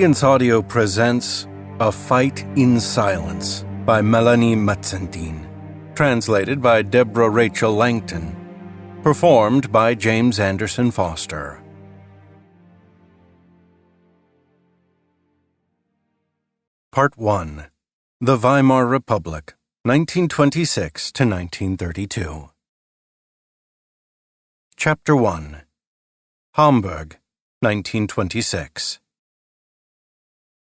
Brilliance Audio presents A Fight in Silence by Melanie Metzentin, translated by Deborah Rachel Langton, performed by James Anderson Foster. Part 1. The Weimar Republic, 1926 to 1932. Chapter 1. Hamburg, 1926.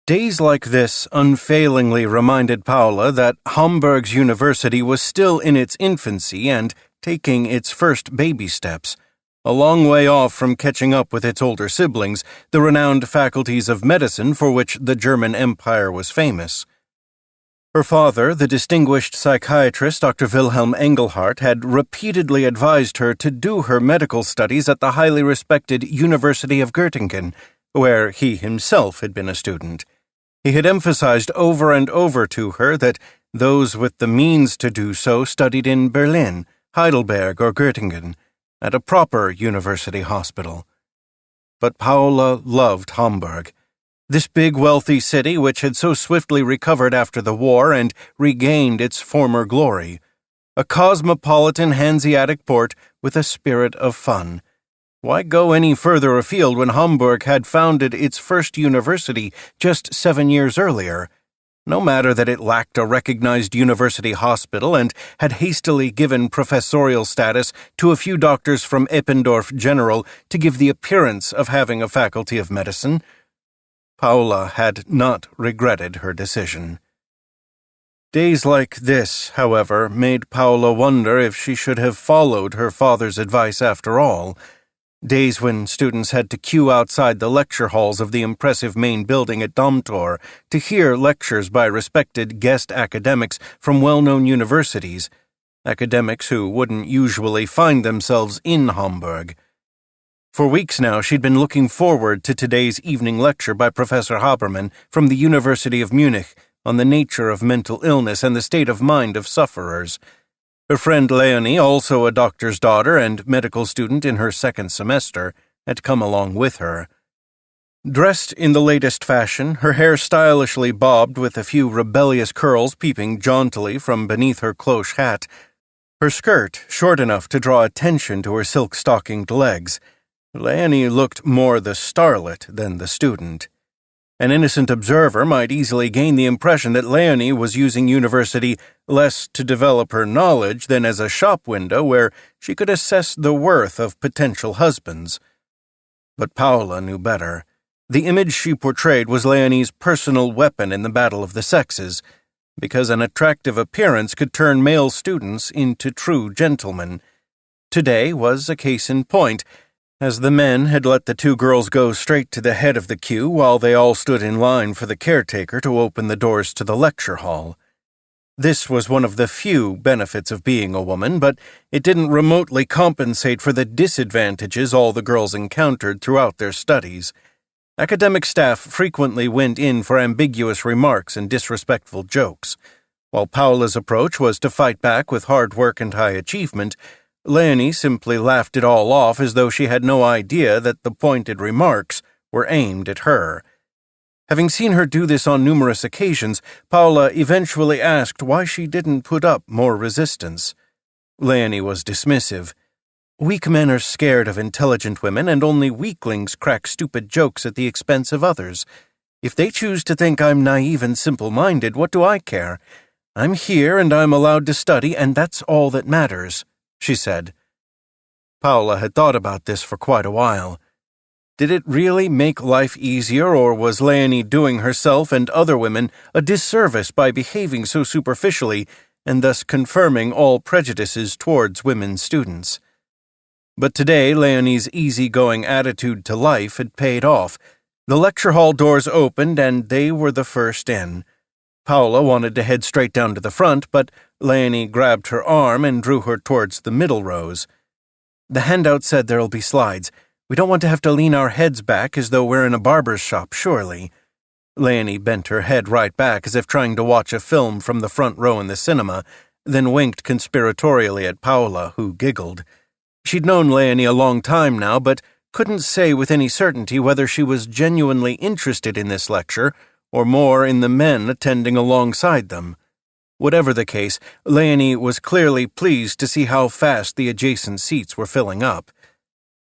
Days like this unfailingly reminded Paula that Hamburg's university was still in its infancy and taking its first baby steps, a long way off from catching up with its older siblings, the renowned faculties of medicine for which the German Empire was famous. Her father, the distinguished psychiatrist Dr. Wilhelm Engelhardt, had repeatedly advised her to do her medical studies at the highly respected University of Göttingen, where he himself had been a student. He had emphasized over and over to her that those with the means to do so studied in Berlin, Heidelberg, or Göttingen, at a proper university hospital. But Paula loved Hamburg. This big, wealthy city which had so swiftly recovered after the war and regained its former glory. A cosmopolitan Hanseatic port with a spirit of fun. Why go any further afield when Hamburg had founded its first university just 7 years earlier? No matter that it lacked a recognized university hospital and had hastily given professorial status to a few doctors from Eppendorf General to give the appearance of having a faculty of medicine. Paula had not regretted her decision. Days like this, however, made Paula wonder if she should have followed her father's advice after all. Days when students had to queue outside the lecture halls of the impressive main building at Domtor to hear lectures by respected guest academics from well-known universities, academics who wouldn't usually find themselves in Hamburg. For weeks now, she'd been looking forward to today's evening lecture by Professor Habermann from the University of Munich on the nature of mental illness and the state of mind of sufferers. Her friend Leonie, also a doctor's daughter and medical student in her second semester, had come along with her. Dressed in the latest fashion, her hair stylishly bobbed with a few rebellious curls peeping jauntily from beneath her cloche hat, her skirt short enough to draw attention to her silk-stockinged legs, Leonie looked more the starlet than the student. An innocent observer might easily gain the impression that Leonie was using university less to develop her knowledge than as a shop window where she could assess the worth of potential husbands. But Paula knew better. The image she portrayed was Leonie's personal weapon in the battle of the sexes, because an attractive appearance could turn male students into true gentlemen. Today was a case in point, as the men had let the two girls go straight to the head of the queue while they all stood in line for the caretaker to open the doors to the lecture hall. This was one of the few benefits of being a woman, but it didn't remotely compensate for the disadvantages all the girls encountered throughout their studies. Academic staff frequently went in for ambiguous remarks and disrespectful jokes. While Paula's approach was to fight back with hard work and high achievement, Leonie simply laughed it all off as though she had no idea that the pointed remarks were aimed at her. Having seen her do this on numerous occasions, Paula eventually asked why she didn't put up more resistance. Leonie was dismissive. Weak men are scared of intelligent women, and only weaklings crack stupid jokes at the expense of others. If they choose to think I'm naive and simple-minded, what do I care? I'm here and I'm allowed to study, and that's all that matters, she said. Paula had thought about this for quite a while. Did it really make life easier, or was Leonie doing herself and other women a disservice by behaving so superficially and thus confirming all prejudices towards women students? But today, Leonie's easygoing attitude to life had paid off. The lecture hall doors opened, and they were the first in. Paula wanted to head straight down to the front, but Leonie grabbed her arm and drew her towards the middle rows. The handout said there'll be slides. We don't want to have to lean our heads back as though we're in a barber's shop, surely. Leonie bent her head right back as if trying to watch a film from the front row in the cinema, then winked conspiratorially at Paula, who giggled. She'd known Leonie a long time now, but couldn't say with any certainty whether she was genuinely interested in this lecture or more in the men attending alongside them. Whatever the case, Leonie was clearly pleased to see how fast the adjacent seats were filling up.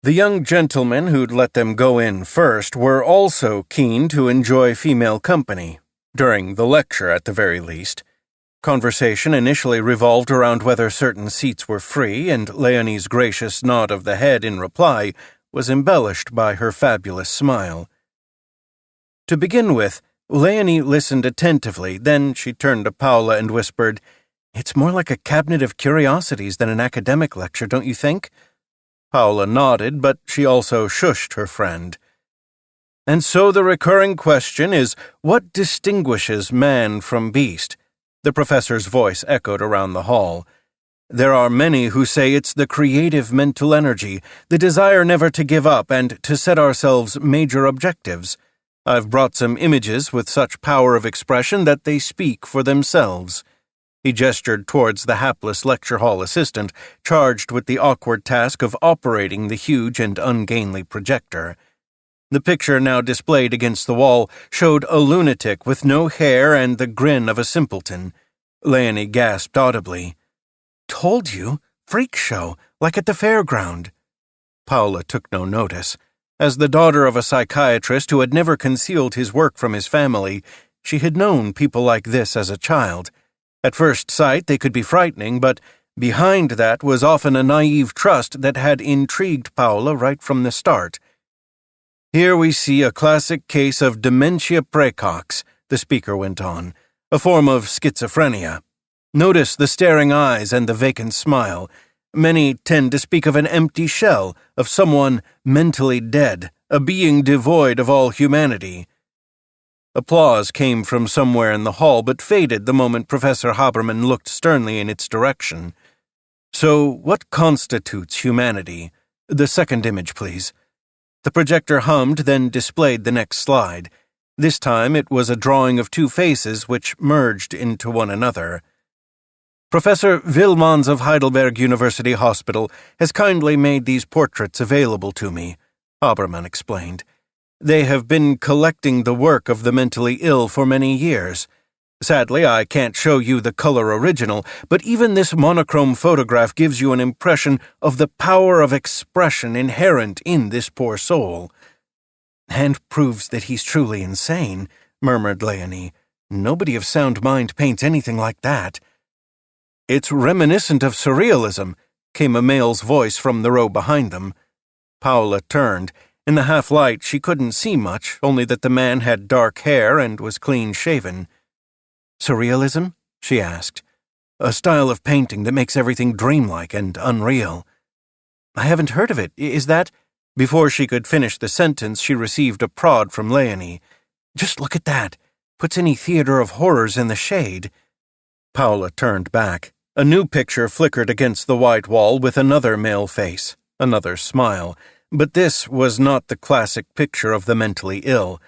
The young gentlemen who'd let them go in first were also keen to enjoy female company, during the lecture at the very least. Conversation initially revolved around whether certain seats were free, and Leonie's gracious nod of the head in reply was embellished by her fabulous smile. To begin with, Leonie listened attentively, then she turned to Paula and whispered, "It's more like a cabinet of curiosities than an academic lecture, don't you think?" Paula nodded, but she also shushed her friend. "And so the recurring question is, what distinguishes man from beast?" The professor's voice echoed around the hall. "There are many who say it's the creative mental energy, the desire never to give up and to set ourselves major objectives. I've brought some images with such power of expression that they speak for themselves." He gestured towards the hapless lecture hall assistant, charged with the awkward task of operating the huge and ungainly projector. The picture now displayed against the wall showed a lunatic with no hair and the grin of a simpleton. Leonie gasped audibly. "Told you? Freak show, like at the fairground." Paula took no notice. As the daughter of a psychiatrist who had never concealed his work from his family, she had known people like this as a child. At first sight they could be frightening, but behind that was often a naive trust that had intrigued Paula right from the start. "Here we see a classic case of dementia praecox," the speaker went on, "a form of schizophrenia. Notice the staring eyes and the vacant smile. Many tend to speak of an empty shell, of someone mentally dead, a being devoid of all humanity." Applause came from somewhere in the hall, but faded the moment Professor Haberman looked sternly in its direction. "So, what constitutes humanity? The second image, please." The projector hummed, then displayed the next slide. This time it was a drawing of two faces which merged into one another. "Professor Wilmans of Heidelberg University Hospital has kindly made these portraits available to me," Haberman explained. "They have been collecting the work of the mentally ill for many years. Sadly, I can't show you the color original, but even this monochrome photograph gives you an impression of the power of expression inherent in this poor soul." "And proves that he's truly insane," murmured Leonie. "Nobody of sound mind paints anything like that." "It's reminiscent of surrealism," came a male's voice from the row behind them. Paula turned. In the half-light she couldn't see much, only that the man had dark hair and was clean-shaven. "Surrealism?" she asked. "A style of painting that makes everything dreamlike and unreal." "I haven't heard of it. Is that—" Before she could finish the sentence, she received a prod from Leonie. "Just look at that. Puts any theater of horrors in the shade." Paula turned back. A new picture flickered against the white wall with another male face, another smile. But this was not the classic picture of the mentally ill.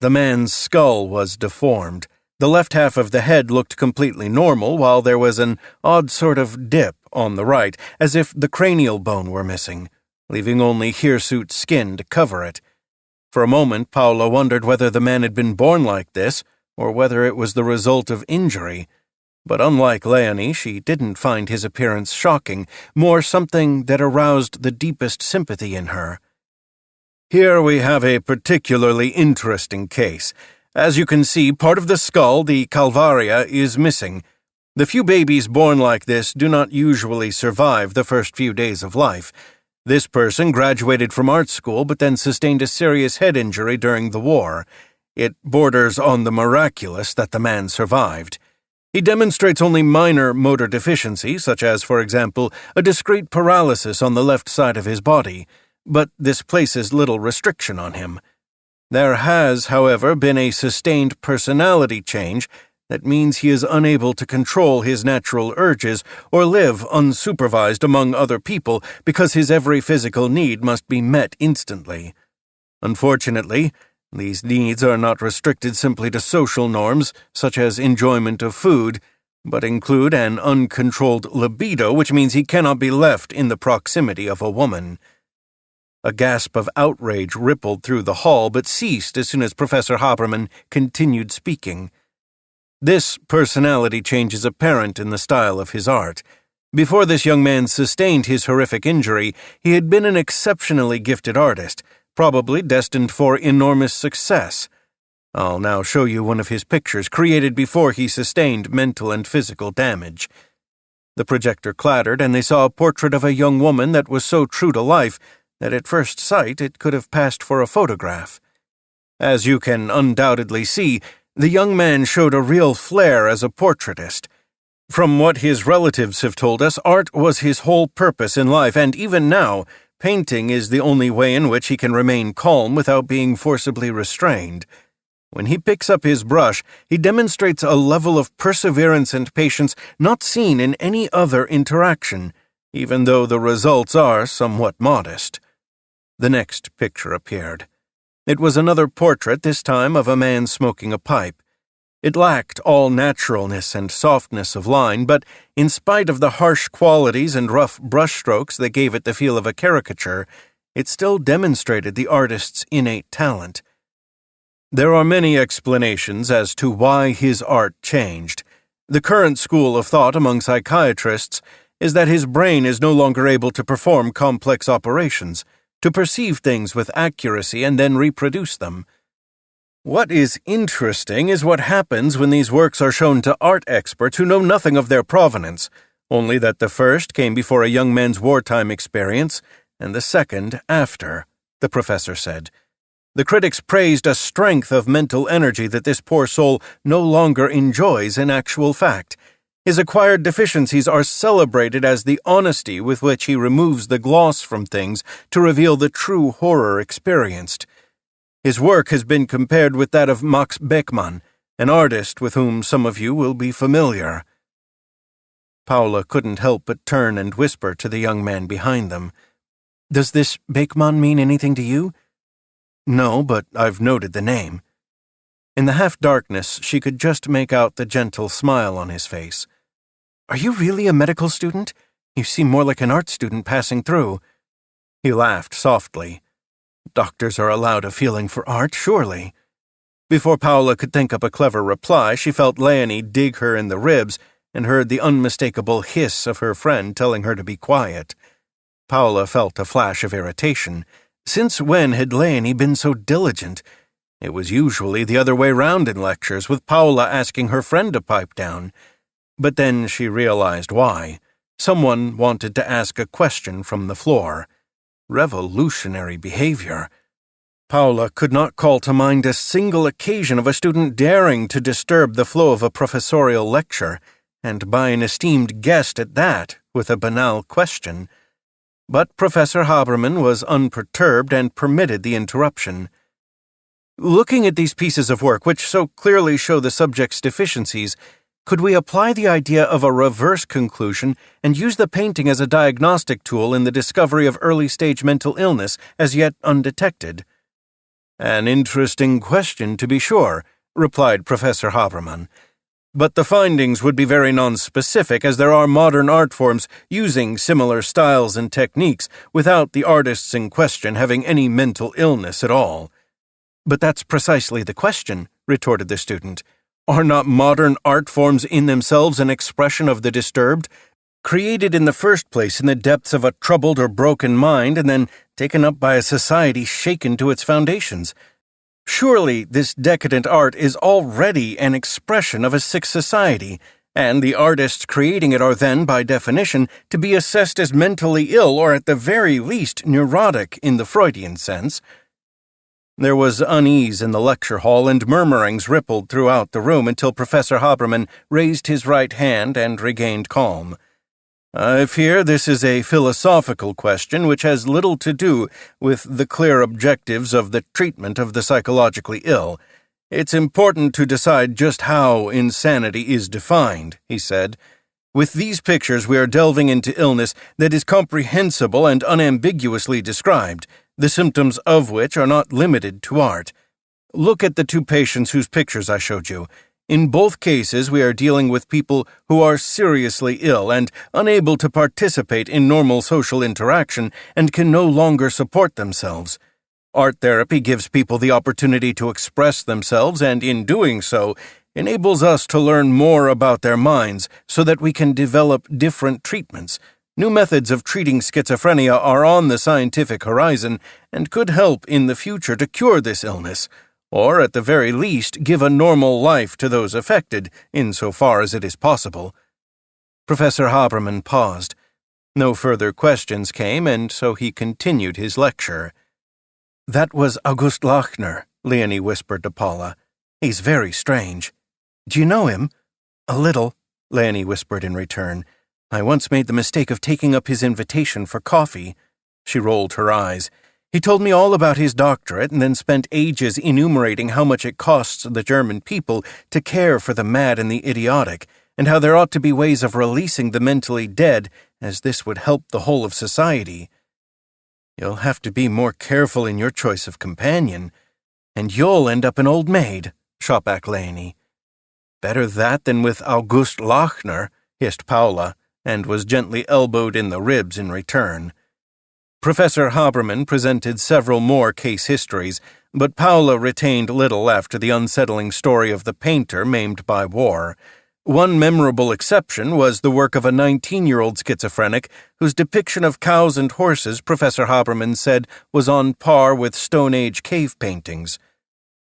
The man's skull was deformed. The left half of the head looked completely normal, while there was an odd sort of dip on the right, as if the cranial bone were missing, leaving only hirsute skin to cover it. For a moment, Paula wondered whether the man had been born like this, or whether it was the result of injury. But unlike Leonie, she didn't find his appearance shocking, more something that aroused the deepest sympathy in her. "Here we have a particularly interesting case. As you can see, part of the skull, the calvaria, is missing. The few babies born like this do not usually survive the first few days of life. This person graduated from art school but then sustained a serious head injury during the war. It borders on the miraculous that the man survived. He demonstrates only minor motor deficiency, such as, for example, a discrete paralysis on the left side of his body, but this places little restriction on him. There has, however, been a sustained personality change that means he is unable to control his natural urges or live unsupervised among other people because his every physical need must be met instantly. Unfortunately, these needs are not restricted simply to social norms, such as enjoyment of food, but include an uncontrolled libido, which means he cannot be left in the proximity of a woman. A gasp of outrage rippled through the hall, but ceased as soon as Professor Haberman continued speaking. This personality change is apparent in the style of his art. Before this young man sustained his horrific injury, he had been an exceptionally gifted artist, probably destined for enormous success. I'll now show you one of his pictures, created before he sustained mental and physical damage. The projector clattered, and they saw a portrait of a young woman that was so true to life that at first sight it could have passed for a photograph. As you can undoubtedly see, the young man showed a real flair as a portraitist. From what his relatives have told us, art was his whole purpose in life, and even now, painting is the only way in which he can remain calm without being forcibly restrained. When he picks up his brush, he demonstrates a level of perseverance and patience not seen in any other interaction, even though the results are somewhat modest. The next picture appeared. It was another portrait, this time of a man smoking a pipe. It lacked all naturalness and softness of line, but in spite of the harsh qualities and rough brushstrokes that gave it the feel of a caricature, it still demonstrated the artist's innate talent. There are many explanations as to why his art changed. The current school of thought among psychiatrists is that his brain is no longer able to perform complex operations, to perceive things with accuracy and then reproduce them. What is interesting is what happens when these works are shown to art experts who know nothing of their provenance, only that the first came before a young man's wartime experience, and the second after, the professor said. The critics praised a strength of mental energy that this poor soul no longer enjoys in actual fact. His acquired deficiencies are celebrated as the honesty with which he removes the gloss from things to reveal the true horror experienced. His work has been compared with that of Max Beckmann, an artist with whom some of you will be familiar. Paula couldn't help but turn and whisper to the young man behind them. "Does this Beckmann mean anything to you?" "No, but I've noted the name." In the half-darkness, she could just make out the gentle smile on his face. "Are you really a medical student? You seem more like an art student passing through." He laughed softly. "Doctors are allowed a feeling for art, surely." Before Paula could think up a clever reply, she felt Leonie dig her in the ribs and heard the unmistakable hiss of her friend telling her to be quiet. Paula felt a flash of irritation. Since when had Leonie been so diligent? It was usually the other way round in lectures, with Paula asking her friend to pipe down. But then she realized why. Someone wanted to ask a question from the floor. Revolutionary behavior. Paula could not call to mind a single occasion of a student daring to disturb the flow of a professorial lecture, and by an esteemed guest at that, with a banal question. But Professor Haberman was unperturbed and permitted the interruption. "Looking at these pieces of work, which so clearly show the subject's deficiencies, could we apply the idea of a reverse conclusion and use the painting as a diagnostic tool in the discovery of early-stage mental illness as yet undetected?" "An interesting question, to be sure," replied Professor Haberman. "But the findings would be very non-specific, as there are modern art forms using similar styles and techniques without the artists in question having any mental illness at all." "But that's precisely the question," retorted the student. "Are not modern art forms in themselves an expression of the disturbed, created in the first place in the depths of a troubled or broken mind and then taken up by a society shaken to its foundations? Surely this decadent art is already an expression of a sick society, and the artists creating it are then, by definition, to be assessed as mentally ill or at the very least neurotic in the Freudian sense." There was unease in the lecture hall, and murmurings rippled throughout the room until Professor Haberman raised his right hand and regained calm. "I fear this is a philosophical question which has little to do with the clear objectives of the treatment of the psychologically ill. It's important to decide just how insanity is defined," he said. "With these pictures we are delving into illness that is comprehensible and unambiguously described, the symptoms of which are not limited to art. Look at the two patients whose pictures I showed you. In both cases, we are dealing with people who are seriously ill and unable to participate in normal social interaction and can no longer support themselves. Art therapy gives people the opportunity to express themselves and, in doing so, enables us to learn more about their minds so that we can develop different treatments. New methods of treating schizophrenia are on the scientific horizon and could help in the future to cure this illness, or at the very least give a normal life to those affected, insofar as it is possible. Professor Habermann paused. No further questions came, and so he continued his lecture. "That was August Lachner," Leonie whispered to Paula. "He's very strange." "Do you know him?" "A little," Leonie whispered in return. "I once made the mistake of taking up his invitation for coffee." She rolled her eyes. "He told me all about his doctorate and then spent ages enumerating how much it costs the German people to care for the mad and the idiotic, and how there ought to be ways of releasing the mentally dead, as this would help the whole of society." "You'll have to be more careful in your choice of companion, and you'll end up an old maid," shot back Leonie. "Better that than with August Lachner," hissed Paula, and was gently elbowed in the ribs in return. Professor Habermann presented several more case histories, but Paula retained little after the unsettling story of the painter maimed by war. One memorable exception was the work of a 19-year-old schizophrenic whose depiction of cows and horses Professor Habermann said was on par with Stone Age cave paintings.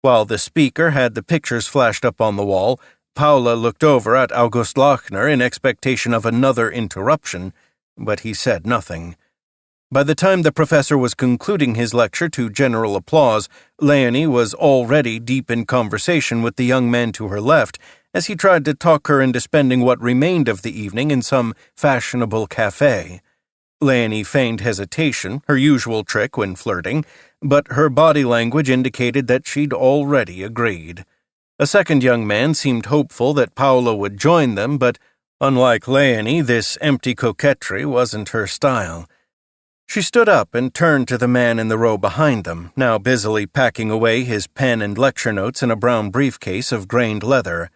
While the speaker had the pictures flashed up on the wall, Paula looked over at August Lachner in expectation of another interruption, but he said nothing. By the time the professor was concluding his lecture to general applause, Leonie was already deep in conversation with the young man to her left, as he tried to talk her into spending what remained of the evening in some fashionable cafe. Leonie feigned hesitation, her usual trick when flirting, but her body language indicated that she'd already agreed. A second young man seemed hopeful that Paula would join them, but, unlike Leonie, this empty coquetry wasn't her style. She stood up and turned to the man in the row behind them, now busily packing away his pen and lecture notes in a brown briefcase of grained leather.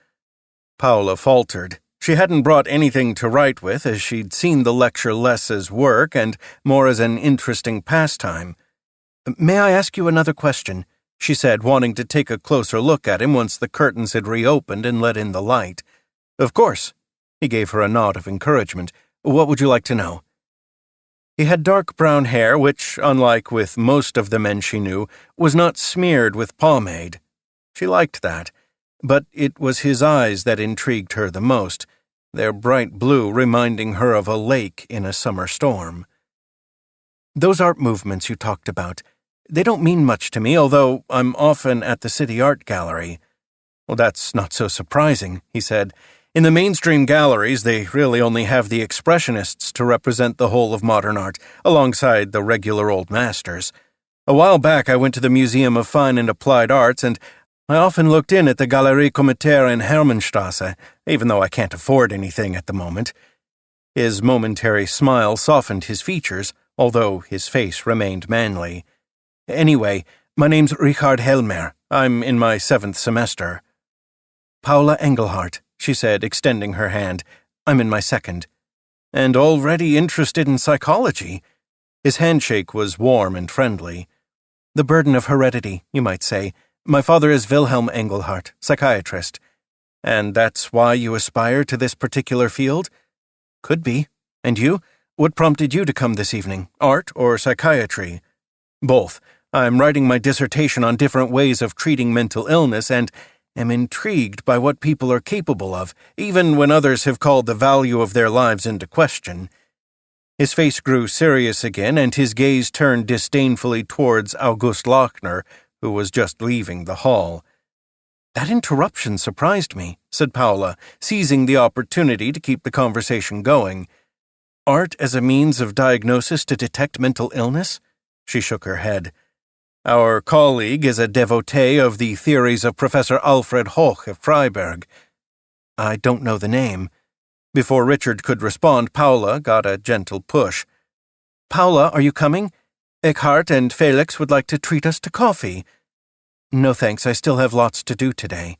Paula faltered. She hadn't brought anything to write with, as she'd seen the lecture less as work and more as an interesting pastime. "May I ask you another question?" she said, wanting to take a closer look at him once the curtains had reopened and let in the light. "Of course." He gave her a nod of encouragement. "What would you like to know?" He had dark brown hair which, unlike with most of the men she knew, was not smeared with pomade. She liked that, but it was his eyes that intrigued her the most, their bright blue reminding her of a lake in a summer storm. "Those art movements you talked about, they don't mean much to me, although I'm often at the City Art Gallery." "Well, that's not so surprising," he said. "In the mainstream galleries, they really only have the expressionists to represent the whole of modern art, alongside the regular old masters. A while back I went to the Museum of Fine and Applied Arts, and I often looked in at the Galerie Comitaire in Hermannstrasse, even though I can't afford anything at the moment." His momentary smile softened his features, although his face remained manly. "Anyway, my name's Richard Helmer. I'm in my 7th semester." "Paula Engelhardt," she said, extending her hand. "I'm in my 2nd. "And already interested in psychology." His handshake was warm and friendly. "The burden of heredity, you might say. My father is Wilhelm Engelhardt, psychiatrist." "And that's why you aspire to this particular field?" "Could be. And you? What prompted you to come this evening? Art or psychiatry?" "Both. I'm writing my dissertation on different ways of treating mental illness and am intrigued by what people are capable of, even when others have called the value of their lives into question." His face grew serious again, and his gaze turned disdainfully towards August Lachner, who was just leaving the hall. "That interruption surprised me," said Paula, seizing the opportunity to keep the conversation going. "Art as a means of diagnosis to detect mental illness?" She shook her head. "Our colleague is a devotee of the theories of Professor Alfred Hoch of Freiberg." "I don't know the name." Before Richard could respond, Paula got a gentle push. "Paula, are you coming? Eckhart and Felix would like to treat us to coffee." "No thanks, I still have lots to do today."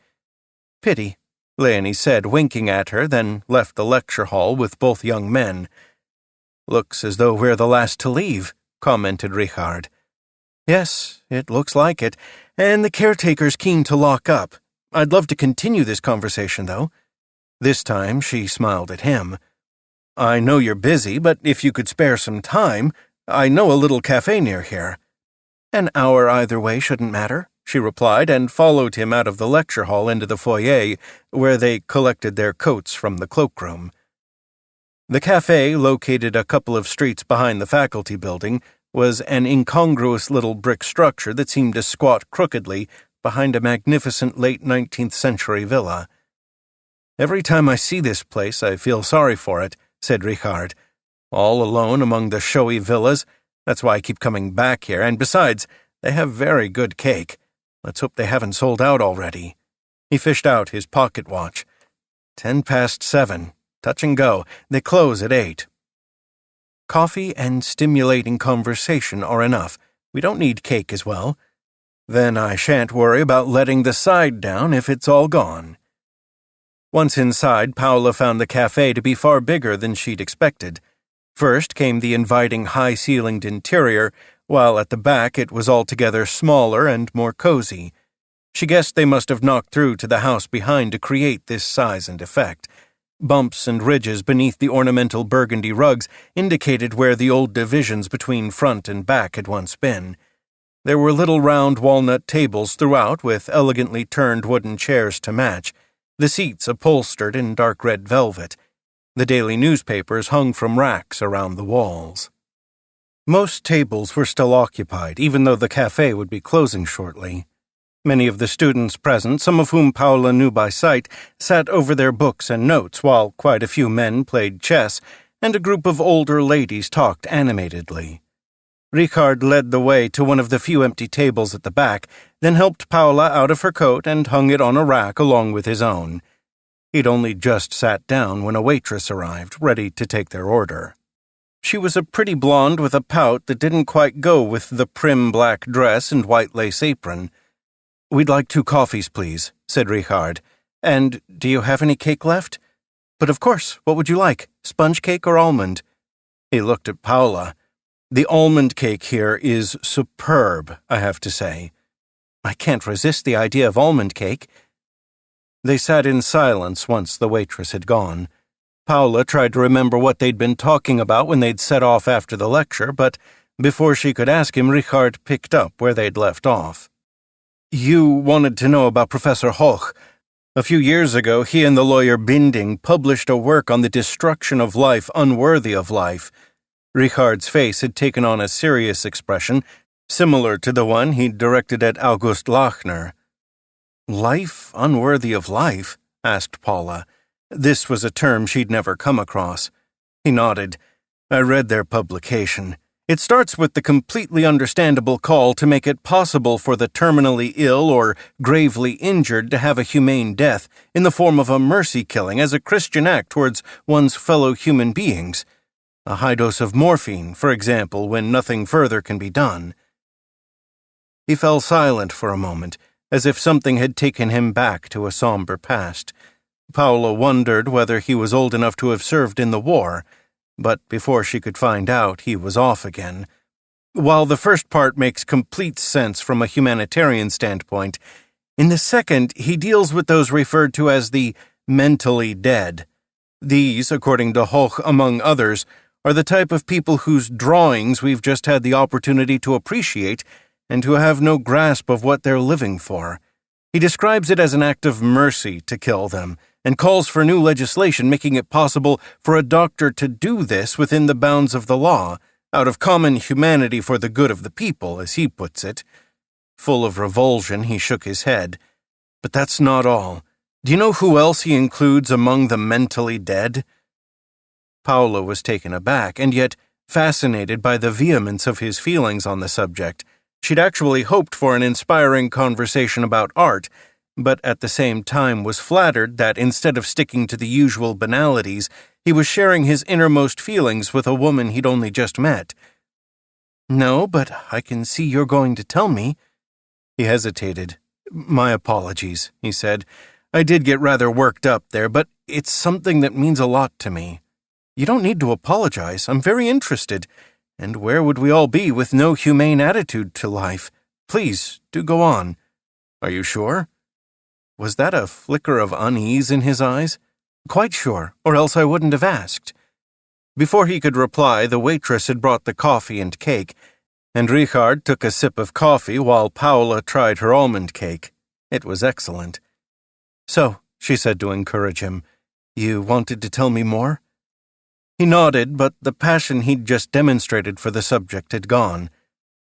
"Pity. Leonie said, winking at her, then left the lecture hall with both young men. Looks as though we're the last to leave, commented Richard. Yes, it looks like it, and the caretaker's keen to lock up. I'd love to continue this conversation, though. This time she smiled at him. I know you're busy, but if you could spare some time, I know a little cafe near here. An hour either way shouldn't matter, she replied, and followed him out of the lecture hall into the foyer, where they collected their coats from the cloakroom. The cafe, located a couple of streets behind the faculty building, was an incongruous little brick structure that seemed to squat crookedly behind a magnificent late 19th century villa. Every time I see this place, I feel sorry for it, said Richard. All alone among the showy villas. That's why I keep coming back here, and besides, they have very good cake. Let's hope they haven't sold out already. He fished out his pocket watch. 7:10. Touch and go. They close at 8. Coffee and stimulating conversation are enough. We don't need cake as well. Then I shan't worry about letting the side down if it's all gone. Once inside, Paula found the cafe to be far bigger than she'd expected. First came the inviting high-ceilinged interior, while at the back it was altogether smaller and more cozy. She guessed they must have knocked through to the house behind to create this size and effect. Bumps and ridges beneath the ornamental burgundy rugs indicated where the old divisions between front and back had once been. There were little round walnut tables throughout with elegantly turned wooden chairs to match, the seats upholstered in dark red velvet. The daily newspapers hung from racks around the walls. Most tables were still occupied, even though the cafe would be closing shortly. Many of the students present, some of whom Paula knew by sight, sat over their books and notes while quite a few men played chess, and a group of older ladies talked animatedly. Richard led the way to one of the few empty tables at the back, then helped Paula out of her coat and hung it on a rack along with his own. He'd only just sat down when a waitress arrived, ready to take their order. She was a pretty blonde with a pout that didn't quite go with the prim black dress and white lace apron. "We'd like 2 coffees, please," said Richard. "And do you have any cake left?" "But of course, what would you like, sponge cake or almond?" He looked at Paula. "The almond cake here is superb, I have to say." "I can't resist the idea of almond cake." They sat in silence once the waitress had gone. Paula tried to remember what they'd been talking about when they'd set off after the lecture, but before she could ask him, Richard picked up where they'd left off. "You wanted to know about Professor Hoch. A few years ago, he and the lawyer Binding published a work on the destruction of life unworthy of life." Richard's face had taken on a serious expression, similar to the one he'd directed at August Lachner. "Life unworthy of life?" asked Paula. This was a term she'd never come across. He nodded. "I read their publication. It starts with the completely understandable call to make it possible for the terminally ill or gravely injured to have a humane death in the form of a mercy killing as a Christian act towards one's fellow human beings. A high dose of morphine, for example, when nothing further can be done." He fell silent for a moment, as if something had taken him back to a somber past. Paula wondered whether he was old enough to have served in the war, but before she could find out, he was off again. While the first part makes complete sense from a humanitarian standpoint, in the second, he deals with those referred to as the mentally dead. These, according to Hoch, among others, are the type of people whose drawings we've just had the opportunity to appreciate and who have no grasp of what they're living for. He describes it as an act of mercy to kill them, and calls for new legislation making it possible for a doctor to do this within the bounds of the law, out of common humanity for the good of the people, as he puts it. Full of revulsion, he shook his head. But that's not all. Do you know who else he includes among the mentally dead? Paula was taken aback, and yet fascinated by the vehemence of his feelings on the subject. She'd actually hoped for an inspiring conversation about art, but at the same time was flattered that instead of sticking to the usual banalities, he was sharing his innermost feelings with a woman he'd only just met. "No, but I can see you're going to tell me." He hesitated. "My apologies," he said. I did get rather worked up there, but it's something that means a lot to me. You don't need to apologize. I'm very interested. And where would we all be with no humane attitude to life? Please, do go on. Are you sure? Was that a flicker of unease in his eyes? Quite sure, or else I wouldn't have asked. Before he could reply, the waitress had brought the coffee and cake, and Richard took a sip of coffee while Paula tried her almond cake. It was excellent. So, she said to encourage him, you wanted to tell me more? He nodded, but the passion he'd just demonstrated for the subject had gone.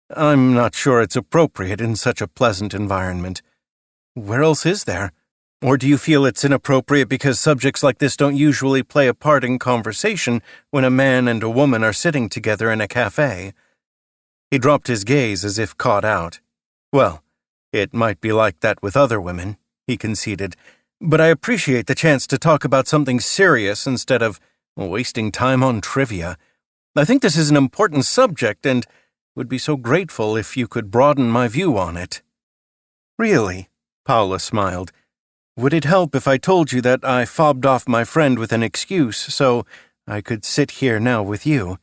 I'm not sure it's appropriate in such a pleasant environment. Where else is there? Or do you feel it's inappropriate because subjects like this don't usually play a part in conversation when a man and a woman are sitting together in a cafe? He dropped his gaze as if caught out. Well, it might be like that with other women, he conceded, but I appreciate the chance to talk about something serious instead of wasting time on trivia. I think this is an important subject and would be so grateful if you could broaden my view on it. Really? Paula smiled. Would it help if I told you that I fobbed off my friend with an excuse so I could sit here now with you?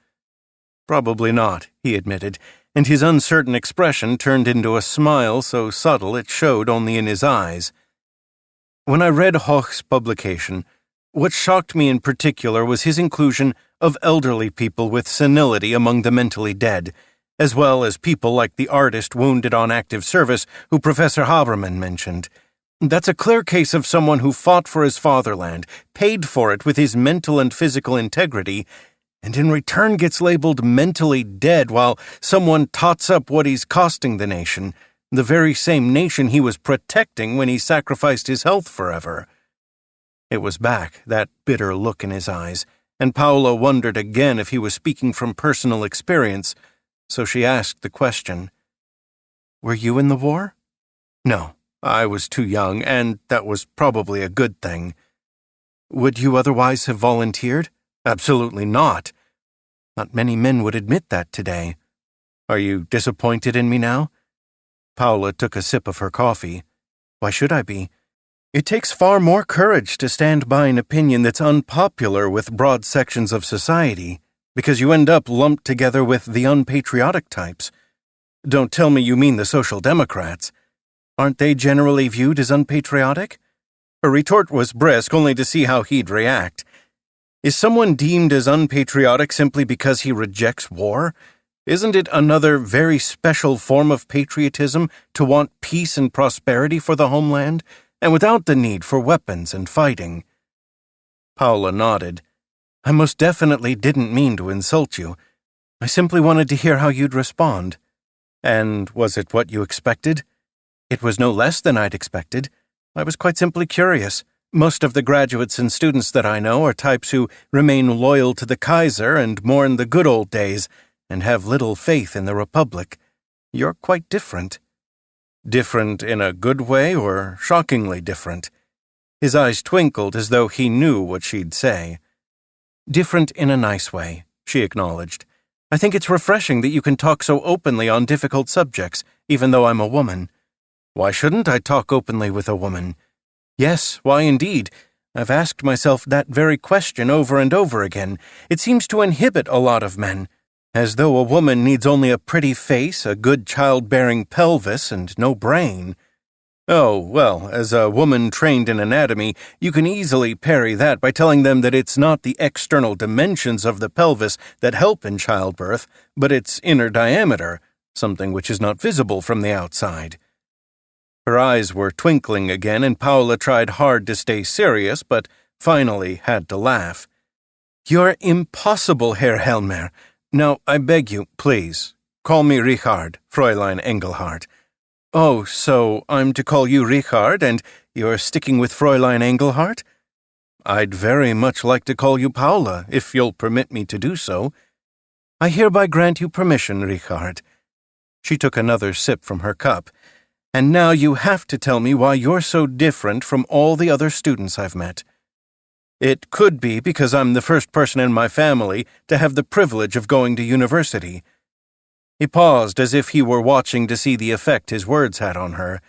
Probably not, he admitted, and his uncertain expression turned into a smile so subtle it showed only in his eyes. When I read Hoch's publication, what shocked me in particular was his inclusion of elderly people with senility among the mentally dead, as well as people like the artist wounded on active service who Professor Haberman mentioned. That's a clear case of someone who fought for his fatherland, paid for it with his mental and physical integrity, and in return gets labeled mentally dead while someone tots up what he's costing the nation, the very same nation he was protecting when he sacrificed his health forever. It was back, that bitter look in his eyes, and Paula wondered again if he was speaking from personal experience, so she asked the question. Were you in the war? No. I was too young, and that was probably a good thing. Would you otherwise have volunteered? Absolutely not. Not many men would admit that today. Are you disappointed in me now? Paula took a sip of her coffee. Why should I be? It takes far more courage to stand by an opinion that's unpopular with broad sections of society, because you end up lumped together with the unpatriotic types. Don't tell me you mean the Social Democrats. Aren't they generally viewed as unpatriotic? Her retort was brisk only to see how he'd react. Is someone deemed as unpatriotic simply because he rejects war? Isn't it another very special form of patriotism to want peace and prosperity for the homeland, and without the need for weapons and fighting? Paula nodded. I most definitely didn't mean to insult you. I simply wanted to hear how you'd respond. And was it what you expected? It was no less than I'd expected. I was quite simply curious. Most of the graduates and students that I know are types who remain loyal to the Kaiser and mourn the good old days, and have little faith in the Republic. You're quite different. Different in a good way or shockingly different? His eyes twinkled as though he knew what she'd say. Different in a nice way, she acknowledged. I think it's refreshing that you can talk so openly on difficult subjects, even though I'm a woman. Why shouldn't I talk openly with a woman? Yes, why indeed? I've asked myself that very question over and over again. It seems to inhibit a lot of men, as though a woman needs only a pretty face, a good childbearing pelvis, and no brain. Oh, well, as a woman trained in anatomy, you can easily parry that by telling them that it's not the external dimensions of the pelvis that help in childbirth, but its inner diameter, something which is not visible from the outside. Her eyes were twinkling again, and Paula tried hard to stay serious, but finally had to laugh. You're impossible, Herr Helmer. Now, I beg you, please, call me Richard, Fräulein Engelhardt. Oh, so I'm to call you Richard, and you're sticking with Fräulein Engelhardt? I'd very much like to call you Paula, if you'll permit me to do so. I hereby grant you permission, Richard. She took another sip from her cup. And now you have to tell me why you're so different from all the other students I've met. It could be because I'm the first person in my family to have the privilege of going to university. He paused as if he were watching to see the effect his words had on her.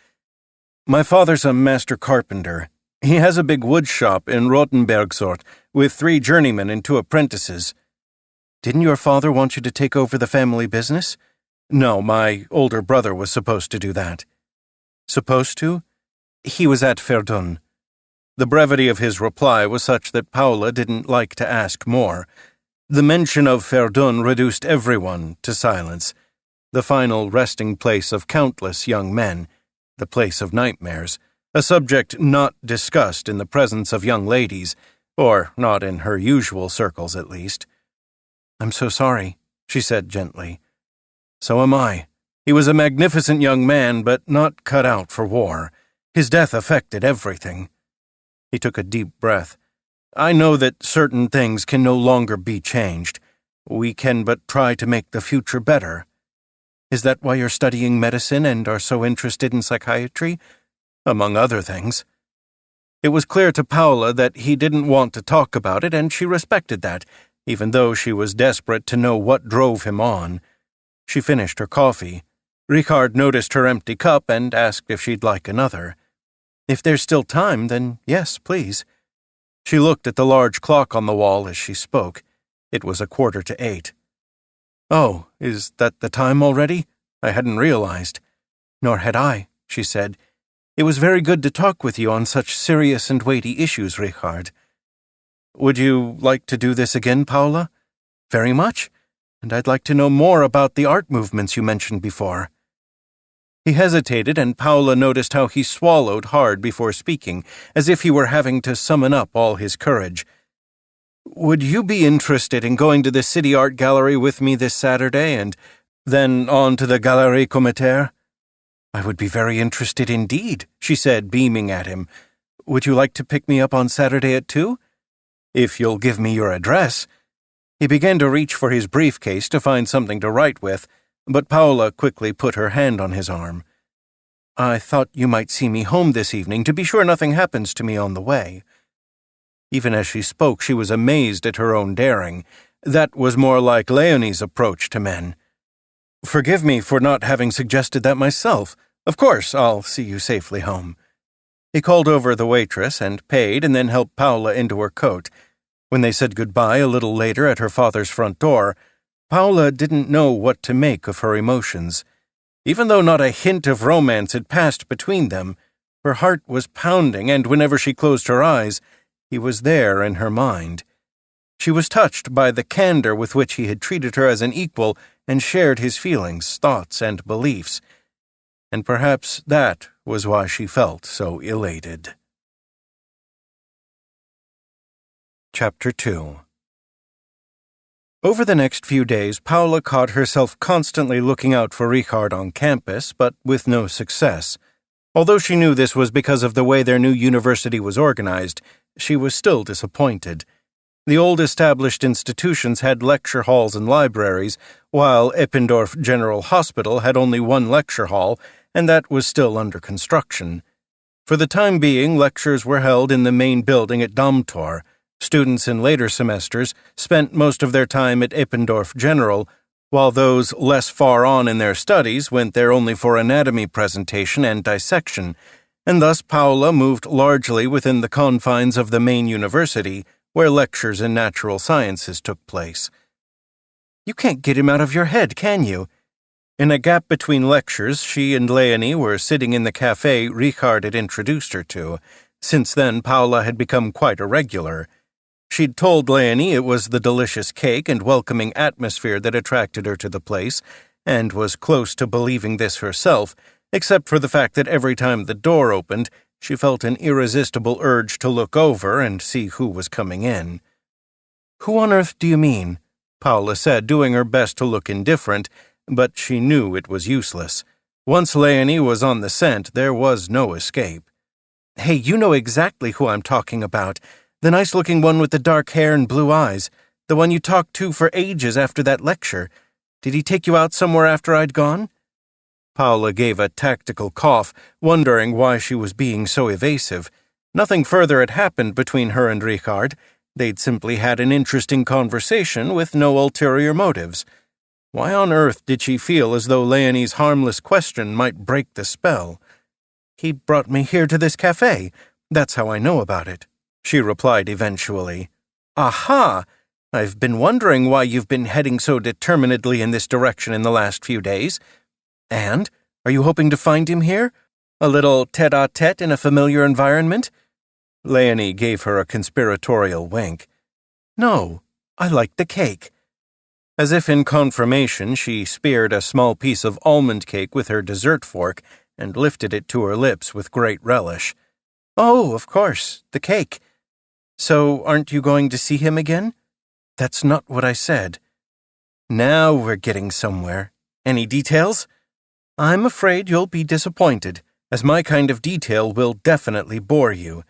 My father's a master carpenter. He has a big wood shop in Rotenbergsort with 3 journeymen and 2 apprentices. Didn't your father want you to take over the family business? No, my older brother was supposed to do that. Supposed to? He was at Verdun. The brevity of his reply was such that Paula didn't like to ask more. The mention of Verdun reduced everyone to silence, the final resting place of countless young men, the place of nightmares, a subject not discussed in the presence of young ladies, or not in her usual circles at least. "I'm so sorry," she said gently. "So am I. He was a magnificent young man, but not cut out for war. His death affected everything." He took a deep breath. "I know that certain things can no longer be changed. We can but try to make the future better." "Is that why you're studying medicine and are so interested in psychiatry?" "Among other things." It was clear to Paula that he didn't want to talk about it, and she respected that, even though she was desperate to know what drove him on. She finished her coffee. Richard noticed her empty cup and asked if she'd like another. "If there's still time, then yes, please." She looked at the large clock on the wall as she spoke. It was 7:45. "Oh, is that the time already? I hadn't realized." "Nor had I," she said. "It was very good to talk with you on such serious and weighty issues, Richard." "Would you like to do this again, Paula?" "Very much, and I'd like to know more about the art movements you mentioned before." He hesitated, and Paula noticed how he swallowed hard before speaking, as if he were having to summon up all his courage. "Would you be interested in going to the City Art Gallery with me this Saturday, and then on to the Galerie Comitaire?" "I would be very interested indeed," she said, beaming at him. "Would you like to pick me up on Saturday at 2? "If you'll give me your address." He began to reach for his briefcase to find something to write with, but Paula quickly put her hand on his arm. "I thought you might see me home this evening to be sure nothing happens to me on the way." Even as she spoke, she was amazed at her own daring. That was more like Leonie's approach to men. "Forgive me for not having suggested that myself. Of course, I'll see you safely home." He called over the waitress and paid, and then helped Paula into her coat. When they said goodbye a little later at her father's front door, Paula didn't know what to make of her emotions. Even though not a hint of romance had passed between them, her heart was pounding, and whenever she closed her eyes, he was there in her mind. She was touched by the candor with which he had treated her as an equal and shared his feelings, thoughts, and beliefs. And perhaps that was why she felt so elated. Chapter 2. Over the next few days, Paula caught herself constantly looking out for Richard on campus, but with no success. Although she knew this was because of the way their new university was organized, she was still disappointed. The old established institutions had lecture halls and libraries, while Eppendorf General Hospital had only one lecture hall, and that was still under construction. For the time being, lectures were held in the main building at Domtor. Students in later semesters spent most of their time at Eppendorf General, while those less far on in their studies went there only for anatomy presentation and dissection, and thus Paula moved largely within the confines of the main university, where lectures in natural sciences took place. "You can't get him out of your head, can you?" In a gap between lectures, she and Leonie were sitting in the cafe Richard had introduced her to. Since then, Paula had become quite a regular. She'd told Leonie it was the delicious cake and welcoming atmosphere that attracted her to the place, and was close to believing this herself, except for the fact that every time the door opened, she felt an irresistible urge to look over and see who was coming in. "Who on earth do you mean?" Paula said, doing her best to look indifferent, but she knew it was useless. Once Leonie was on the scent, there was no escape. "Hey, you know exactly who I'm talking about. The nice-looking one with the dark hair and blue eyes. The one you talked to for ages after that lecture. Did he take you out somewhere after I'd gone?" Paula gave a tactical cough, wondering why she was being so evasive. Nothing further had happened between her and Richard. They'd simply had an interesting conversation with no ulterior motives. Why on earth did she feel as though Leonie's harmless question might break the spell? "He brought me here to this cafe. That's how I know about it," she replied eventually. "Aha! I've been wondering why you've been heading so determinedly in this direction in the last few days. And? Are you hoping to find him here? A little tete-a-tete in a familiar environment?" Leonie gave her a conspiratorial wink. "No, I like the cake." As if in confirmation, she speared a small piece of almond cake with her dessert fork and lifted it to her lips with great relish. "Oh, of course, the cake. So aren't you going to see him again?" "That's not what I said." "Now we're getting somewhere. Any details?" "I'm afraid you'll be disappointed, as my kind of detail will definitely bore you.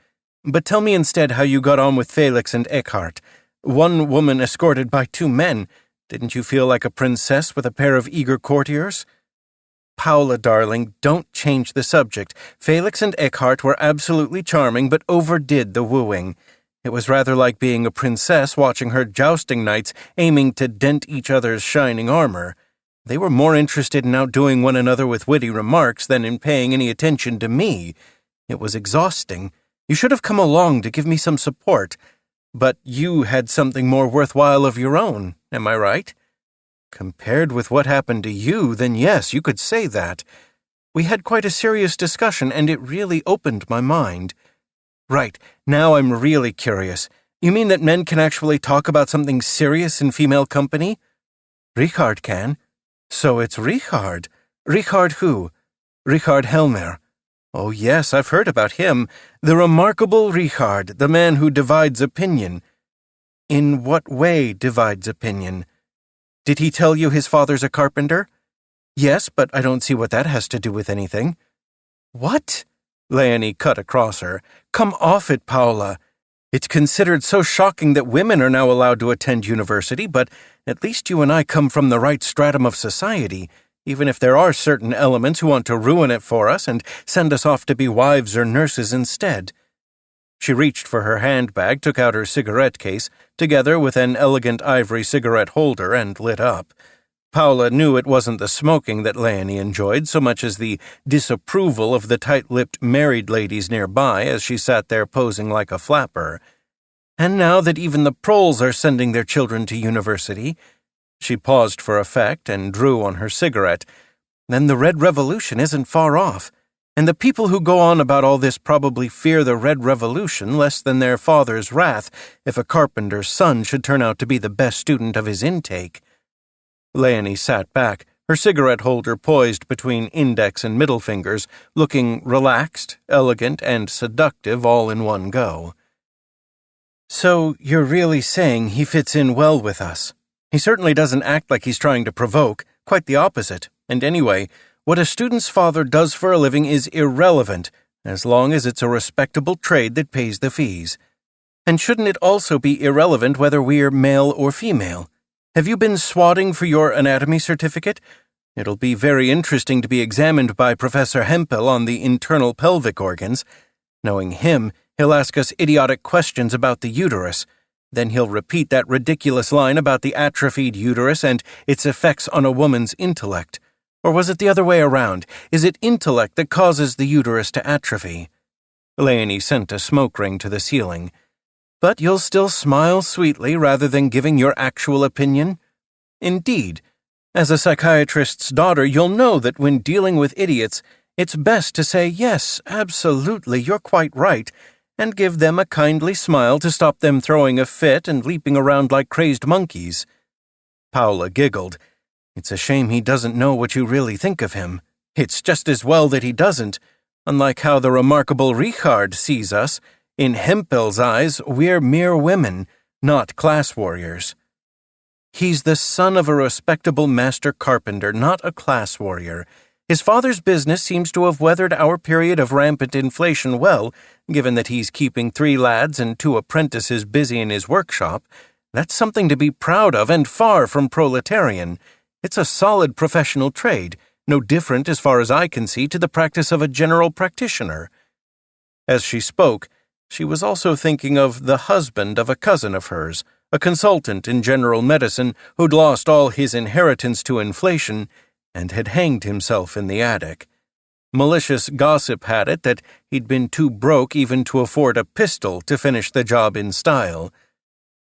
But tell me instead how you got on with Felix and Eckhart. One woman escorted by 2 men. Didn't you feel like a princess with a pair of eager courtiers?" "Paula, darling, don't change the subject. Felix and Eckhart were absolutely charming, but overdid the wooing. It was rather like being a princess watching her jousting knights aiming to dent each other's shining armor. They were more interested in outdoing one another with witty remarks than in paying any attention to me. It was exhausting. You should have come along to give me some support. But you had something more worthwhile of your own, am I right? Compared with what happened to you, then yes, you could say that. We had quite a serious discussion, and it really opened my mind." "Right, now I'm really curious. You mean that men can actually talk about something serious in female company?" "Richard can." "So it's Richard. Richard who?" "Richard Helmer." "Oh yes, I've heard about him. The remarkable Richard, the man who divides opinion." "In what way divides opinion?" "Did he tell you his father's a carpenter?" "Yes, but I don't see what that has to do with anything." "What?" Leonie cut across her. "Come off it, Paula. It's considered so shocking that women are now allowed to attend university, but at least you and I come from the right stratum of society, even if there are certain elements who want to ruin it for us and send us off to be wives or nurses instead." She reached for her handbag, took out her cigarette case, together with an elegant ivory cigarette holder, and lit up. Paula knew it wasn't the smoking that Leonie enjoyed so much as the disapproval of the tight-lipped married ladies nearby as she sat there posing like a flapper. "And now that even the proles are sending their children to university," she paused for effect and drew on her cigarette, "then the Red Revolution isn't far off. And the people who go on about all this probably fear the Red Revolution less than their father's wrath if a carpenter's son should turn out to be the best student of his intake." Leonie sat back, her cigarette holder poised between index and middle fingers, looking relaxed, elegant, and seductive all in one go. "So you're really saying he fits in well with us? He certainly doesn't act like he's trying to provoke, quite the opposite. And anyway, what a student's father does for a living is irrelevant, as long as it's a respectable trade that pays the fees. And shouldn't it also be irrelevant whether we're male or female? Have you been swatting for your anatomy certificate? It'll be very interesting to be examined by Professor Hempel on the internal pelvic organs. Knowing him, he'll ask us idiotic questions about the uterus. Then he'll repeat that ridiculous line about the atrophied uterus and its effects on a woman's intellect. Or was it the other way around? Is it intellect that causes the uterus to atrophy?" Leonie sent a smoke ring to the ceiling. "But you'll still smile sweetly rather than giving your actual opinion? Indeed. As a psychiatrist's daughter, you'll know that when dealing with idiots, it's best to say, 'Yes, absolutely, you're quite right,' and give them a kindly smile to stop them throwing a fit and leaping around like crazed monkeys." Paula giggled. "It's a shame he doesn't know what you really think of him. It's just as well that he doesn't. Unlike how the remarkable Richard sees us, in Hempel's eyes, we're mere women, not class warriors." "He's the son of a respectable master carpenter, not a class warrior. His father's business seems to have weathered our period of rampant inflation well, given that he's keeping 3 lads and 2 apprentices busy in his workshop. That's something to be proud of and far from proletarian. It's a solid professional trade, no different as far as I can see to the practice of a general practitioner." As she spoke, she was also thinking of the husband of a cousin of hers, a consultant in general medicine who'd lost all his inheritance to inflation and had hanged himself in the attic. Malicious gossip had it that he'd been too broke even to afford a pistol to finish the job in style.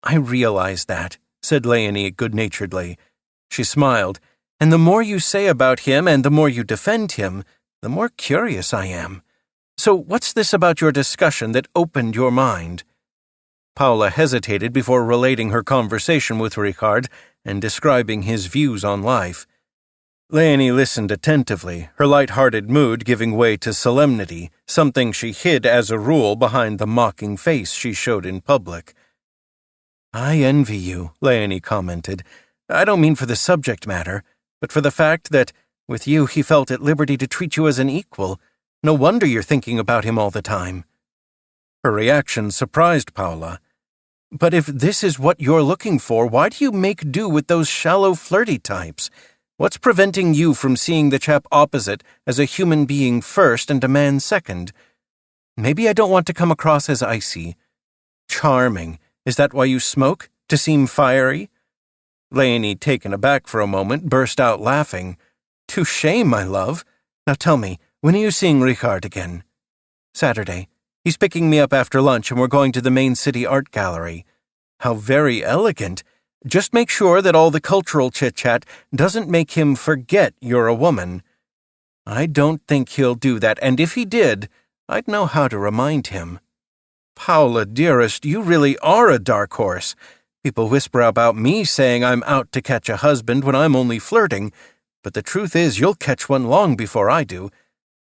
"I realize that," said Leonie good-naturedly. She smiled. "And the more you say about him and the more you defend him, the more curious I am. So what's this about your discussion that opened your mind?" Paula hesitated before relating her conversation with Richard and describing his views on life. Leonie listened attentively, her light-hearted mood giving way to solemnity, something she hid as a rule behind the mocking face she showed in public. "I envy you," Leonie commented. "I don't mean for the subject matter, but for the fact that, with you, he felt at liberty to treat you as an equal. No wonder you're thinking about him all the time." Her reaction surprised Paula. "But if this is what you're looking for, why do you make do with those shallow, flirty types? What's preventing you from seeing the chap opposite as a human being first and a man second? Maybe I don't want to come across as icy. Charming. Is that why you smoke? To seem fiery?" Leonie, taken aback for a moment, burst out laughing. "Touché, my love. Now tell me, when are you seeing Richard again?" "Saturday. He's picking me up after lunch and we're going to the main city art gallery." "How very elegant. Just make sure that all the cultural chit-chat doesn't make him forget you're a woman." "I don't think he'll do that, and if he did, I'd know how to remind him." "Paula, dearest, you really are a dark horse. People whisper about me saying I'm out to catch a husband when I'm only flirting, but the truth is you'll catch one long before I do.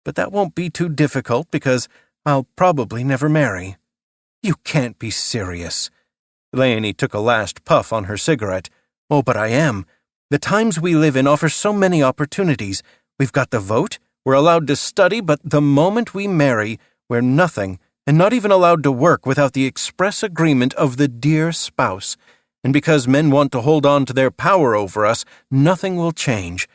But that won't be too difficult because I'll probably never marry." "You can't be serious." Leonie took a last puff on her cigarette. "Oh, but I am. The times we live in offer so many opportunities. We've got the vote, we're allowed to study, but the moment we marry, we're nothing, and not even allowed to work without the express agreement of the dear spouse. And because men want to hold on to their power over us, nothing will change.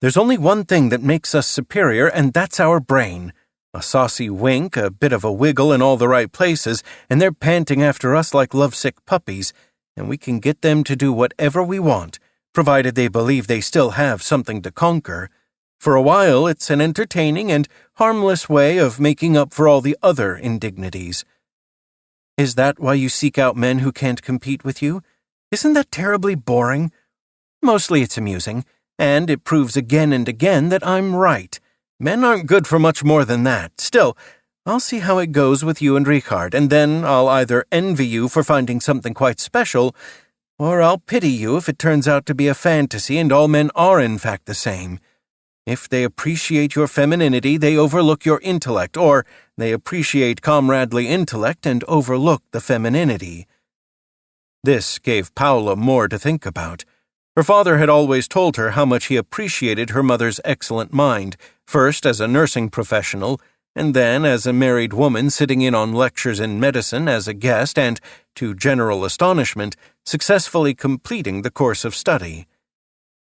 There's only one thing that makes us superior, and that's our brain. A saucy wink, a bit of a wiggle in all the right places, and they're panting after us like lovesick puppies, and we can get them to do whatever we want, provided they believe they still have something to conquer. For a while, it's an entertaining and harmless way of making up for all the other indignities." "Is that why you seek out men who can't compete with you? Isn't that terribly boring?" "Mostly it's amusing, and it proves again and again that I'm right. Men aren't good for much more than that. Still, I'll see how it goes with you and Richard, and then I'll either envy you for finding something quite special, or I'll pity you if it turns out to be a fantasy and all men are in fact the same. If they appreciate your femininity, they overlook your intellect, or they appreciate comradely intellect and overlook the femininity." This gave Paula more to think about. Her father had always told her how much he appreciated her mother's excellent mind, first as a nursing professional, and then as a married woman sitting in on lectures in medicine as a guest and, to general astonishment, successfully completing the course of study.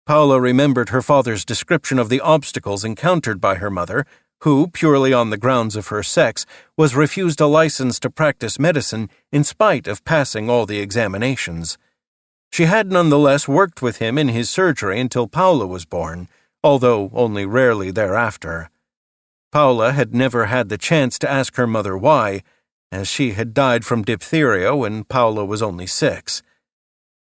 Paula remembered her father's description of the obstacles encountered by her mother, who, purely on the grounds of her sex, was refused a license to practice medicine in spite of passing all the examinations. She had nonetheless worked with him in his surgery until Paula was born, although only rarely thereafter. Paula had never had the chance to ask her mother why, as she had died from diphtheria when Paula was only 6.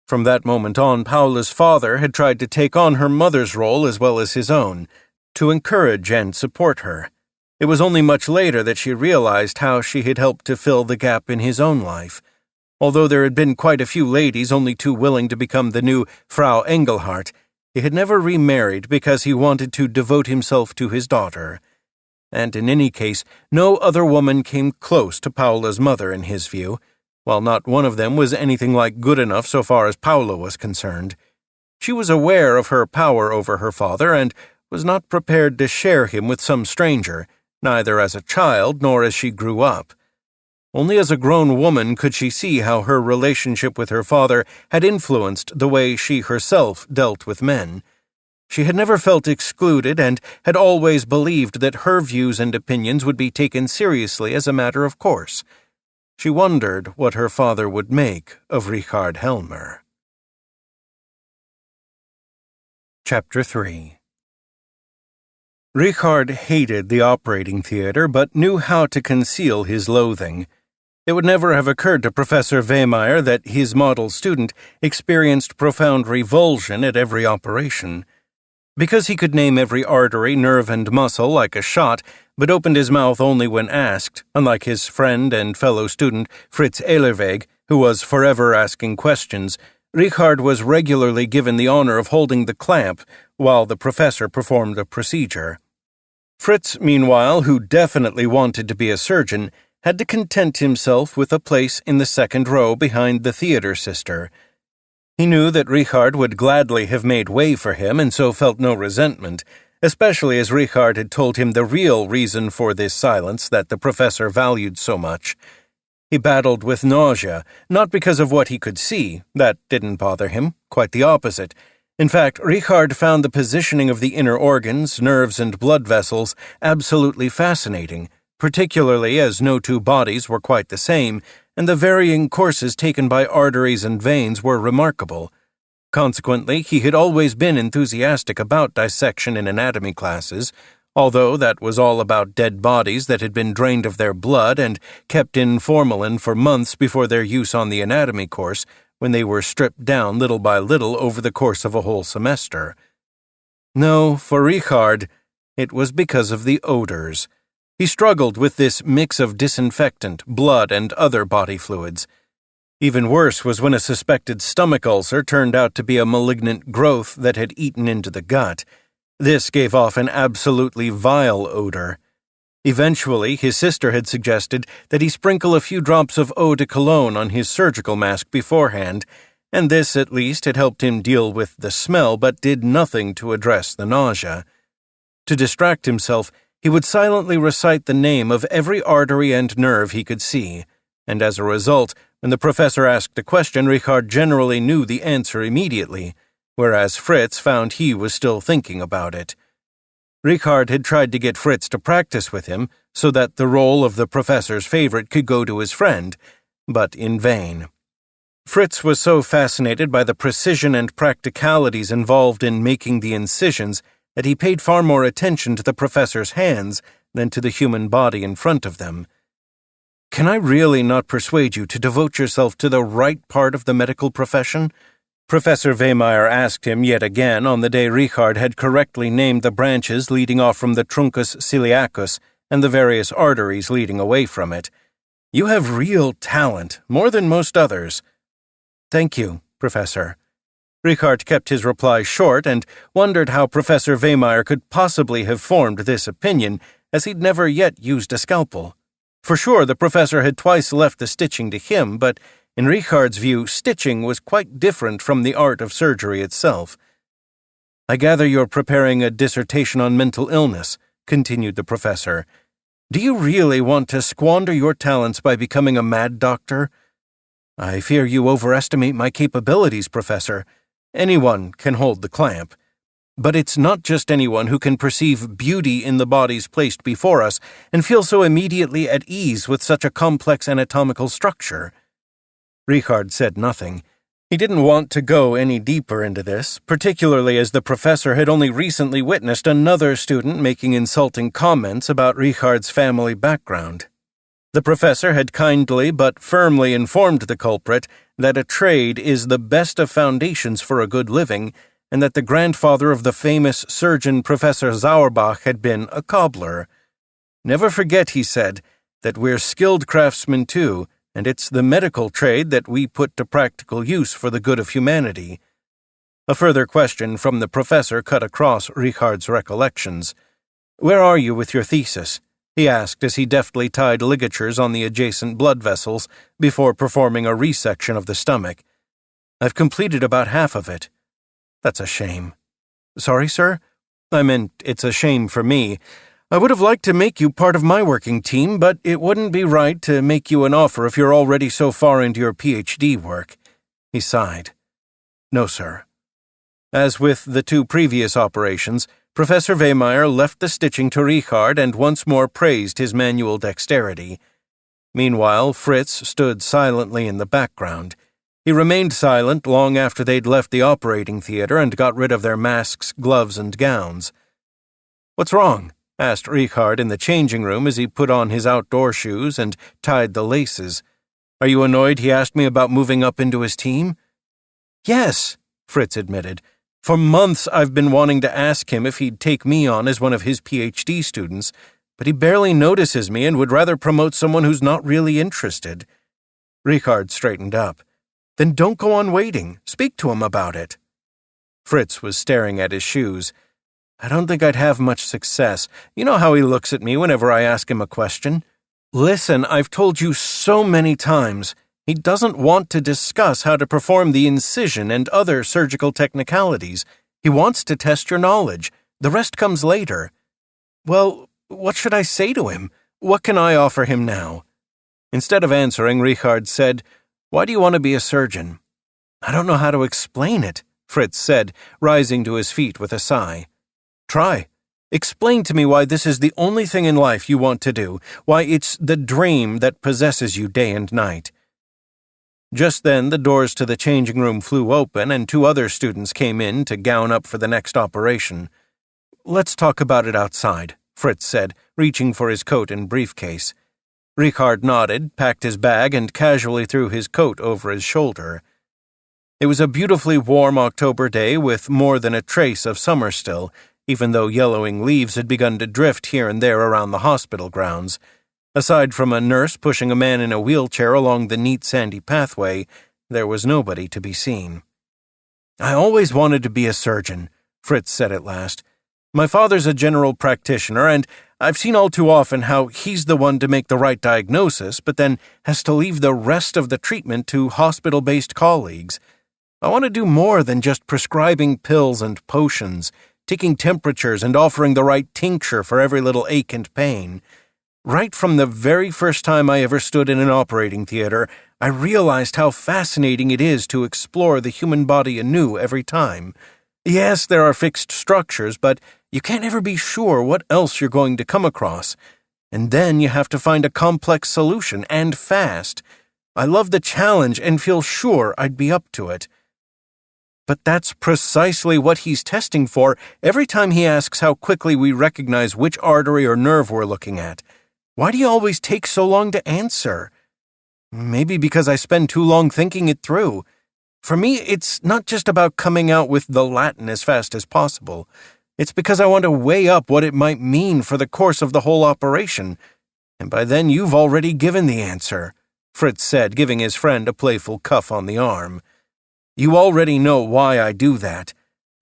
From that moment on, Paula's father had tried to take on her mother's role as well as his own, to encourage and support her. It was only much later that she realized how she had helped to fill the gap in his own life. Although there had been quite a few ladies only too willing to become the new Frau Engelhardt, he had never remarried because he wanted to devote himself to his daughter. And in any case, no other woman came close to Paula's mother in his view, while not one of them was anything like good enough so far as Paula was concerned. She was aware of her power over her father and was not prepared to share him with some stranger, neither as a child nor as she grew up. Only as a grown woman could she see how her relationship with her father had influenced the way she herself dealt with men. She had never felt excluded and had always believed that her views and opinions would be taken seriously as a matter of course. She wondered what her father would make of Richard Helmer. Chapter 3 Richard hated the operating theater but knew how to conceal his loathing. It would never have occurred to Professor Wehmeyer that his model student experienced profound revulsion at every operation. Because he could name every artery, nerve, and muscle like a shot, but opened his mouth only when asked, unlike his friend and fellow student Fritz Ehlerweg, who was forever asking questions, Richard was regularly given the honor of holding the clamp while the professor performed a procedure. Fritz, meanwhile, who definitely wanted to be a surgeon, had to content himself with a place in the second row behind the theater sister. He knew that Richard would gladly have made way for him and so felt no resentment, especially as Richard had told him the real reason for this silence that the professor valued so much. He battled with nausea, not because of what he could see. That didn't bother him, quite the opposite. In fact, Richard found the positioning of the inner organs, nerves, and blood vessels absolutely fascinating, particularly as no two bodies were quite the same, and the varying courses taken by arteries and veins were remarkable. Consequently, he had always been enthusiastic about dissection in anatomy classes, although that was all about dead bodies that had been drained of their blood and kept in formalin for months before their use on the anatomy course, when they were stripped down little by little over the course of a whole semester. No, for Richard, it was because of the odors. He struggled with this mix of disinfectant, blood, and other body fluids. Even worse was when a suspected stomach ulcer turned out to be a malignant growth that had eaten into the gut. This gave off an absolutely vile odor. Eventually, his sister had suggested that he sprinkle a few drops of eau de cologne on his surgical mask beforehand, and this at least had helped him deal with the smell but did nothing to address the nausea. To distract himself, he would silently recite the name of every artery and nerve he could see, and as a result, when the professor asked a question, Richard generally knew the answer immediately, whereas Fritz found he was still thinking about it. Richard had tried to get Fritz to practice with him so that the role of the professor's favorite could go to his friend, but in vain. Fritz was so fascinated by the precision and practicalities involved in making the incisions that he paid far more attention to the professor's hands than to the human body in front of them. "Can I really not persuade you to devote yourself to the right part of the medical profession?" Professor Wehmeyer asked him yet again on the day Richard had correctly named the branches leading off from the truncus celiacus and the various arteries leading away from it. "You have real talent, more than most others." "Thank you, Professor." Richard kept his reply short and wondered how Professor Wehmeyer could possibly have formed this opinion, as he'd never yet used a scalpel. For sure, the professor had twice left the stitching to him, but in Richard's view, stitching was quite different from the art of surgery itself. "I gather you're preparing a dissertation on mental illness," continued the professor. "Do you really want to squander your talents by becoming a mad doctor?" "I fear you overestimate my capabilities, Professor. Anyone can hold the clamp. But it's not just anyone who can perceive beauty in the bodies placed before us and feel so immediately at ease with such a complex anatomical structure." Richard said nothing. He didn't want to go any deeper into this, particularly as the professor had only recently witnessed another student making insulting comments about Richard's family background. The professor had kindly but firmly informed the culprit that a trade is the best of foundations for a good living, and that the grandfather of the famous surgeon Professor Sauerbach had been a cobbler. "Never forget," he said, "that we're skilled craftsmen too, and it's the medical trade that we put to practical use for the good of humanity." A further question from the professor cut across Richard's recollections. "Where are you with your thesis?" he asked as he deftly tied ligatures on the adjacent blood vessels before performing a resection of the stomach. "I've completed about half of it." "That's a shame." "Sorry, sir? I meant it's a shame for me. I would have liked to make you part of my working team, but it wouldn't be right to make you an offer if you're already so far into your PhD work." He sighed. "No, sir." As with the two previous operations, Professor Wehmeyer left the stitching to Richard and once more praised his manual dexterity. Meanwhile, Fritz stood silently in the background. He remained silent long after they'd left the operating theater and got rid of their masks, gloves, and gowns. "What's wrong?" asked Richard in the changing room as he put on his outdoor shoes and tied the laces. "Are you annoyed he asked me about moving up into his team?" "Yes," Fritz admitted. "For months I've been wanting to ask him if he'd take me on as one of his PhD students, but he barely notices me and would rather promote someone who's not really interested." Richard straightened up. "Then don't go on waiting. Speak to him about it." Fritz was staring at his shoes. "I don't think I'd have much success. You know how he looks at me whenever I ask him a question." "Listen, I've told you so many times. He doesn't want to discuss how to perform the incision and other surgical technicalities. He wants to test your knowledge. The rest comes later." "Well, what should I say to him? What can I offer him now?" Instead of answering, Richard said, "Why do you want to be a surgeon?" "I don't know how to explain it," Fritz said, rising to his feet with a sigh. "Try. Explain to me why this is the only thing in life you want to do, why it's the dream that possesses you day and night." Just then, the doors to the changing room flew open and 2 other students came in to gown up for the next operation. "Let's talk about it outside," Fritz said, reaching for his coat and briefcase. Richard nodded, packed his bag, and casually threw his coat over his shoulder. It was a beautifully warm October day with more than a trace of summer still, even though yellowing leaves had begun to drift here and there around the hospital grounds. Aside from a nurse pushing a man in a wheelchair along the neat sandy pathway, there was nobody to be seen. "I always wanted to be a surgeon," Fritz said at last. "My father's a general practitioner, and I've seen all too often how he's the one to make the right diagnosis, but then has to leave the rest of the treatment to hospital-based colleagues. I want to do more than just prescribing pills and potions, taking temperatures and offering the right tincture for every little ache and pain. Right from the very first time I ever stood in an operating theater, I realized how fascinating it is to explore the human body anew every time. Yes, there are fixed structures, but you can't ever be sure what else you're going to come across. And then you have to find a complex solution, and fast. I love the challenge and feel sure I'd be up to it." "But that's precisely what he's testing for every time he asks how quickly we recognize which artery or nerve we're looking at. Why do you always take so long to answer?" "Maybe because I spend too long thinking it through. For me, it's not just about coming out with the Latin as fast as possible. It's because I want to weigh up what it might mean for the course of the whole operation. And by then you've already given the answer," Fritz said, giving his friend a playful cuff on the arm. "You already know why I do that.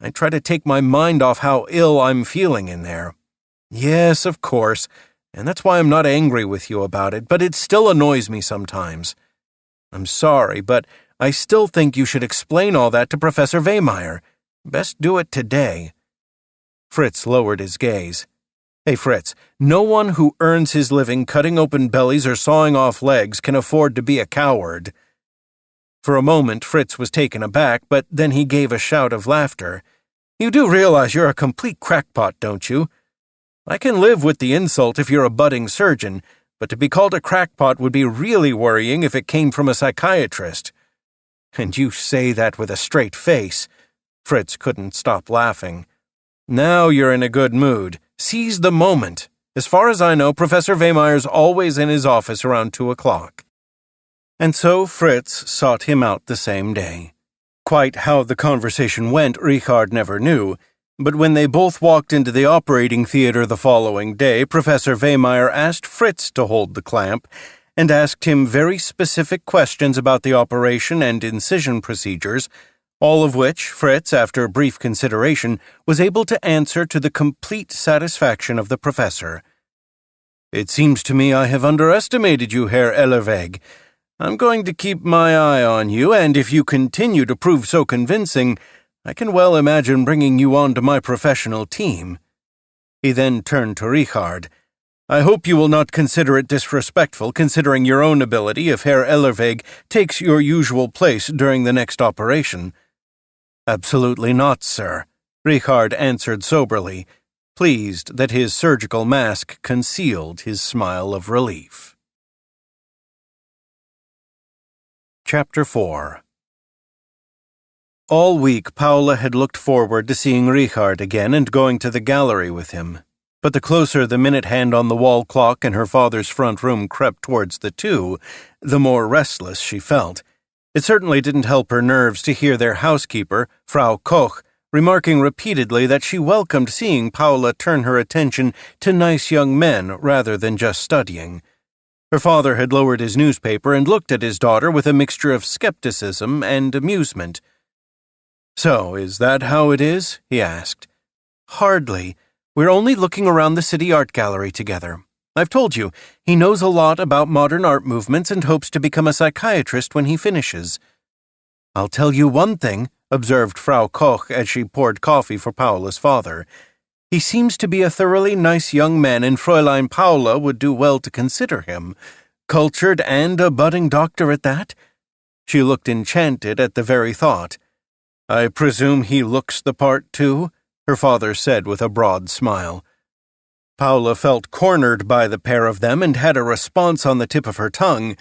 I try to take my mind off how ill I'm feeling in there." "Yes, of course, and that's why I'm not angry with you about it, but it still annoys me sometimes. I'm sorry, but I still think you should explain all that to Professor Wehmeyer. Best do it today." Fritz lowered his gaze. "Hey, Fritz, no one who earns his living cutting open bellies or sawing off legs can afford to be a coward." For a moment, Fritz was taken aback, but then he gave a shout of laughter. "You do realize you're a complete crackpot, don't you? I can live with the insult if you're a budding surgeon, but to be called a crackpot would be really worrying if it came from a psychiatrist." "And you say that with a straight face." Fritz couldn't stop laughing. "Now you're in a good mood. Seize the moment. As far as I know, Professor Wehmeyer's always in his office around 2 o'clock. And so Fritz sought him out the same day. Quite how the conversation went, Richard never knew, but when they both walked into the operating theater the following day, Professor Wehmeyer asked Fritz to hold the clamp and asked him very specific questions about the operation and incision procedures, all of which Fritz, after brief consideration, was able to answer to the complete satisfaction of the professor. "It seems to me I have underestimated you, Herr Ellerweg. I'm going to keep my eye on you, and if you continue to prove so convincing, I can well imagine bringing you onto my professional team." He then turned to Richard. "I hope you will not consider it disrespectful considering your own ability if Herr Ellerweg takes your usual place during the next operation." "Absolutely not, sir," Richard answered soberly, pleased that his surgical mask concealed his smile of relief. Chapter 4. All week Paula had looked forward to seeing Richard again and going to the gallery with him. But the closer the minute hand on the wall clock in her father's front room crept towards the 2, the more restless she felt. It certainly didn't help her nerves to hear their housekeeper, Frau Koch, remarking repeatedly that she welcomed seeing Paula turn her attention to nice young men rather than just studying. Her father had lowered his newspaper and looked at his daughter with a mixture of skepticism and amusement. "So, is that how it is?" he asked. "Hardly. We're only looking around the city art gallery together. I've told you, he knows a lot about modern art movements and hopes to become a psychiatrist when he finishes." "I'll tell you one thing," observed Frau Koch as she poured coffee for Paula's father. "He seems to be a thoroughly nice young man, and Fräulein Paula would do well to consider him. Cultured and a budding doctor at that." She looked enchanted at the very thought. "I presume he looks the part, too?" her father said with a broad smile. Paula felt cornered by the pair of them and had a response on the tip of her tongue,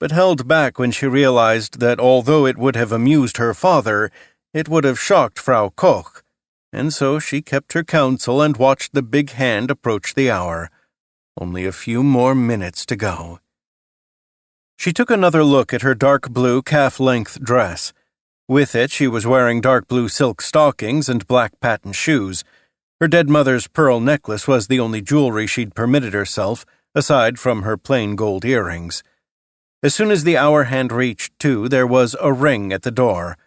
but held back when she realized that although it would have amused her father, it would have shocked Frau Koch, and so she kept her counsel and watched the big hand approach the hour. Only a few more minutes to go. She took another look at her dark blue calf-length dress. With it, she was wearing dark blue silk stockings and black patent shoes. Her dead mother's pearl necklace was the only jewelry she'd permitted herself, aside from her plain gold earrings. As soon as the hour hand reached 2, there was a ring at the door.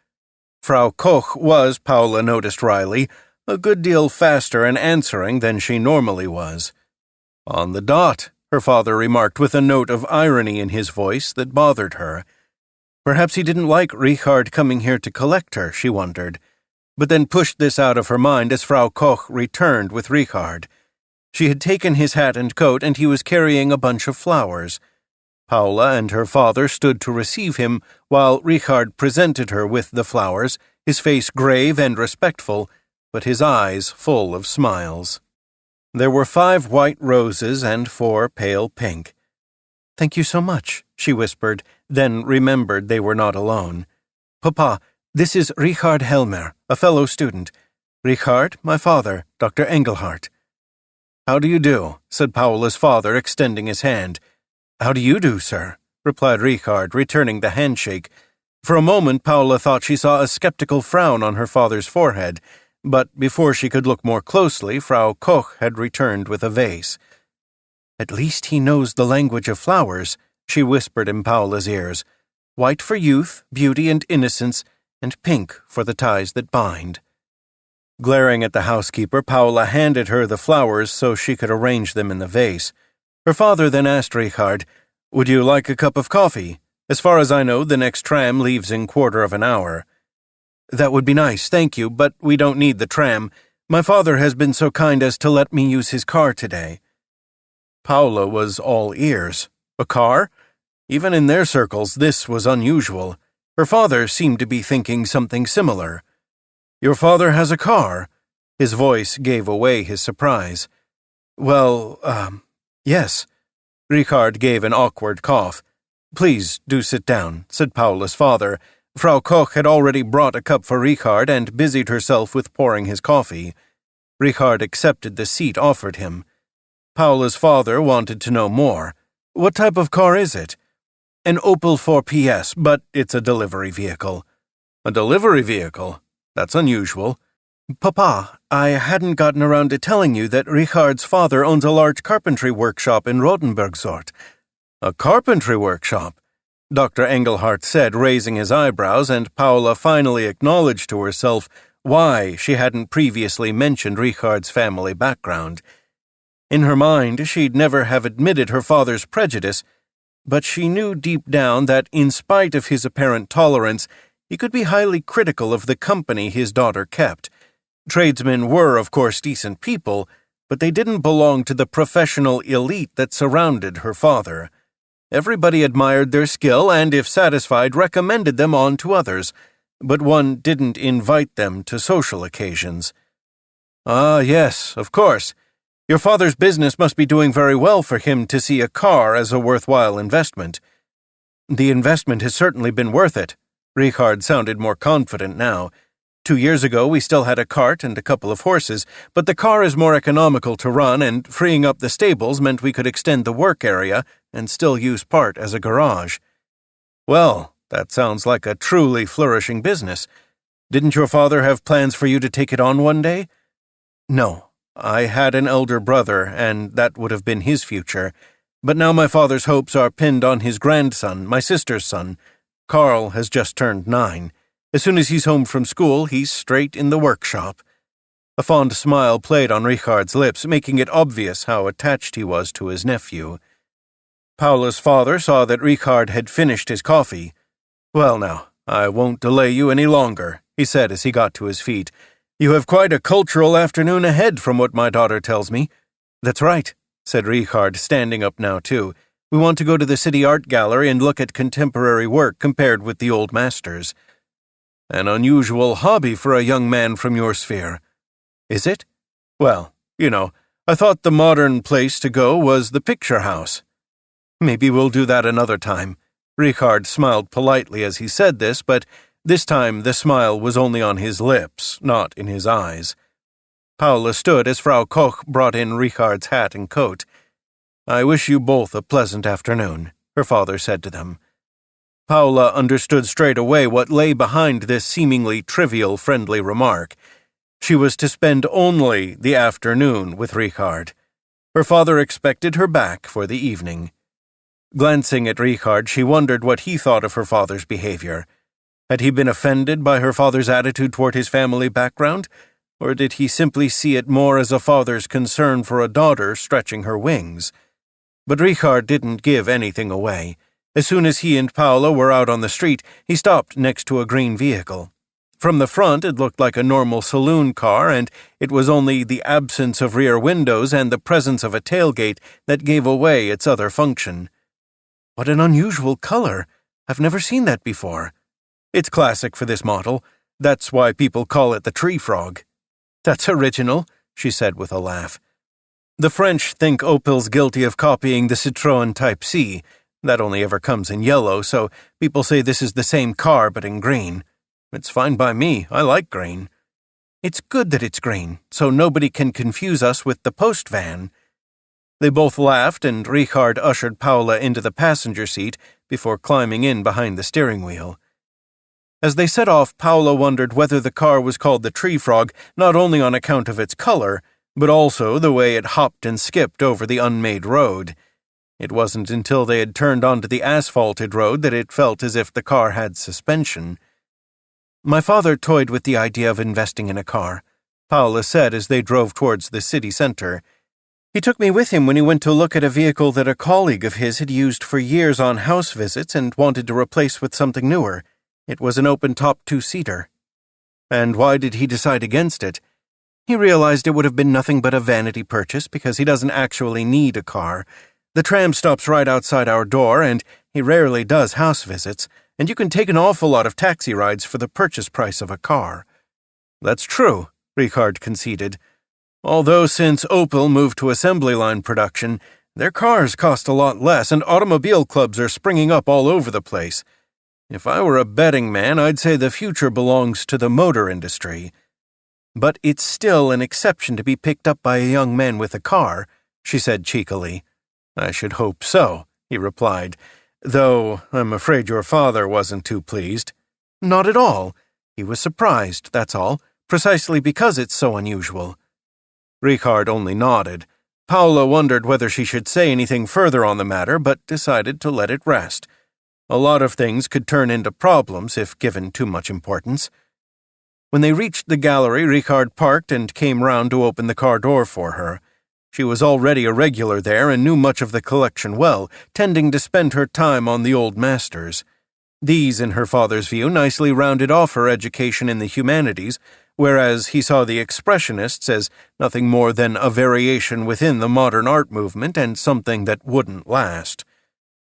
Frau Koch was, Paula noticed wryly, a good deal faster in answering than she normally was. "On the dot," her father remarked with a note of irony in his voice that bothered her. Perhaps he didn't like Richard coming here to collect her, she wondered, but then pushed this out of her mind as Frau Koch returned with Richard. She had taken his hat and coat, and he was carrying a bunch of flowers. Paula and her father stood to receive him, while Richard presented her with the flowers, his face grave and respectful, but his eyes full of smiles. There were 5 white roses and 4 pale pink. "Thank you so much," she whispered, then remembered they were not alone. "Papa, this is Richard Helmer, a fellow student. Richard, my father, Dr. Engelhardt." "How do you do?" said Paula's father, extending his hand. "How do you do, sir?" replied Richard, returning the handshake. For a moment Paula thought she saw a skeptical frown on her father's forehead, but before she could look more closely, Frau Koch had returned with a vase. "At least he knows the language of flowers," she whispered in Paula's ears. "White for youth, beauty, and innocence, and pink for the ties that bind." Glaring at the housekeeper, Paula handed her the flowers so she could arrange them in the vase. Her father then asked Richard, "Would you like a cup of coffee? As far as I know, the next tram leaves in 1/4 of an hour." "That would be nice, thank you, but we don't need the tram. My father has been so kind as to let me use his car today." Paula was all ears. A car? Even in their circles, this was unusual. Her father seemed to be thinking something similar. "Your father has a car?" His voice gave away his surprise. "Well, yes." Richard gave an awkward cough. "Please do sit down," said Paula's father. Frau Koch had already brought a cup for Richard and busied herself with pouring his coffee. Richard accepted the seat offered him. Paula's father wanted to know more. "What type of car is it?" "An Opel 4PS, but it's a delivery vehicle." "A delivery vehicle? That's unusual." "Papa, I hadn't gotten around to telling you that Richard's father owns a large carpentry workshop in Rotenburgsort." "A carpentry workshop?" Dr. Engelhardt said, raising his eyebrows, and Paula finally acknowledged to herself why she hadn't previously mentioned Richard's family background. In her mind, she'd never have admitted her father's prejudice, but she knew deep down that in spite of his apparent tolerance, he could be highly critical of the company his daughter kept. Tradesmen were, of course, decent people, but they didn't belong to the professional elite that surrounded her father. Everybody admired their skill and, if satisfied, recommended them on to others, but one didn't invite them to social occasions. "Ah, yes, of course. Your father's business must be doing very well for him to see a car as a worthwhile investment." "The investment has certainly been worth it." Richard sounded more confident now. 2 years ago, we still had a cart and a couple of horses, but the car is more economical to run, and freeing up the stables meant we could extend the work area and still use part as a garage. Well, that sounds like a truly flourishing business. Didn't your father have plans for you to take it on one day? No, I had an elder brother, and that would have been his future. But now my father's hopes are pinned on his grandson, my sister's son. Carl has just turned 9. As soon as he's home from school, he's straight in the workshop. A fond smile played on Richard's lips, making it obvious how attached he was to his nephew. Paula's father saw that Richard had finished his coffee. "Well now, I won't delay you any longer," he said as he got to his feet. "You have quite a cultural afternoon ahead from what my daughter tells me." "That's right," said Richard, standing up now too. "We want to go to the City Art Gallery and look at contemporary work compared with the old masters." "An unusual hobby for a young man from your sphere." "Is it? Well, I thought the modern place to go was the picture house." "Maybe we'll do that another time." Richard smiled politely as he said this, but this time the smile was only on his lips, not in his eyes. Paula stood as Frau Koch brought in Richard's hat and coat. "I wish you both a pleasant afternoon," her father said to them. Paula understood straight away what lay behind this seemingly trivial friendly remark. She was to spend only the afternoon with Richard. Her father expected her back for the evening. Glancing at Richard, she wondered what he thought of her father's behavior. Had he been offended by her father's attitude toward his family background, or did he simply see it more as a father's concern for a daughter stretching her wings? But Richard didn't give anything away. As soon as he and Paula were out on the street, he stopped next to a green vehicle. From the front, it looked like a normal saloon car, and it was only the absence of rear windows and the presence of a tailgate that gave away its other function. "What an unusual color. I've never seen that before." "It's classic for this model. That's why people call it the tree frog." "That's original," she said with a laugh. "The French think Opel's guilty of copying the Citroën Type C. That only ever comes in yellow, so people say this is the same car but in green. It's fine by me. I like green." "It's good that it's green, so nobody can confuse us with the post van." They both laughed, and Richard ushered Paula into the passenger seat before climbing in behind the steering wheel. As they set off, Paula wondered whether the car was called the Tree Frog not only on account of its color, but also the way it hopped and skipped over the unmade road. It wasn't until they had turned onto the asphalted road that it felt as if the car had suspension. "My father toyed with the idea of investing in a car," Paula said as they drove towards the city center. "He took me with him when he went to look at a vehicle that a colleague of his had used for years on house visits and wanted to replace with something newer. It was an open-top 2-seater. "And why did he decide against it?" "He realized it would have been nothing but a vanity purchase because he doesn't actually need a car. The tram stops right outside our door, and he rarely does house visits, and you can take an awful lot of taxi rides for the purchase price of a car." "That's true," Richard conceded. "Although since Opel moved to assembly line production, their cars cost a lot less, and automobile clubs are springing up all over the place. If I were a betting man, I'd say the future belongs to the motor industry." "But it's still an exception to be picked up by a young man with a car," she said cheekily. "I should hope so," he replied, "though I'm afraid your father wasn't too pleased." "Not at all. He was surprised, that's all, precisely because it's so unusual." Richard only nodded. Paula wondered whether she should say anything further on the matter, but decided to let it rest. A lot of things could turn into problems if given too much importance. When they reached the gallery, Richard parked and came round to open the car door for her. She was already a regular there and knew much of the collection well, tending to spend her time on the old masters. These, in her father's view, nicely rounded off her education in the humanities, whereas he saw the Expressionists as nothing more than a variation within the modern art movement and something that wouldn't last.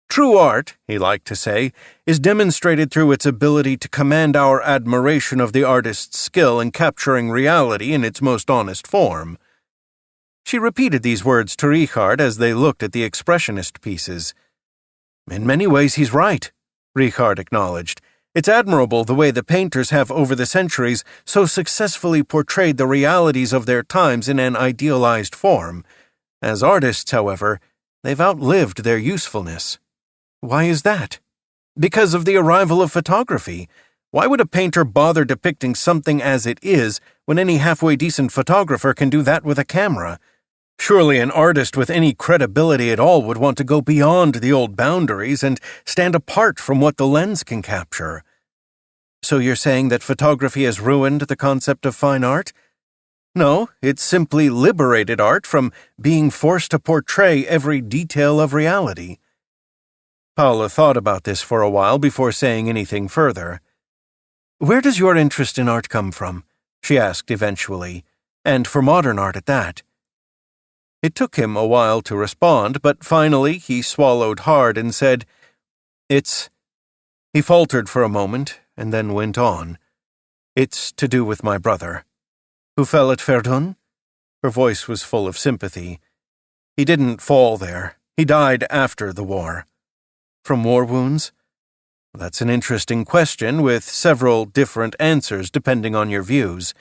True art, he liked to say, is demonstrated through its ability to command our admiration of the artist's skill in capturing reality in its most honest form. She repeated these words to Richard as they looked at the Expressionist pieces. "In many ways he's right," Richard acknowledged. It's admirable the way the painters have over the centuries so successfully portrayed the realities of their times in an idealized form. As artists, however, they've outlived their usefulness. Why is that? Because of the arrival of photography. Why would a painter bother depicting something as it is when any halfway decent photographer can do that with a camera? Surely an artist with any credibility at all would want to go beyond the old boundaries and stand apart from what the lens can capture. So you're saying that photography has ruined the concept of fine art? No, it's simply liberated art from being forced to portray every detail of reality. Paula thought about this for a while before saying anything further. Where does your interest in art come from? She asked eventually, and for modern art at that. It took him a while to respond, but finally he swallowed hard and said, He faltered for a moment and then went on. It's to do with my brother. Who fell at Verdun? Her voice was full of sympathy. He didn't fall there. He died after the war. From war wounds? That's an interesting question with several different answers depending on your views.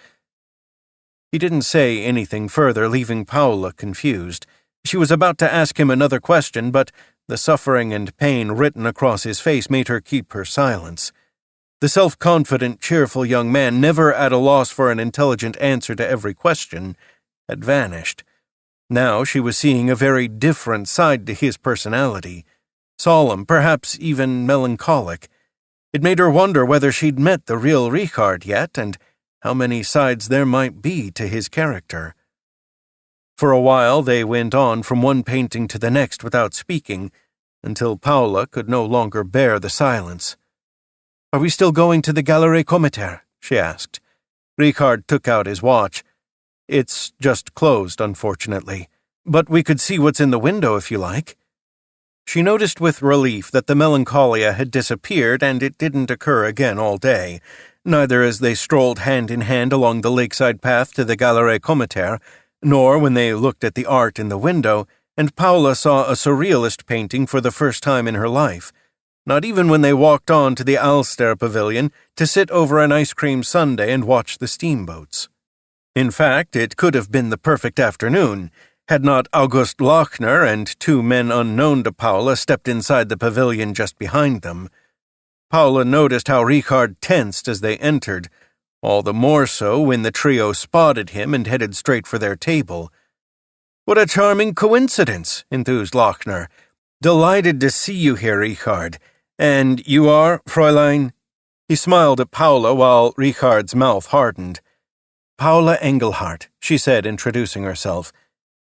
He didn't say anything further, leaving Paula confused. She was about to ask him another question, but the suffering and pain written across his face made her keep her silence. The self-confident, cheerful young man, never at a loss for an intelligent answer to every question, had vanished. Now she was seeing a very different side to his personality. Solemn, perhaps even melancholic. It made her wonder whether she'd met the real Richard yet, and how many sides there might be to his character. For a while they went on from one painting to the next without speaking, until Paula could no longer bear the silence. Are we still going to the Galerie Comitaire? She asked. Richard took out his watch. It's just closed, unfortunately, but we could see what's in the window if you like. She noticed with relief that the melancholia had disappeared and it didn't occur again all day, neither as they strolled hand in hand along the lakeside path to the Galerie Comitaire, nor when they looked at the art in the window, and Paula saw a surrealist painting for the first time in her life, not even when they walked on to the Alster Pavilion to sit over an ice cream sundae and watch the steamboats. In fact, it could have been the perfect afternoon, had not August Lochner and two men unknown to Paula stepped inside the pavilion just behind them. Paula noticed how Richard tensed as they entered, all the more so when the trio spotted him and headed straight for their table. What a charming coincidence, enthused Lochner. Delighted to see you here, Richard. And you are, Fräulein? He smiled at Paula while Richard's mouth hardened. Paula Engelhardt, she said, introducing herself.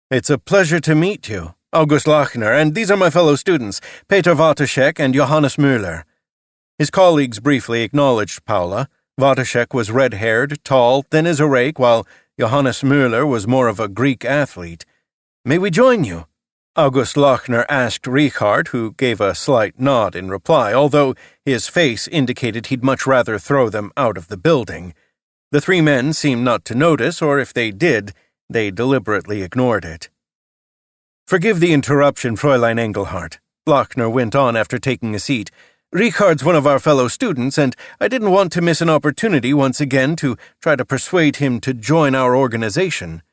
It's a pleasure to meet you, August Lochner, and these are my fellow students, Peter Wojtaszek and Johannes Müller. His colleagues briefly acknowledged Paula. Wojtaszek was red-haired, tall, thin as a rake, while Johannes Müller was more of a Greek athlete. May we join you? August Lochner asked Richard, who gave a slight nod in reply, although his face indicated he'd much rather throw them out of the building. The three men seemed not to notice, or if they did, they deliberately ignored it. Forgive the interruption, Fräulein Engelhardt, Lochner went on after taking a seat. Richard's one of our fellow students, and I didn't want to miss an opportunity once again to try to persuade him to join our organization.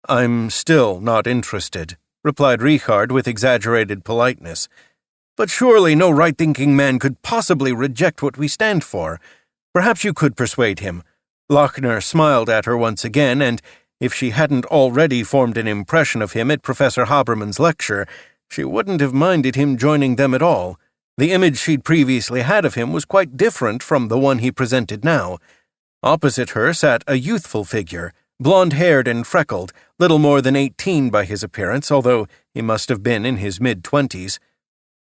I'm still not interested, replied Richard with exaggerated politeness. But surely no right-thinking man could possibly reject what we stand for. Perhaps you could persuade him. Lochner smiled at her once again, and if she hadn't already formed an impression of him at Professor Haberman's lecture, she wouldn't have minded him joining them at all. The image she'd previously had of him was quite different from the one he presented now. Opposite her sat a youthful figure, blonde-haired and freckled, little more than 18 by his appearance, although he must have been in his mid-20s.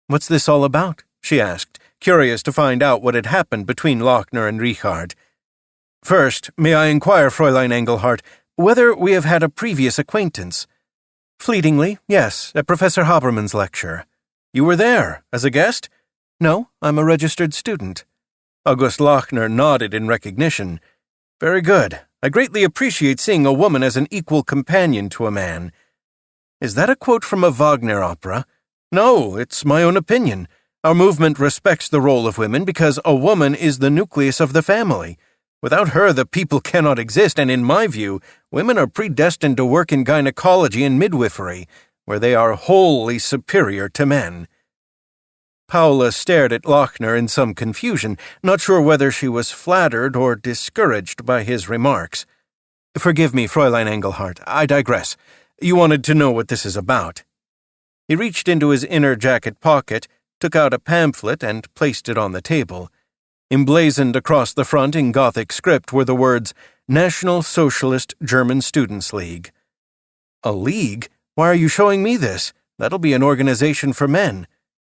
What's this all about? She asked, curious to find out what had happened between Lochner and Richard. First, may I inquire, Fräulein Engelhardt, whether we have had a previous acquaintance? Fleetingly, yes, at Professor Haberman's lecture. You were there, as a guest? No, I'm a registered student. August Lochner nodded in recognition. Very good. I greatly appreciate seeing a woman as an equal companion to a man. Is that a quote from a Wagner opera? No, it's my own opinion. Our movement respects the role of women because a woman is the nucleus of the family. Without her, the people cannot exist, and in my view, women are predestined to work in gynecology and midwifery, where they are wholly superior to men." Paula stared at Lochner in some confusion, not sure whether she was flattered or discouraged by his remarks. "Forgive me, Fräulein Engelhardt, I digress. You wanted to know what this is about." He reached into his inner jacket pocket, took out a pamphlet, and placed it on the table. Emblazoned across the front in Gothic script were the words, "National Socialist German Students' League." "A league? Why are you showing me this? That'll be an organization for men."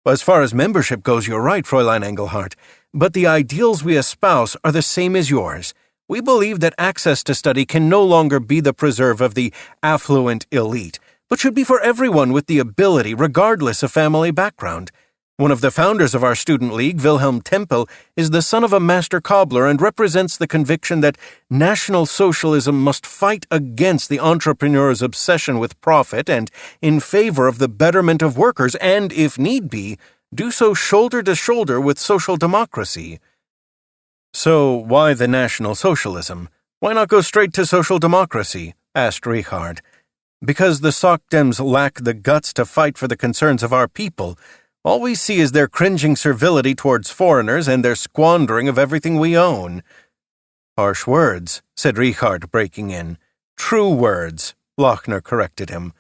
"As far as membership goes, you're right, Fräulein Engelhardt, but the ideals we espouse are the same as yours. We believe that access to study can no longer be the preserve of the affluent elite, but should be for everyone with the ability, regardless of family background. One of the founders of our student league, Wilhelm Tempel, is the son of a master cobbler and represents the conviction that National Socialism must fight against the entrepreneur's obsession with profit and in favor of the betterment of workers and, if need be, do so shoulder to shoulder with social democracy." "So why the National Socialism? Why not go straight to social democracy?" asked Richard. "Because the Sockdems lack the guts to fight for the concerns of our people. All we see is their cringing servility towards foreigners and their squandering of everything we own." "Harsh words," said Richard, breaking in. "True words," Lochner corrected him.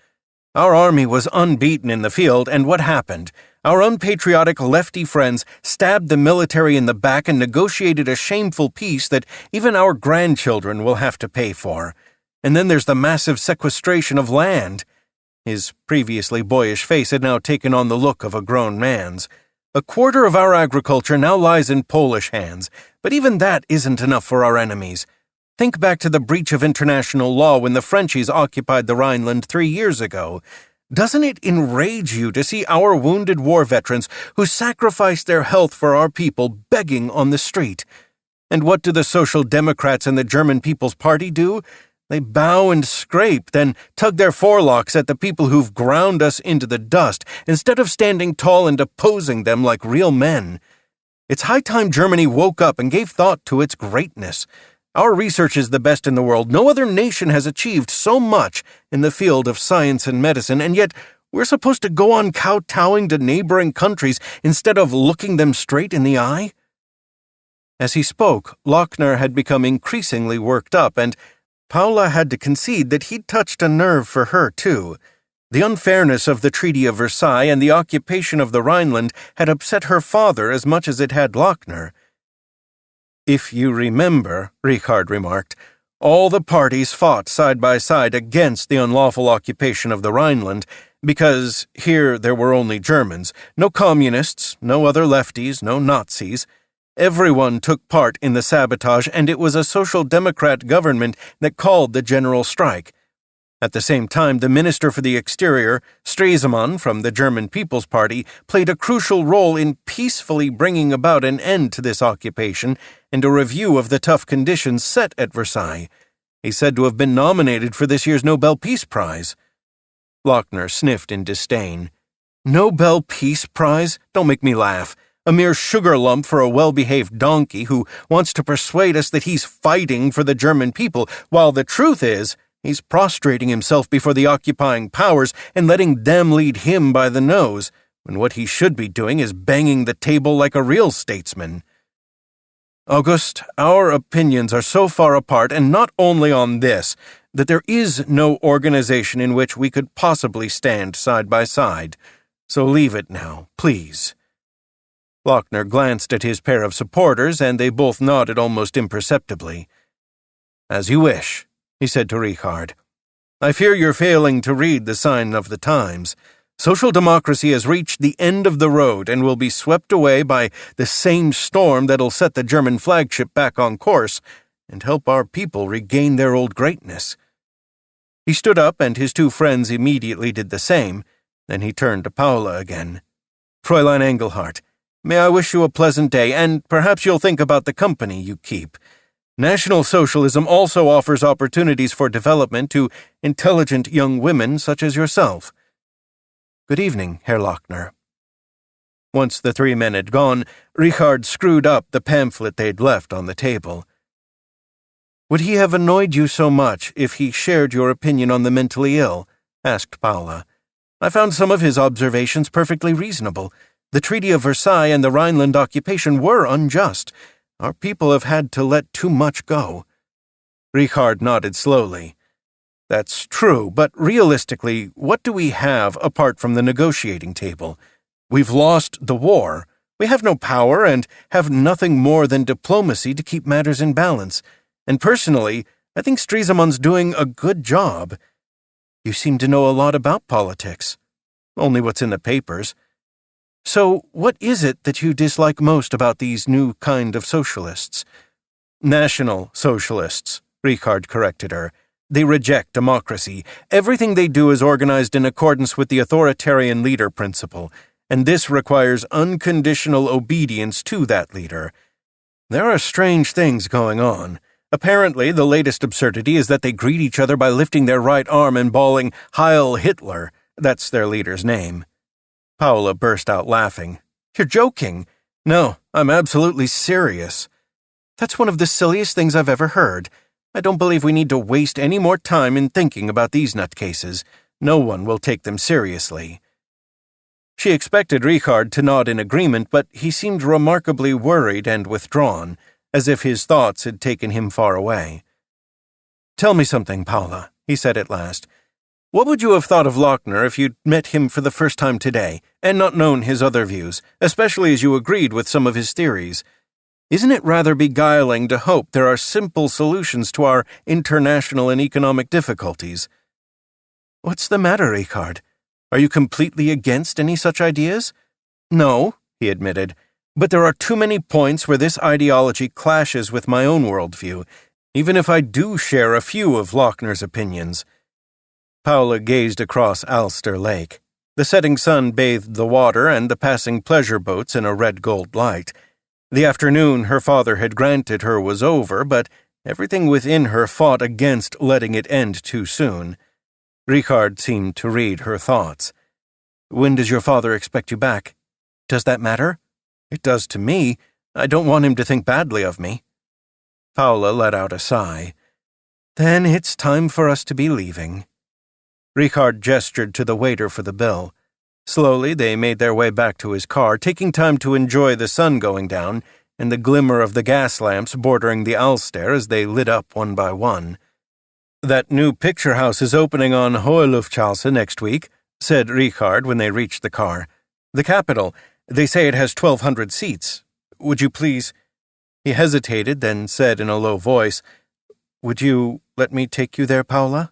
"Our army was unbeaten in the field, and what happened? Our unpatriotic lefty friends stabbed the military in the back and negotiated a shameful peace that even our grandchildren will have to pay for. And then there's the massive sequestration of land." His previously boyish face had now taken on the look of a grown man's. "A quarter of our agriculture now lies in Polish hands, but even that isn't enough for our enemies. Think back to the breach of international law when the Frenchies occupied the Rhineland 3 years ago. Doesn't it enrage you to see our wounded war veterans who sacrificed their health for our people begging on the street? And what do the Social Democrats and the German People's Party do? They bow and scrape, then tug their forelocks at the people who've ground us into the dust, instead of standing tall and opposing them like real men. It's high time Germany woke up and gave thought to its greatness. Our research is the best in the world. No other nation has achieved so much in the field of science and medicine, and yet we're supposed to go on kowtowing to neighboring countries instead of looking them straight in the eye?" As he spoke, Lochner had become increasingly worked up, and Paula had to concede that he'd touched a nerve for her, too. The unfairness of the Treaty of Versailles and the occupation of the Rhineland had upset her father as much as it had Lochner. "If you remember," Richard remarked, "all the parties fought side by side against the unlawful occupation of the Rhineland, because here there were only Germans, no communists, no other lefties, no Nazis. Everyone took part in the sabotage, and it was a Social Democrat government that called the general strike. At the same time, the Minister for the Exterior, Stresemann from the German People's Party, played a crucial role in peacefully bringing about an end to this occupation and a review of the tough conditions set at Versailles. He's said to have been nominated for this year's Nobel Peace Prize." Lochner sniffed in disdain. "Nobel Peace Prize? Don't make me laugh. A mere sugar lump for a well-behaved donkey who wants to persuade us that he's fighting for the German people, while the truth is, he's prostrating himself before the occupying powers and letting them lead him by the nose, when what he should be doing is banging the table like a real statesman." "August, our opinions are so far apart, and not only on this, that there is no organization in which we could possibly stand side by side. So leave it now, please." Lochner glanced at his pair of supporters, and they both nodded almost imperceptibly. "As you wish," he said to Richard. "I fear you're failing to read the sign of the times. Social democracy has reached the end of the road and will be swept away by the same storm that'll set the German flagship back on course and help our people regain their old greatness." He stood up, and his two friends immediately did the same. Then he turned to Paula again. "Fräulein Engelhardt, may I wish you a pleasant day, and perhaps you'll think about the company you keep. National Socialism also offers opportunities for development to intelligent young women such as yourself. Good evening, Herr Lochner." Once the three men had gone, Richard screwed up the pamphlet they'd left on the table. "Would he have annoyed you so much if he shared your opinion on the mentally ill?" asked Paula. "I found some of his observations perfectly reasonable. The Treaty of Versailles and the Rhineland occupation were unjust. Our people have had to let too much go." Richard nodded slowly. "That's true, but realistically, what do we have apart from the negotiating table? We've lost the war. We have no power and have nothing more than diplomacy to keep matters in balance. And personally, I think Stresemann's doing a good job. You seem to know a lot about politics. Only what's in the papers. So, what is it that you dislike most about these new kind of socialists?" "National socialists," Richard corrected her. "They reject democracy. Everything they do is organized in accordance with the authoritarian leader principle, and this requires unconditional obedience to that leader. There are strange things going on. Apparently, the latest absurdity is that they greet each other by lifting their right arm and bawling, 'Heil Hitler!' That's their leader's name." Paula burst out laughing. "You're joking." "No, I'm absolutely serious." "That's one of the silliest things I've ever heard. I don't believe we need to waste any more time in thinking about these nutcases. No one will take them seriously." She expected Richard to nod in agreement, but he seemed remarkably worried and withdrawn, as if his thoughts had taken him far away. "Tell me something, Paula," he said at last. "What would you have thought of Lochner if you'd met him for the first time today, and not known his other views, especially as you agreed with some of his theories? Isn't it rather beguiling to hope there are simple solutions to our international and economic difficulties?" "What's the matter, Richard? Are you completely against any such ideas?" "No," he admitted, "but there are too many points where this ideology clashes with my own worldview, even if I do share a few of Lochner's opinions." Paula gazed across Alster Lake. The setting sun bathed the water and the passing pleasure boats in a red-gold light. The afternoon her father had granted her was over, but everything within her fought against letting it end too soon. Richard seemed to read her thoughts. "When does your father expect you back? Does that matter?" "It does to me. I don't want him to think badly of me." Paula let out a sigh. "Then it's time for us to be leaving." Richard gestured to the waiter for the bill. Slowly they made their way back to his car, taking time to enjoy the sun going down and the glimmer of the gas lamps bordering the Alster as they lit up one by one. "That new picture house is opening on Hohe Luftschalze next week," said Richard when they reached the car. "The Capitol. They say it has 1,200 seats. Would you please—" He hesitated, then said in a low voice, "Would you let me take you there, Paula?"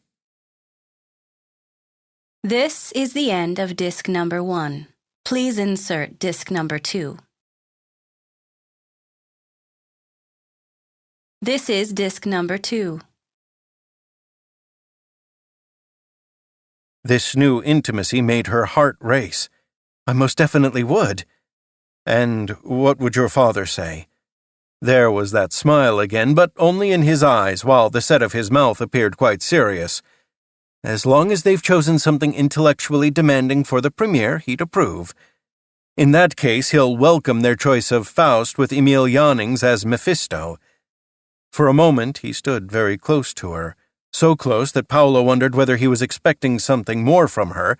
This is the end of disc number 1. Please insert disc number 2. This is disc number 2. This new intimacy made her heart race. "I most definitely would." "And what would your father say?" There was that smile again, but only in his eyes, while the set of his mouth appeared quite serious. "As long as they've chosen something intellectually demanding for the premiere, he'd approve. In that case, he'll welcome their choice of Faust with Emil Jannings as Mephisto." For a moment he stood very close to her, so close that Paula wondered whether he was expecting something more from her,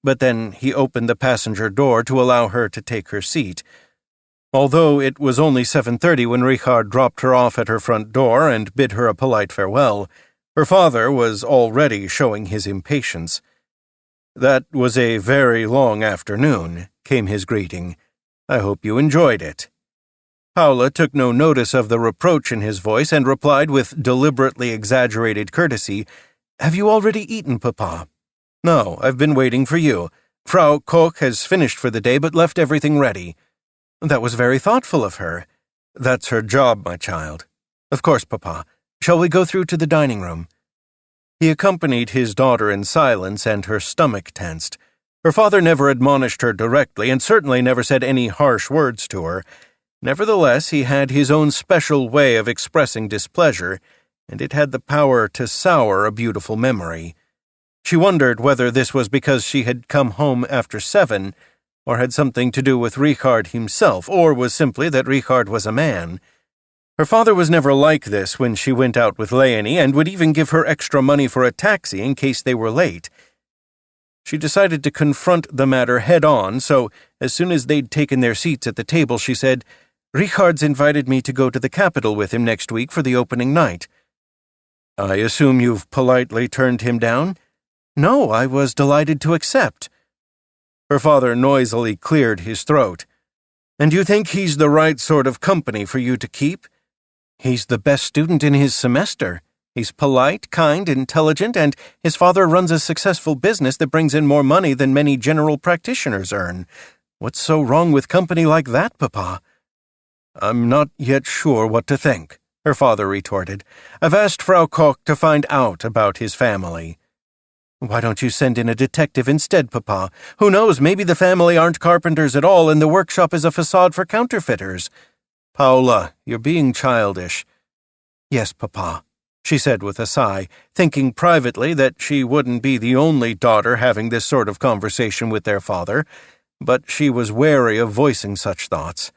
but then he opened the passenger door to allow her to take her seat. Although it was only 7:30 when Richard dropped her off at her front door and bid her a polite farewell, her father was already showing his impatience. "That was a very long afternoon," came his greeting. "I hope you enjoyed it." Paula took no notice of the reproach in his voice and replied with deliberately exaggerated courtesy, "Have you already eaten, Papa?" "No, I've been waiting for you. Frau Koch has finished for the day but left everything ready." "That was very thoughtful of her." "That's her job, my child." "Of course, Papa. Shall we go through to the dining room?" He accompanied his daughter in silence, and her stomach tensed. Her father never admonished her directly, and certainly never said any harsh words to her. Nevertheless, he had his own special way of expressing displeasure, and it had the power to sour a beautiful memory. She wondered whether this was because she had come home after 7, or had something to do with Richard himself, or was simply that Richard was a man. Her father was never like this when she went out with Leonie, and would even give her extra money for a taxi in case they were late. She decided to confront the matter head-on, so as soon as they'd taken their seats at the table, she said, "Richard's invited me to go to the capital with him next week for the opening night." "I assume you've politely turned him down?" "No, I was delighted to accept." Her father noisily cleared his throat. "And you think he's the right sort of company for you to keep?" "He's the best student in his semester. He's polite, kind, intelligent, and his father runs a successful business that brings in more money than many general practitioners earn. What's so wrong with company like that, Papa?" "I'm not yet sure what to think," her father retorted. "I've asked Frau Koch to find out about his family." "Why don't you send in a detective instead, Papa? Who knows, maybe the family aren't carpenters at all and the workshop is a facade for counterfeiters." "Paula, you're being childish." "Yes, Papa," she said with a sigh, thinking privately that she wouldn't be the only daughter having this sort of conversation with their father, but she was wary of voicing such thoughts.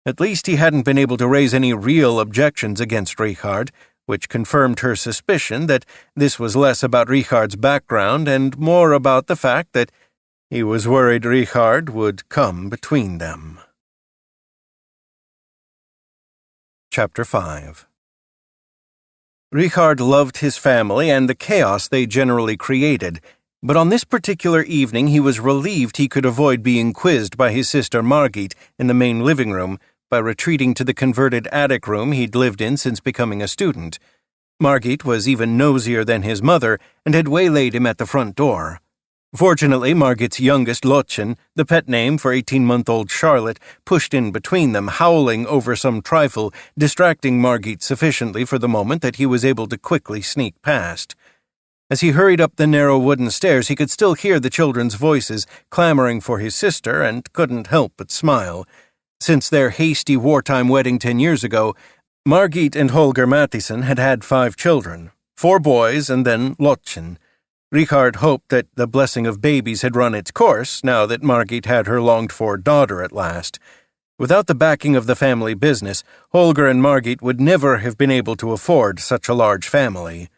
At least he hadn't been able to raise any real objections against Richard, which confirmed her suspicion that this was less about Richard's background and more about the fact that he was worried Richard would come between them. Chapter 5. Richard loved his family and the chaos they generally created, but on this particular evening he was relieved he could avoid being quizzed by his sister Margit in the main living room by retreating to the converted attic room he'd lived in since becoming a student. Margit was even nosier than his mother and had waylaid him at the front door. Fortunately, Margit's youngest, Lottchen, the pet name for 18-month-old Charlotte, pushed in between them, howling over some trifle, distracting Margit sufficiently for the moment that he was able to quickly sneak past. As he hurried up the narrow wooden stairs, he could still hear the children's voices clamoring for his sister and couldn't help but smile. Since their hasty wartime wedding 10 years ago, Margit and Holger Matthiesen had had 5 children, 4 boys and then Lottchen. Richard hoped that the blessing of babies had run its course now that Margit had her longed-for daughter at last. Without the backing of the family business, Holger and Margit would never have been able to afford such a large family.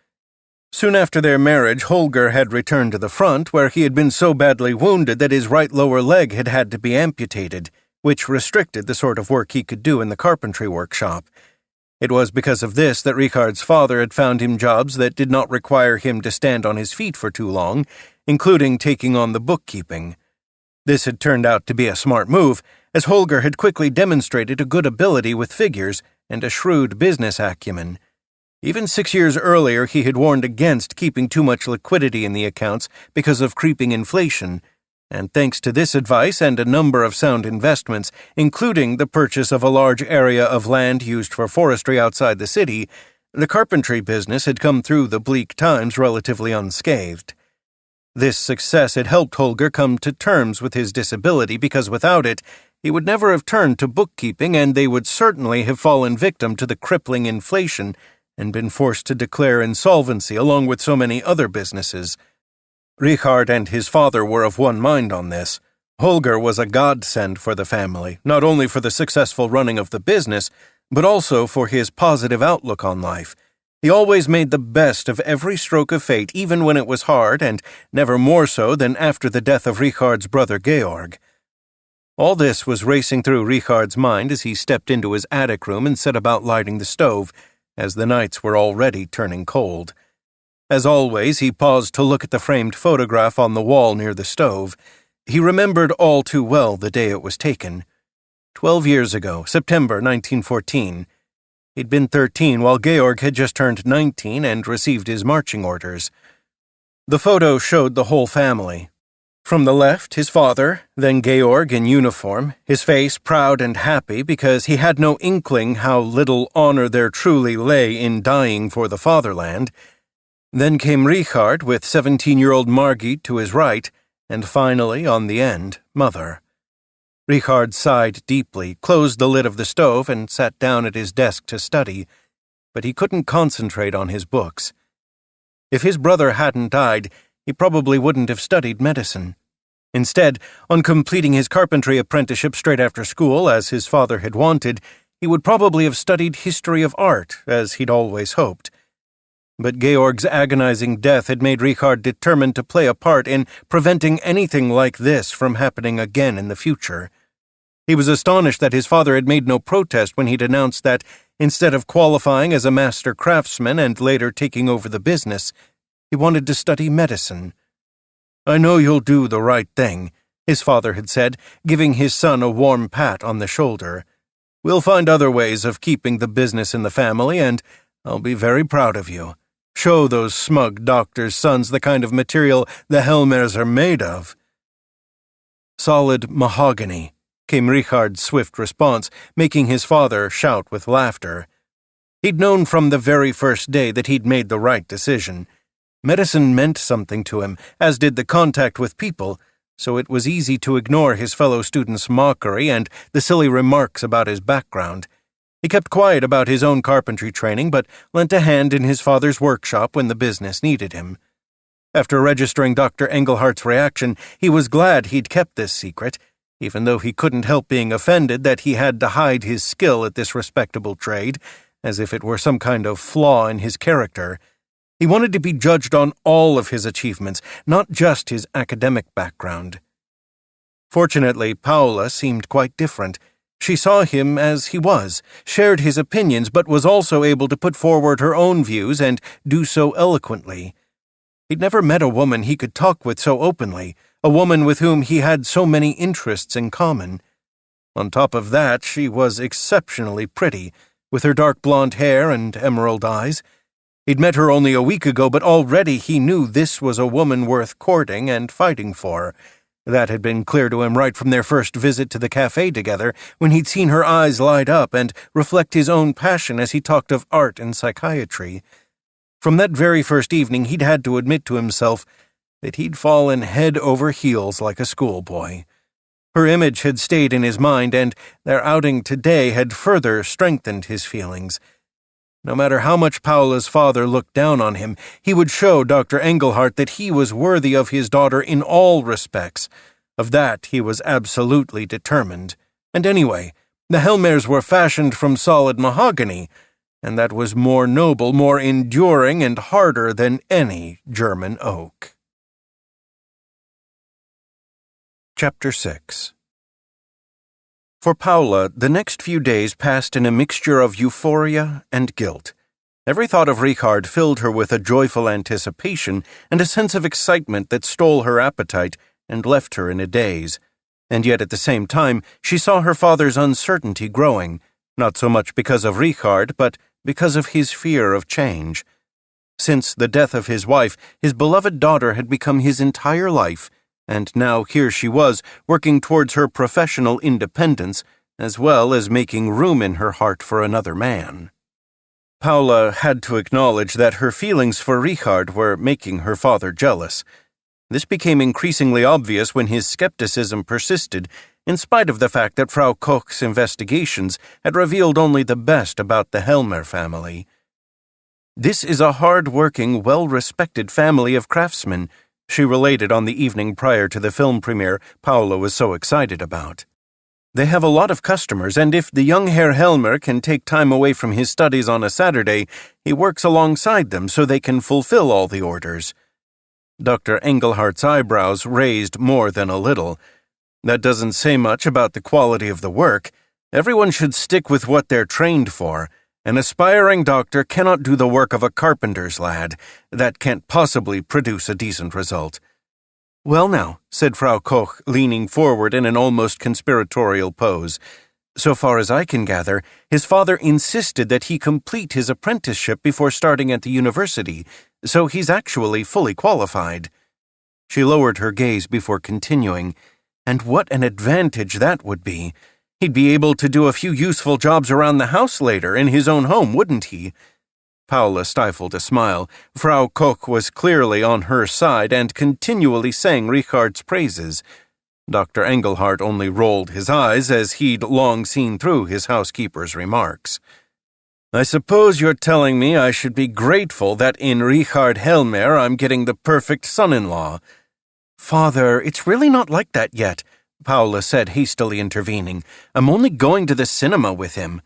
Soon after their marriage, Holger had returned to the front, where he had been so badly wounded that his right lower leg had had to be amputated, which restricted the sort of work he could do in the carpentry workshop. It was because of this that Richard's father had found him jobs that did not require him to stand on his feet for too long, including taking on the bookkeeping. This had turned out to be a smart move, as Holger had quickly demonstrated a good ability with figures and a shrewd business acumen. Even 6 years earlier, he had warned against keeping too much liquidity in the accounts because of creeping inflation, and thanks to this advice and a number of sound investments, including the purchase of a large area of land used for forestry outside the city, the carpentry business had come through the bleak times relatively unscathed. This success had helped Holger come to terms with his disability because without it, he would never have turned to bookkeeping and they would certainly have fallen victim to the crippling inflation and been forced to declare insolvency along with so many other businesses. Richard and his father were of one mind on this. Holger was a godsend for the family, not only for the successful running of the business, but also for his positive outlook on life. He always made the best of every stroke of fate, even when it was hard, and never more so than after the death of Richard's brother Georg. All this was racing through Richard's mind as he stepped into his attic room and set about lighting the stove, as the nights were already turning cold. As always, he paused to look at the framed photograph on the wall near the stove. He remembered all too well the day it was taken. 12 years ago, September 1914. He'd been 13 while Georg had just turned 19 and received his marching orders. The photo showed the whole family. From the left, his father, then Georg in uniform, his face proud and happy because he had no inkling how little honor there truly lay in dying for the fatherland. Then came Richard with 17-year-old Margit to his right, and finally, on the end, Mother. Richard sighed deeply, closed the lid of the stove, and sat down at his desk to study, but he couldn't concentrate on his books. If his brother hadn't died, he probably wouldn't have studied medicine. Instead, on completing his carpentry apprenticeship straight after school, as his father had wanted, he would probably have studied history of art, as he'd always hoped. But Georg's agonizing death had made Richard determined to play a part in preventing anything like this from happening again in the future. He was astonished that his father had made no protest when he'd announced that, instead of qualifying as a master craftsman and later taking over the business, he wanted to study medicine. "I know you'll do the right thing," his father had said, giving his son a warm pat on the shoulder. "We'll find other ways of keeping the business in the family, and I'll be very proud of you. Show those smug doctors' sons the kind of material the Helmers are made of." "Solid mahogany," came Richard's swift response, making his father shout with laughter. He'd known from the very first day that he'd made the right decision. Medicine meant something to him, as did the contact with people, so it was easy to ignore his fellow students' mockery and the silly remarks about his background. He kept quiet about his own carpentry training, but lent a hand in his father's workshop when the business needed him. After registering Dr. Englehart's reaction, he was glad he'd kept this secret, even though he couldn't help being offended that he had to hide his skill at this respectable trade, as if it were some kind of flaw in his character. He wanted to be judged on all of his achievements, not just his academic background. Fortunately, Paula seemed quite different. She saw him as he was, shared his opinions, but was also able to put forward her own views and do so eloquently. He'd never met a woman he could talk with so openly, a woman with whom he had so many interests in common. On top of that, she was exceptionally pretty, with her dark blonde hair and emerald eyes. He'd met her only a week ago, but already he knew this was a woman worth courting and fighting for. That had been clear to him right from their first visit to the cafe together, when he'd seen her eyes light up and reflect his own passion as he talked of art and psychiatry. From that very first evening, he'd had to admit to himself that he'd fallen head over heels like a schoolboy. Her image had stayed in his mind, and their outing today had further strengthened his feelings. No matter how much Paula's father looked down on him, he would show Dr. Engelhart that he was worthy of his daughter in all respects. Of that he was absolutely determined. And anyway, the Helmers were fashioned from solid mahogany, and that was more noble, more enduring, and harder than any German oak. Chapter 6. For Paula, the next few days passed in a mixture of euphoria and guilt. Every thought of Richard filled her with a joyful anticipation and a sense of excitement that stole her appetite and left her in a daze. And yet at the same time, she saw her father's uncertainty growing, not so much because of Richard, but because of his fear of change. Since the death of his wife, his beloved daughter had become his entire life, and now here she was, working towards her professional independence, as well as making room in her heart for another man. Paula had to acknowledge that her feelings for Richard were making her father jealous. This became increasingly obvious when his skepticism persisted, in spite of the fact that Frau Koch's investigations had revealed only the best about the Helmer family. "This is a hard-working, well-respected family of craftsmen," she related on the evening prior to the film premiere Paula was so excited about. "They have a lot of customers, and if the young Herr Helmer can take time away from his studies on a Saturday, he works alongside them so they can fulfill all the orders." Dr. Englehart's eyebrows raised more than a little. "That doesn't say much about the quality of the work. Everyone should stick with what they're trained for. An aspiring doctor cannot do the work of a carpenter's lad. That can't possibly produce a decent result." "Well now," said Frau Koch, leaning forward in an almost conspiratorial pose, "so far as I can gather, his father insisted that he complete his apprenticeship before starting at the university, so he's actually fully qualified." She lowered her gaze before continuing. "And what an advantage that would be! He'd be able to do a few useful jobs around the house later in his own home, wouldn't he?" Paula stifled a smile. Frau Koch was clearly on her side and continually sang Richard's praises. Dr. Engelhart only rolled his eyes, as he'd long seen through his housekeeper's remarks. "I suppose you're telling me I should be grateful that in Richard Helmer I'm getting the perfect son-in-law." Father, it's really not like that yet, Paula said, hastily intervening. I'm only going to the cinema with him.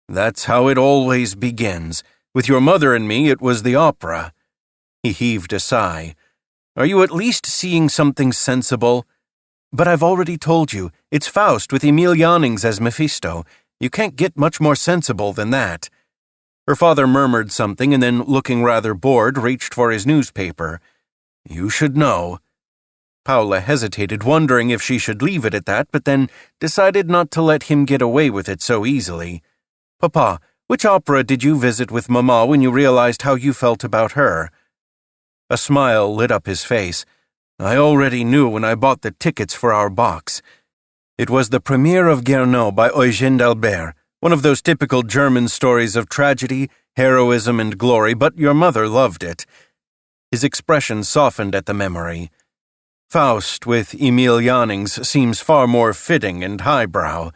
That's how it always begins. With your mother and me, it was the opera. He heaved a sigh. Are you at least seeing something sensible? But I've already told you, it's Faust with Emil Jannings as Mephisto. You can't get much more sensible than that. Her father murmured something and then, looking rather bored, reached for his newspaper. You should know. Paula hesitated, wondering if she should leave it at that, but then decided not to let him get away with it so easily. Papa, which opera did you visit with Mama when you realized how you felt about her? A smile lit up his face. I already knew when I bought the tickets for our box. It was the premiere of Guerneau by Eugène d'Albert, one of those typical German stories of tragedy, heroism, and glory, but your mother loved it. His expression softened at the memory. Faust with Emil Jannings seems far more fitting and highbrow.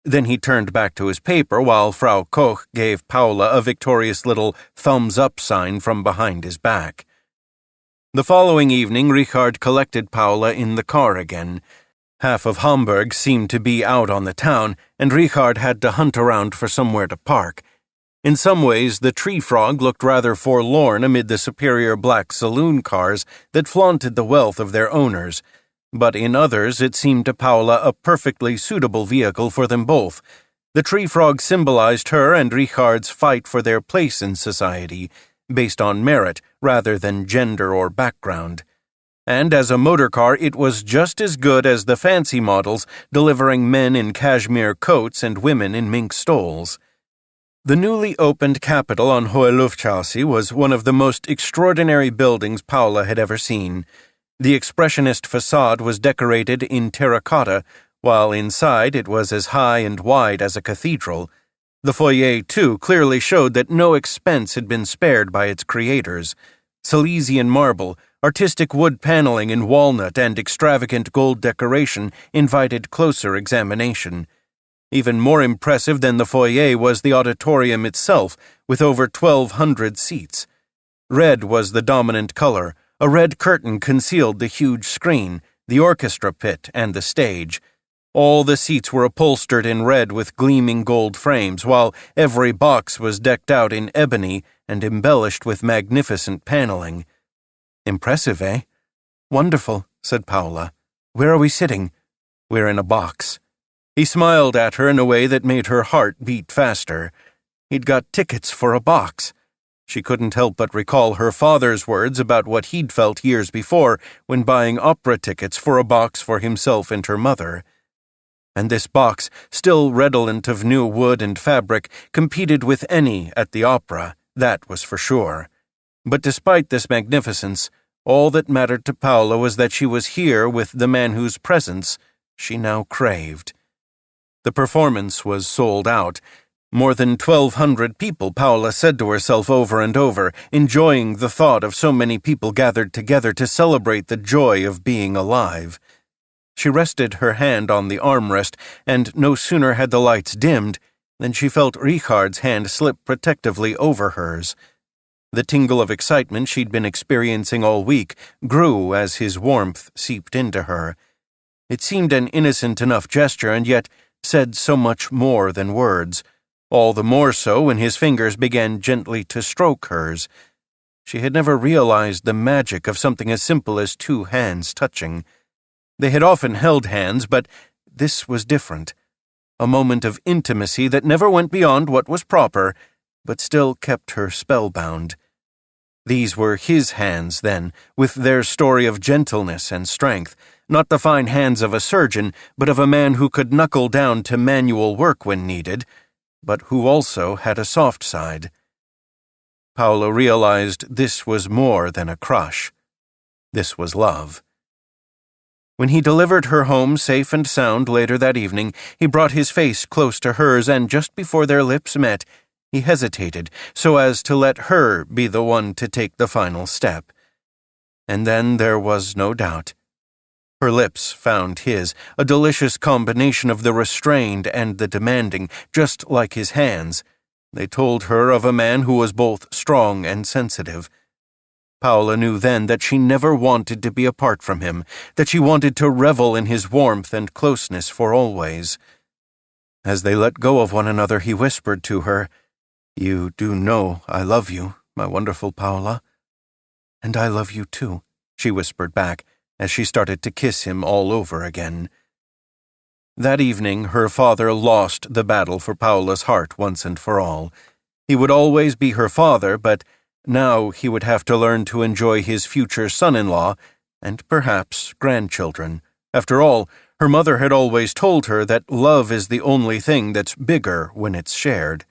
Then he turned back to his paper while Frau Koch gave Paula a victorious little thumbs-up sign from behind his back. The following evening, Richard collected Paula in the car again. Half of Hamburg seemed to be out on the town, and Richard had to hunt around for somewhere to park. In some ways, the Tree Frog looked rather forlorn amid the superior black saloon cars that flaunted the wealth of their owners, but in others it seemed to Paula a perfectly suitable vehicle for them both. The Tree Frog symbolized her and Richard's fight for their place in society, based on merit rather than gender or background. And as a motor car, it was just as good as the fancy models, delivering men in cashmere coats and women in mink stoles. The newly opened Capitol on Hohe Luftstrasse was one of the most extraordinary buildings Paula had ever seen. The expressionist facade was decorated in terracotta, while inside it was as high and wide as a cathedral. The foyer, too, clearly showed that no expense had been spared by its creators. Silesian marble, artistic wood paneling in walnut, and extravagant gold decoration invited closer examination. Even more impressive than the foyer was the auditorium itself, with over 1,200 seats. Red was the dominant color. A red curtain concealed the huge screen, the orchestra pit, and the stage. All the seats were upholstered in red with gleaming gold frames, while every box was decked out in ebony and embellished with magnificent paneling. Impressive, eh? Wonderful, said Paula. Where are we sitting? We're in a box. He smiled at her in a way that made her heart beat faster. He'd got tickets for a box. She couldn't help but recall her father's words about what he'd felt years before when buying opera tickets for a box for himself and her mother. And this box, still redolent of new wood and fabric, competed with any at the opera, that was for sure. But despite this magnificence, all that mattered to Paula was that she was here with the man whose presence she now craved. The performance was sold out. More than 1,200 people, Paula said to herself over and over, enjoying the thought of so many people gathered together to celebrate the joy of being alive. She rested her hand on the armrest, and no sooner had the lights dimmed than she felt Richard's hand slip protectively over hers. The tingle of excitement she'd been experiencing all week grew as his warmth seeped into her. It seemed an innocent enough gesture, and yet said so much more than words, all the more so when his fingers began gently to stroke hers. She had never realized the magic of something as simple as two hands touching. They had often held hands, but this was different. A moment of intimacy that never went beyond what was proper, but still kept her spellbound. These were his hands, then, with their story of gentleness and strength, not the fine hands of a surgeon, but of a man who could knuckle down to manual work when needed, but who also had a soft side. Paula realized this was more than a crush. This was love. When he delivered her home safe and sound later that evening, he brought his face close to hers, and just before their lips met, he hesitated so as to let her be the one to take the final step. And then there was no doubt. Her lips found his, a delicious combination of the restrained and the demanding, just like his hands. They told her of a man who was both strong and sensitive. Paula knew then that she never wanted to be apart from him, that she wanted to revel in his warmth and closeness for always. As they let go of one another, he whispered to her, "You do know I love you, my wonderful Paula." "And I love you too," she whispered back, as she started to kiss him all over again. That evening, her father lost the battle for Paula's heart once and for all. He would always be her father, but now he would have to learn to enjoy his future son-in-law and perhaps grandchildren. After all, her mother had always told her that love is the only thing that's bigger when it's shared.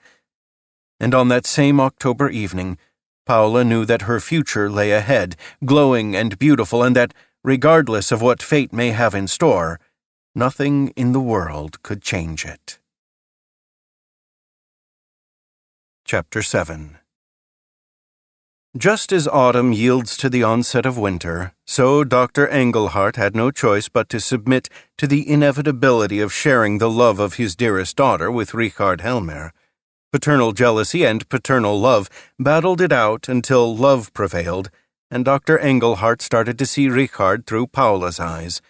And on that same October evening, Paula knew that her future lay ahead, glowing and beautiful, and that, regardless of what fate may have in store, nothing in the world could change it. Chapter 7. Just as autumn yields to the onset of winter, so Dr. Engelhardt had no choice but to submit to the inevitability of sharing the love of his dearest daughter with Richard Helmer. Paternal jealousy and paternal love battled it out until love prevailed, and Dr. Engelhardt started to see Richard through Paula's eyes.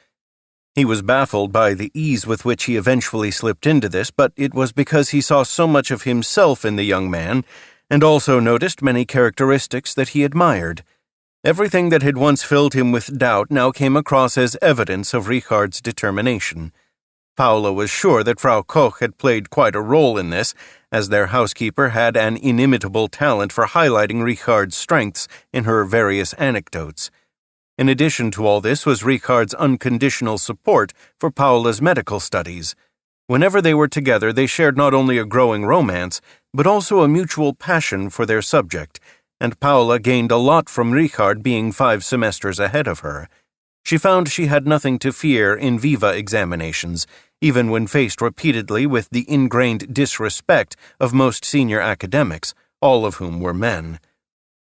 He was baffled by the ease with which he eventually slipped into this, but it was because he saw so much of himself in the young man, and also noticed many characteristics that he admired. Everything that had once filled him with doubt now came across as evidence of Richard's determination. Paula was sure that Frau Koch had played quite a role in this, as their housekeeper had an inimitable talent for highlighting Richard's strengths in her various anecdotes. In addition to all this was Richard's unconditional support for Paula's medical studies. Whenever they were together, they shared not only a growing romance, but also a mutual passion for their subject, and Paula gained a lot from Richard being 5 semesters ahead of her. She found she had nothing to fear in viva examinations, even when faced repeatedly with the ingrained disrespect of most senior academics, all of whom were men.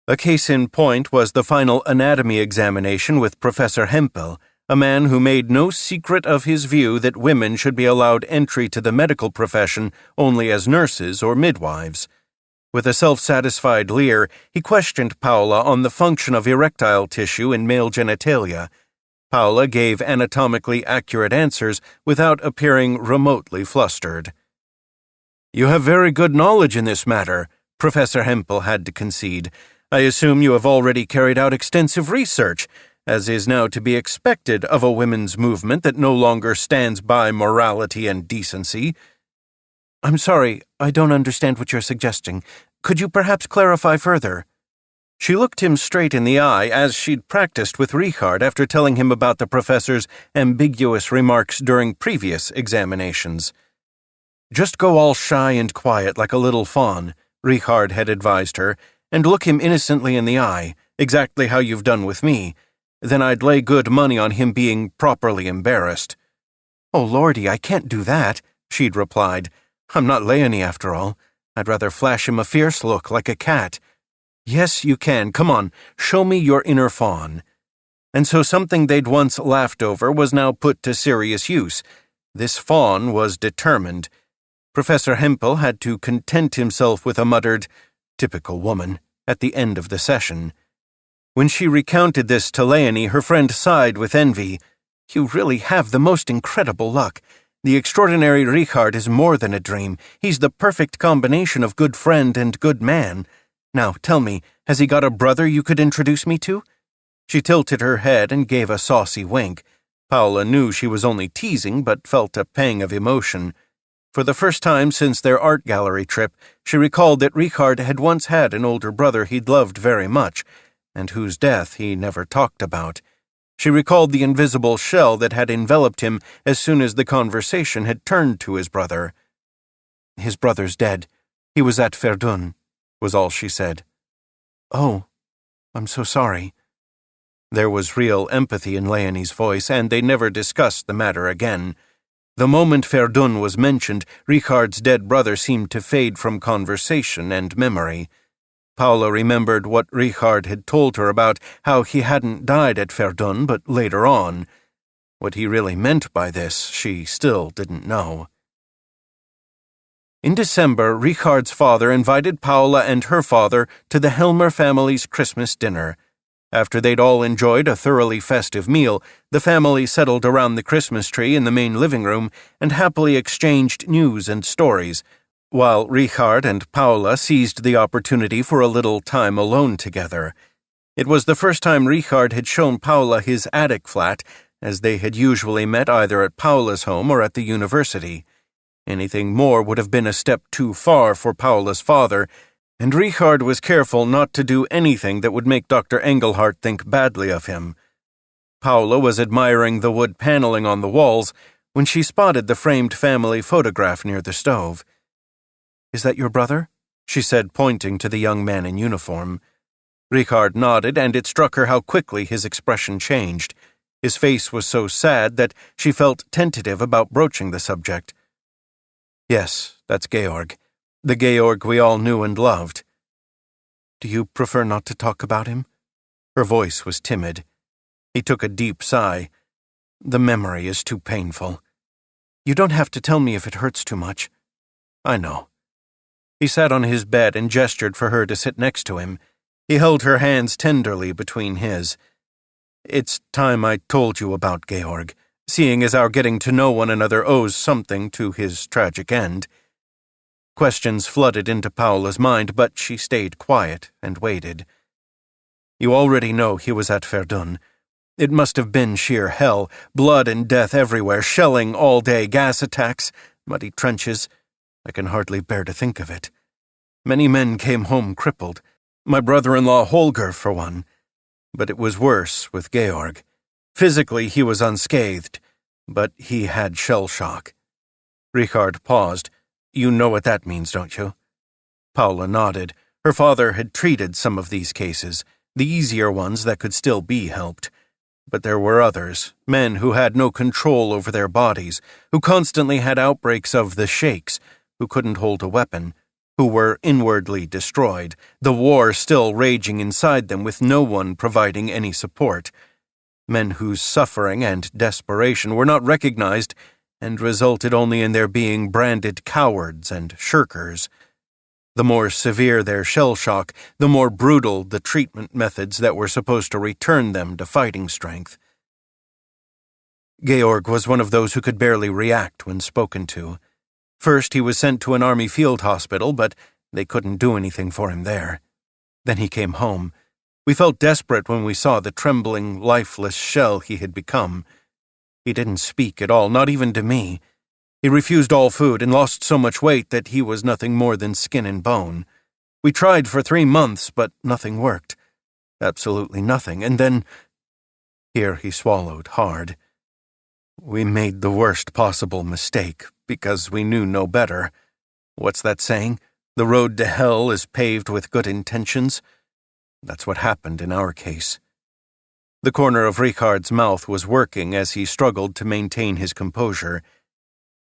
A case in point was the final anatomy examination with Professor Hempel, a man who made no secret of his view that women should be allowed entry to the medical profession only as nurses or midwives. With a self-satisfied leer, he questioned Paula on the function of erectile tissue in male genitalia. Paula gave anatomically accurate answers without appearing remotely flustered. "You have very good knowledge in this matter," Professor Hempel had to concede. "I assume you have already carried out extensive research, as is now to be expected of a women's movement that no longer stands by morality and decency." "I'm sorry, I don't understand what you're suggesting. Could you perhaps clarify further?" She looked him straight in the eye, as she'd practiced with Richard after telling him about the professor's ambiguous remarks during previous examinations. "Just go all shy and quiet like a little fawn," Richard had advised her, "and look him innocently in the eye, exactly how you've done with me. Then I'd lay good money on him being properly embarrassed." "Oh, Lordy, I can't do that," she'd replied. "I'm not Leonie after all. I'd rather flash him a fierce look like a cat." "Yes, you can. Come on, show me your inner fawn." And so something they'd once laughed over was now put to serious use. This fawn was determined. Professor Hempel had to content himself with a muttered, "Typical woman," at the end of the session. When she recounted this to Leonie, her friend sighed with envy. "You really have the most incredible luck. The extraordinary Richard is more than a dream. He's the perfect combination of good friend and good man. Now, tell me, has he got a brother you could introduce me to?" She tilted her head and gave a saucy wink. Paula knew she was only teasing, but felt a pang of emotion. For the first time since their art gallery trip, she recalled that Richard had once had an older brother he'd loved very much, and whose death he never talked about. She recalled the invisible shell that had enveloped him as soon as the conversation had turned to his brother. "His brother's dead. He was at Verdun," was all she said. "Oh, I'm so sorry." There was real empathy in Leonie's voice, and they never discussed the matter again. The moment Verdun was mentioned, Richard's dead brother seemed to fade from conversation and memory. Paula remembered what Richard had told her about how he hadn't died at Verdun, but later on. What he really meant by this, she still didn't know. In December, Richard's father invited Paula and her father to the Helmer family's Christmas dinner. After they'd all enjoyed a thoroughly festive meal, the family settled around the Christmas tree in the main living room and happily exchanged news and stories, while Richard and Paula seized the opportunity for a little time alone together. It was the first time Richard had shown Paula his attic flat, as they had usually met either at Paula's home or at the university. Anything more would have been a step too far for Paula's father, and Richard was careful not to do anything that would make Dr. Engelhardt think badly of him. Paula was admiring the wood paneling on the walls when she spotted the framed family photograph near the stove. "Is that your brother?" she said, pointing to the young man in uniform. Richard nodded, and it struck her how quickly his expression changed. His face was so sad that she felt tentative about broaching the subject. "Yes, that's Georg. The Georg we all knew and loved." "Do you prefer not to talk about him?" Her voice was timid. He took a deep sigh. "The memory is too painful." "You don't have to tell me if it hurts too much." "I know." He sat on his bed and gestured for her to sit next to him. He held her hands tenderly between his. "It's time I told you about Georg, seeing as our getting to know one another owes something to his tragic end." Questions flooded into Paula's mind, but she stayed quiet and waited. "You already know he was at Verdun. It must have been sheer hell, blood and death everywhere, shelling all day, gas attacks, muddy trenches. I can hardly bear to think of it. Many men came home crippled. My brother-in-law Holger, for one. But it was worse with Georg. Physically he was unscathed, but he had shell shock." Richard paused. "You know what that means, don't you?" Paula nodded. Her father had treated some of these cases, the easier ones that could still be helped. But there were others, men who had no control over their bodies, who constantly had outbreaks of the shakes, who couldn't hold a weapon, who were inwardly destroyed, the war still raging inside them with no one providing any support. Men whose suffering and desperation were not recognized and resulted only in their being branded cowards and shirkers. The more severe their shell shock, the more brutal the treatment methods that were supposed to return them to fighting strength. Georg was one of those who could barely react when spoken to. First, he was sent to an army field hospital, but they couldn't do anything for him there. Then he came home. We felt desperate when we saw the trembling, lifeless shell he had become. He didn't speak at all, not even to me. He refused all food and lost so much weight that he was nothing more than skin and bone. We tried for 3 months, but nothing worked. Absolutely nothing. And then... Here he swallowed hard. We made the worst possible mistake, because we knew no better. What's that saying? The road to hell is paved with good intentions? That's what happened in our case. The corner of Richard's mouth was working as he struggled to maintain his composure.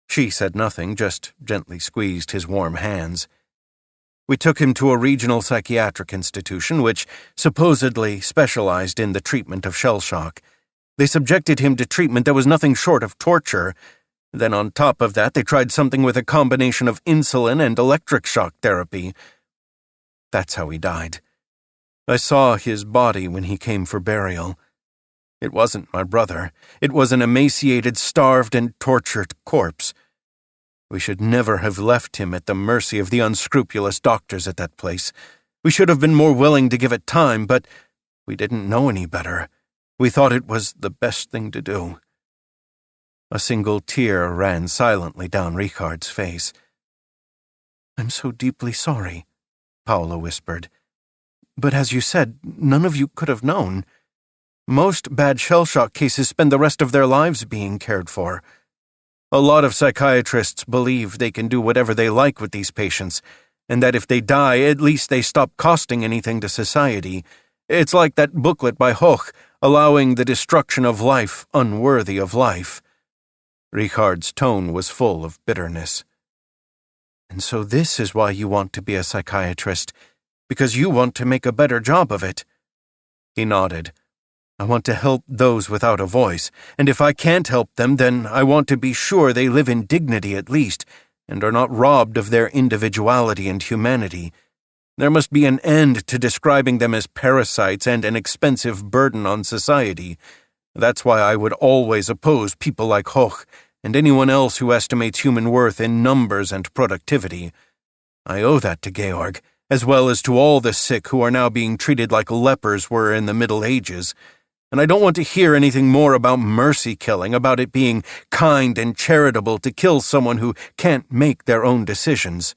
She said nothing, just gently squeezed his warm hands. We took him to a regional psychiatric institution which supposedly specialized in the treatment of shell shock. They subjected him to treatment that was nothing short of torture. Then on top of that, they tried something with a combination of insulin and electric shock therapy. That's how he died. I saw his body when he came for burial. It wasn't my brother. It was an emaciated, starved, and tortured corpse. We should never have left him at the mercy of the unscrupulous doctors at that place. We should have been more willing to give it time, but we didn't know any better. We thought it was the best thing to do. A single tear ran silently down Richard's face. "I'm so deeply sorry," Paula whispered. "But as you said, none of you could have known. Most bad shell shock cases spend the rest of their lives being cared for. A lot of psychiatrists believe they can do whatever they like with these patients, and that if they die, at least they stop costing anything to society. It's like that booklet by Hoch, allowing the destruction of life unworthy of life." Richard's tone was full of bitterness. "And so this is why you want to be a psychiatrist, because you want to make a better job of it." He nodded. "I want to help those without a voice, and if I can't help them, then I want to be sure they live in dignity at least, and are not robbed of their individuality and humanity. There must be an end to describing them as parasites and an expensive burden on society. That's why I would always oppose people like Hoch and anyone else who estimates human worth in numbers and productivity. I owe that to Georg, as well as to all the sick who are now being treated like lepers were in the Middle Ages. And I don't want to hear anything more about mercy killing, about it being kind and charitable to kill someone who can't make their own decisions.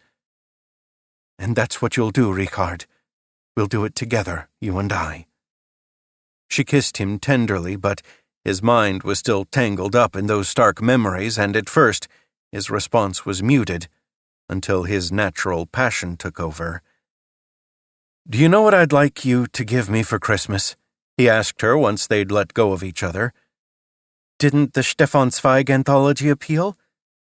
And that's what you'll do, Richard. We'll do it together, you and I. She kissed him tenderly, but his mind was still tangled up in those stark memories, and at first his response was muted, until his natural passion took over. "Do you know what I'd like you to give me for Christmas?" he asked her once they'd let go of each other. Didn't the Stefan Zweig anthology appeal?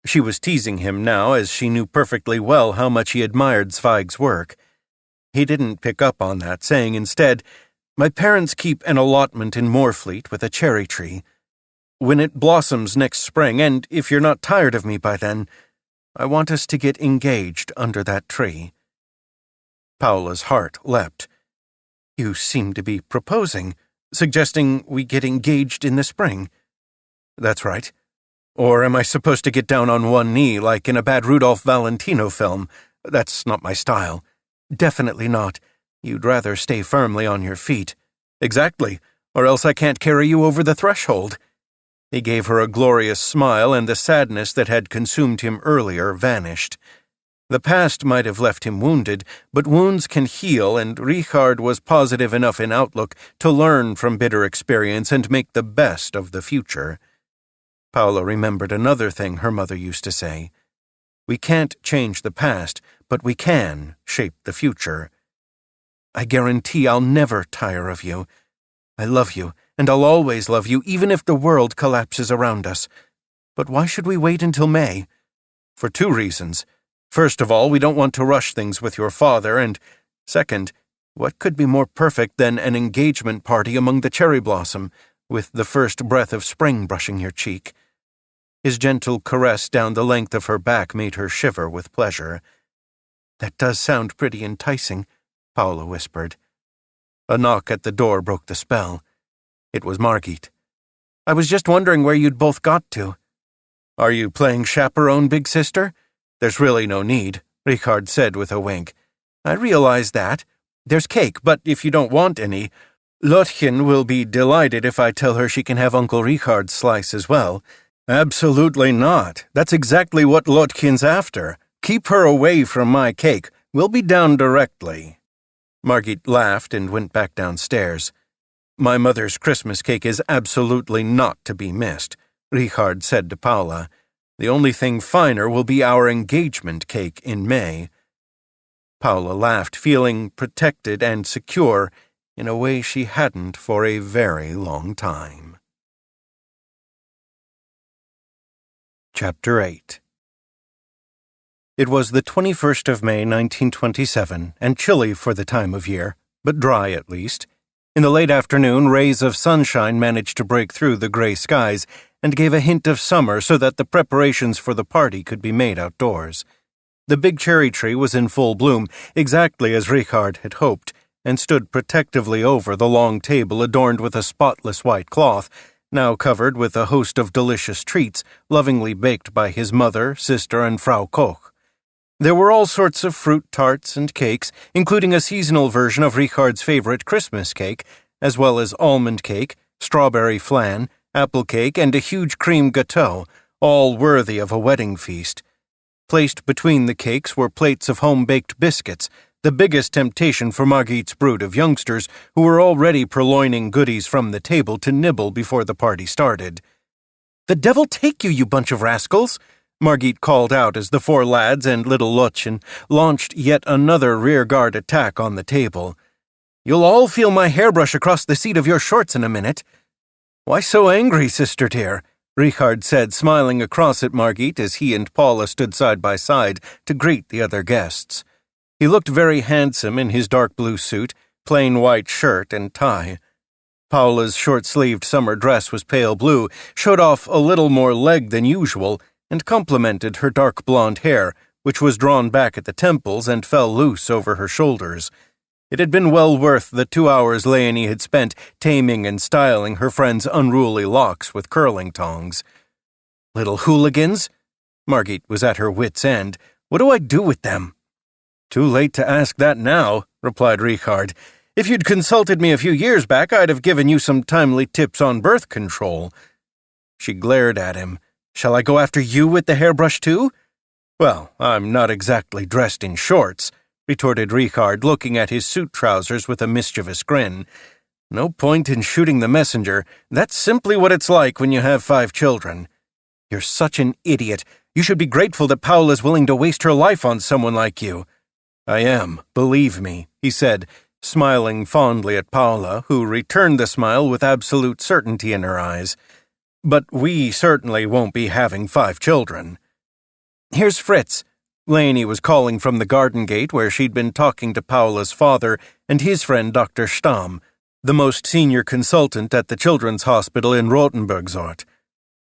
She was teasing him now, as she knew perfectly well how much he admired Zweig's work. He didn't pick up on that, saying instead, "My parents keep an allotment in Moorfleet with a cherry tree. When it blossoms next spring, and if you're not tired of me by then, I want us to get engaged under that tree." Paula's heart leapt. "You seem to be proposing, suggesting we get engaged in the spring." "That's right. Or am I supposed to get down on one knee like in a bad Rudolph Valentino film? That's not my style." "Definitely not. You'd rather stay firmly on your feet." "Exactly, or else I can't carry you over the threshold." He gave her a glorious smile, and the sadness that had consumed him earlier vanished. The past might have left him wounded, but wounds can heal, and Richard was positive enough in outlook to learn from bitter experience and make the best of the future. Paula remembered another thing her mother used to say. "We can't change the past, but we can shape the future." "I guarantee I'll never tire of you. I love you, and I'll always love you, even if the world collapses around us. But why should we wait until May?" "For 2 reasons. First of all, we don't want to rush things with your father, and second, what could be more perfect than an engagement party among the cherry blossom, with the first breath of spring brushing your cheek?" His gentle caress down the length of her back made her shiver with pleasure. "That does sound pretty enticing," Paula whispered. A knock at the door broke the spell. It was Margit. "I was just wondering where you'd both got to." "Are you playing chaperone, big sister? There's really no need," Richard said with a wink. "I realize that. There's cake, but if you don't want any, Lottchen will be delighted if I tell her she can have Uncle Richard's slice as well." "Absolutely not. That's exactly what Lottchen's after. Keep her away from my cake. We'll be down directly." Margit laughed and went back downstairs. "My mother's Christmas cake is absolutely not to be missed," Richard said to Paula. "The only thing finer will be our engagement cake in May." Paula laughed, feeling protected and secure in a way she hadn't for a very long time. Chapter 8. It was the 21st of May, 1927, and chilly for the time of year, but dry at least. In the late afternoon, rays of sunshine managed to break through the gray skies and gave a hint of summer so that the preparations for the party could be made outdoors. The big cherry tree was in full bloom, exactly as Richard had hoped, and stood protectively over the long table adorned with a spotless white cloth, now covered with a host of delicious treats, lovingly baked by his mother, sister, and Frau Koch. There were all sorts of fruit tarts and cakes, including a seasonal version of Richard's favorite Christmas cake, as well as almond cake, strawberry flan, apple cake, and a huge cream gâteau, all worthy of a wedding feast. Placed between the cakes were plates of home-baked biscuits, the biggest temptation for Margit's brood of youngsters who were already purloining goodies from the table to nibble before the party started. "The devil take you, you bunch of rascals!" Margit called out as the 4 lads and little Lottchen launched yet another rearguard attack on the table. "You'll all feel my hairbrush across the seat of your shorts in a minute." "Why so angry, sister dear?" Richard said, smiling across at Margit as he and Paula stood side by side to greet the other guests. He looked very handsome in his dark blue suit, plain white shirt, and tie. Paula's short-sleeved summer dress was pale blue, showed off a little more leg than usual, and complemented her dark blonde hair, which was drawn back at the temples and fell loose over her shoulders. It had been well worth the 2 hours Leonie had spent taming and styling her friend's unruly locks with curling tongs. Little hooligans? Margit was at her wits' end. What do I do with them? Too late to ask that now, replied Richard. If you'd consulted me a few years back, I'd have given you some timely tips on birth control. She glared at him. Shall I go after you with the hairbrush too? Well, I'm not exactly dressed in shorts, retorted Richard, looking at his suit trousers with a mischievous grin. No point in shooting the messenger. That's simply what it's like when you have 5 children. You're such an idiot. You should be grateful that Paula is willing to waste her life on someone like you. I am, believe me, he said, smiling fondly at Paula, who returned the smile with absolute certainty in her eyes. But we certainly won't be having 5 children. Here's Fritz. Leonie was calling from the garden gate where she'd been talking to Paula's father and his friend Dr. Stamm, the most senior consultant at the Children's Hospital in Rotenburgsort.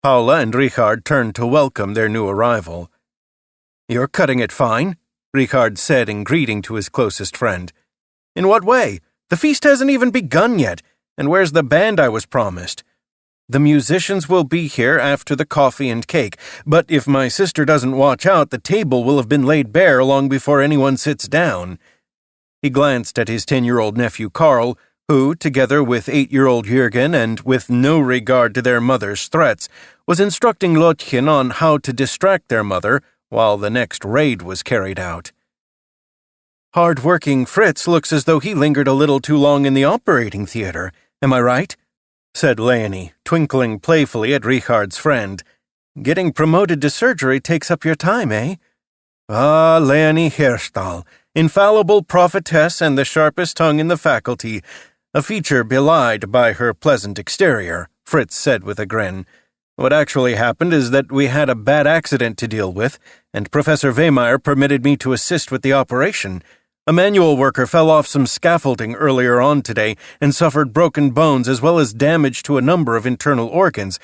Paula and Richard turned to welcome their new arrival. You're cutting it fine, Richard said in greeting to his closest friend. In what way? The feast hasn't even begun yet, and where's the band I was promised? The musicians will be here after the coffee and cake, but if my sister doesn't watch out, the table will have been laid bare long before anyone sits down. He glanced at his 10-year-old nephew Karl, who, together with 8-year-old Jürgen and with no regard to their mother's threats, was instructing Lottchen on how to distract their mother while the next raid was carried out. Hard-working Fritz looks as though he lingered a little too long in the operating theater. Am I right? Said Leonie, twinkling playfully at Richard's friend. Getting promoted to surgery takes up your time, eh? Ah, Leonie Herstal, infallible prophetess and the sharpest tongue in the faculty, a feature belied by her pleasant exterior, Fritz said with a grin. What actually happened is that we had a bad accident to deal with, and Professor Wehmeyer permitted me to assist with the operation. A manual worker fell off some scaffolding earlier on today and suffered broken bones as well as damage to a number of internal organs.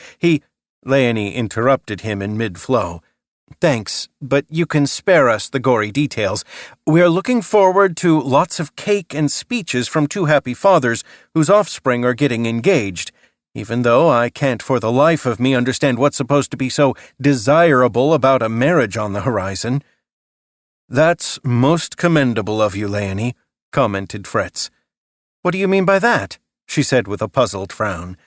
Leonie interrupted him in mid-flow. Thanks, but you can spare us the gory details. We are looking forward to lots of cake and speeches from 2 happy fathers whose offspring are getting engaged, even though I can't for the life of me understand what's supposed to be so desirable about a marriage on the horizon. That's most commendable of you, Leonie, commented Fritz. What do you mean by that? She said with a puzzled frown.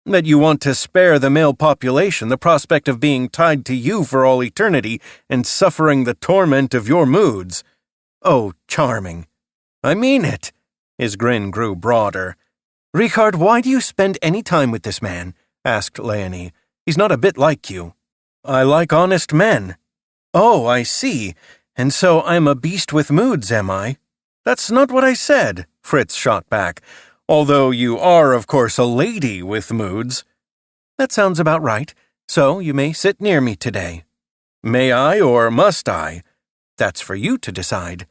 That you want to spare the male population the prospect of being tied to you for all eternity and suffering the torment of your moods. Oh, charming. I mean it. His grin grew broader. Richard, why do you spend any time with this man? Asked Leonie. He's not a bit like you. I like honest men. Oh, I see. And so I'm a beast with moods, am I? That's not what I said, Fritz shot back, although you are, of course, a lady with moods. That sounds about right, so you may sit near me today. May I or must I? That's for you to decide.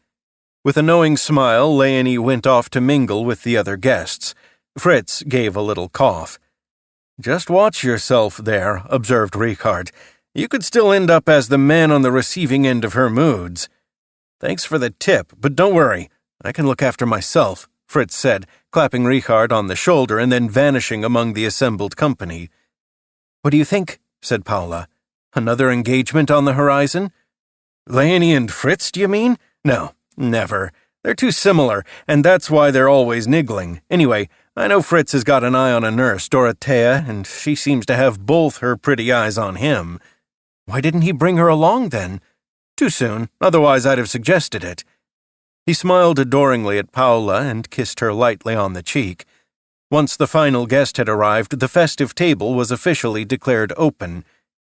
With a knowing smile, Leonie went off to mingle with the other guests. Fritz gave a little cough. Just watch yourself there, observed Richard. You could still end up as the man on the receiving end of her moods. Thanks for the tip, but don't worry. I can look after myself, Fritz said, clapping Richard on the shoulder and then vanishing among the assembled company. What do you think? Said Paula. Another engagement on the horizon? Leonie and Fritz, do you mean? No, never. They're too similar, and that's why they're always niggling. Anyway, I know Fritz has got an eye on a nurse, Dorothea, and she seems to have both her pretty eyes on him. Why didn't he bring her along, then? Too soon, otherwise I'd have suggested it. He smiled adoringly at Paula and kissed her lightly on the cheek. Once the final guest had arrived, the festive table was officially declared open.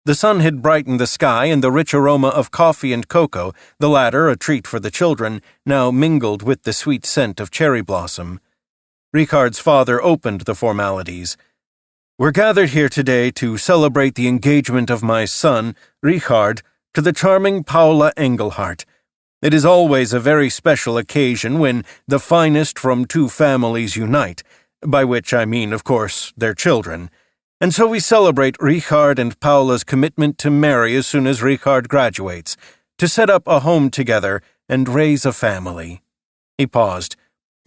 The sun had brightened the sky, and the rich aroma of coffee and cocoa, the latter a treat for the children, now mingled with the sweet scent of cherry blossom. Richard's father opened the formalities. We're gathered here today to celebrate the engagement of my son, Richard, to the charming Paula Engelhardt. It is always a very special occasion when the finest from 2 families unite, by which I mean, of course, their children. And so we celebrate Richard and Paula's commitment to marry as soon as Richard graduates. to set up a home together and raise a family. He paused.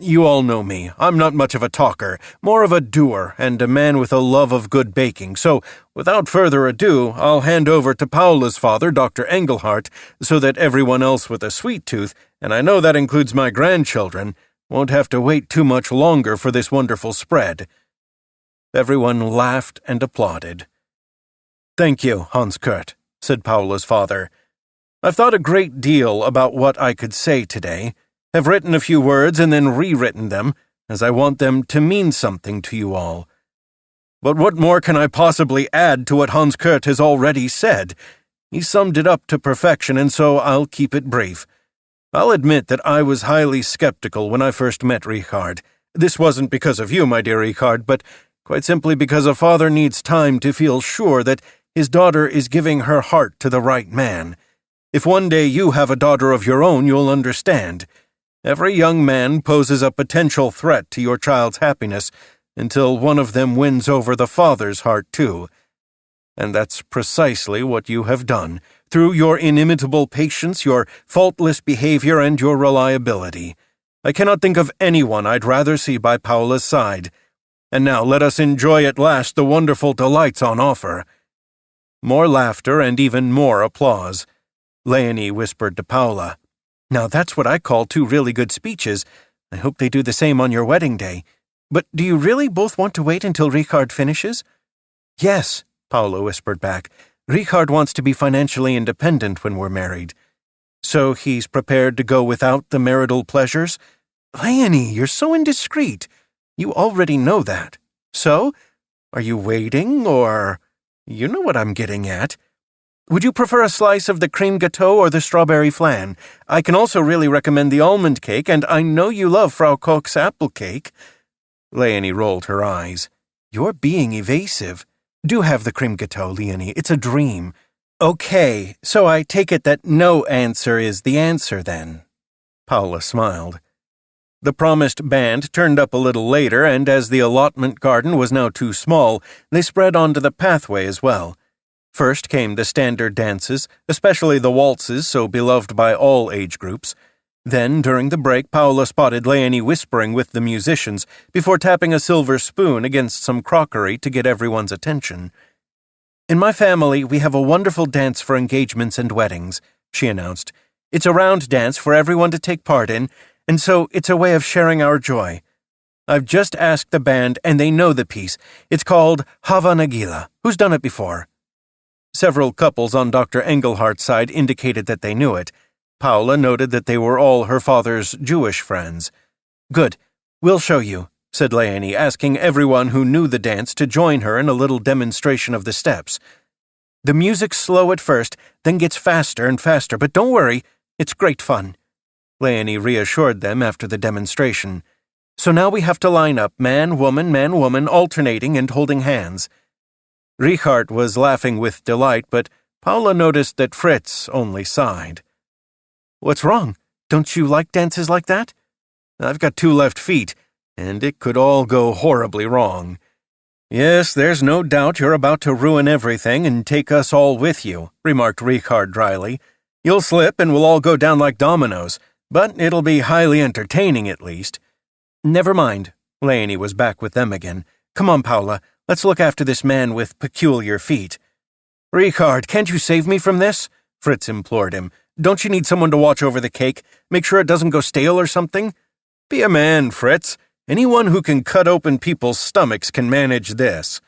You all know me. I'm not much of a talker, more of a doer and a man with a love of good baking, so without further ado, I'll hand over to Paula's father, Dr. Engelhardt, so that everyone else with a sweet tooth, and I know that includes my grandchildren, won't have to wait too much longer for this wonderful spread. Everyone laughed and applauded. Thank you, Hans Kurt, said Paula's father. I've thought a great deal about what I could say today, have written a few words and then rewritten them, as I want them to mean something to you all. But what more can I possibly add to what Hans Kurt has already said? He summed it up to perfection, and so I'll keep it brief. I'll admit that I was highly skeptical when I first met Richard. This wasn't because of you, my dear Richard, but quite simply because a father needs time to feel sure that his daughter is giving her heart to the right man. If one day you have a daughter of your own, you'll understand. Every young man poses a potential threat to your child's happiness until one of them wins over the father's heart too. And that's precisely what you have done, through your inimitable patience, your faultless behavior, and your reliability. I cannot think of anyone I'd rather see by Paula's side. And now let us enjoy at last the wonderful delights on offer. More laughter and even more applause. Leonie whispered to Paula, Now that's what I call two really good speeches. I hope they do the same on your wedding day. But do you really both want to wait until Richard finishes? Yes, Paula whispered back. Richard wants to be financially independent when we're married. So he's prepared to go without the marital pleasures? Leonie, you're so indiscreet. You already know that. So, are you waiting, or... You know what I'm getting at. Would you prefer a slice of the cream gâteau or the strawberry flan? I can also really recommend the almond cake, and I know you love Frau Koch's apple cake. Leonie rolled her eyes. You're being evasive. Do have the cream gâteau, Leonie. It's a dream. Okay, so I take it that no answer is the answer, then. Paula smiled. The promised band turned up a little later, and as the allotment garden was now too small, they spread onto the pathway as well. First came the standard dances, especially the waltzes so beloved by all age groups. Then, during the break, Paula spotted Leonie whispering with the musicians before tapping a silver spoon against some crockery to get everyone's attention. In my family, we have a wonderful dance for engagements and weddings, she announced. It's a round dance for everyone to take part in, and so it's a way of sharing our joy. I've just asked the band, and they know the piece. It's called Hava Nagila. Who's done it before? Several couples on Dr. Engelhardt's side indicated that they knew it. Paula noted that they were all her father's Jewish friends. Good. We'll show you, said Leonie, asking everyone who knew the dance to join her in a little demonstration of the steps. The music's slow at first, then gets faster and faster, but don't worry, it's great fun. Leonie reassured them after the demonstration. So now we have to line up man, woman, alternating and holding hands. Richard was laughing with delight, but Paula noticed that Fritz only sighed. What's wrong? Don't you like dances like that? I've got 2 left feet, and it could all go horribly wrong. Yes, there's no doubt you're about to ruin everything and take us all with you, remarked Richard dryly. You'll slip and we'll all go down like dominoes, but it'll be highly entertaining at least. Never mind. Leonie was back with them again. Come on, Paula. Let's look after this man with peculiar feet. Richard, can't you save me from this? Fritz implored him. Don't you need someone to watch over the cake? Make sure it doesn't go stale or something? Be a man, Fritz. Anyone who can cut open people's stomachs can manage this.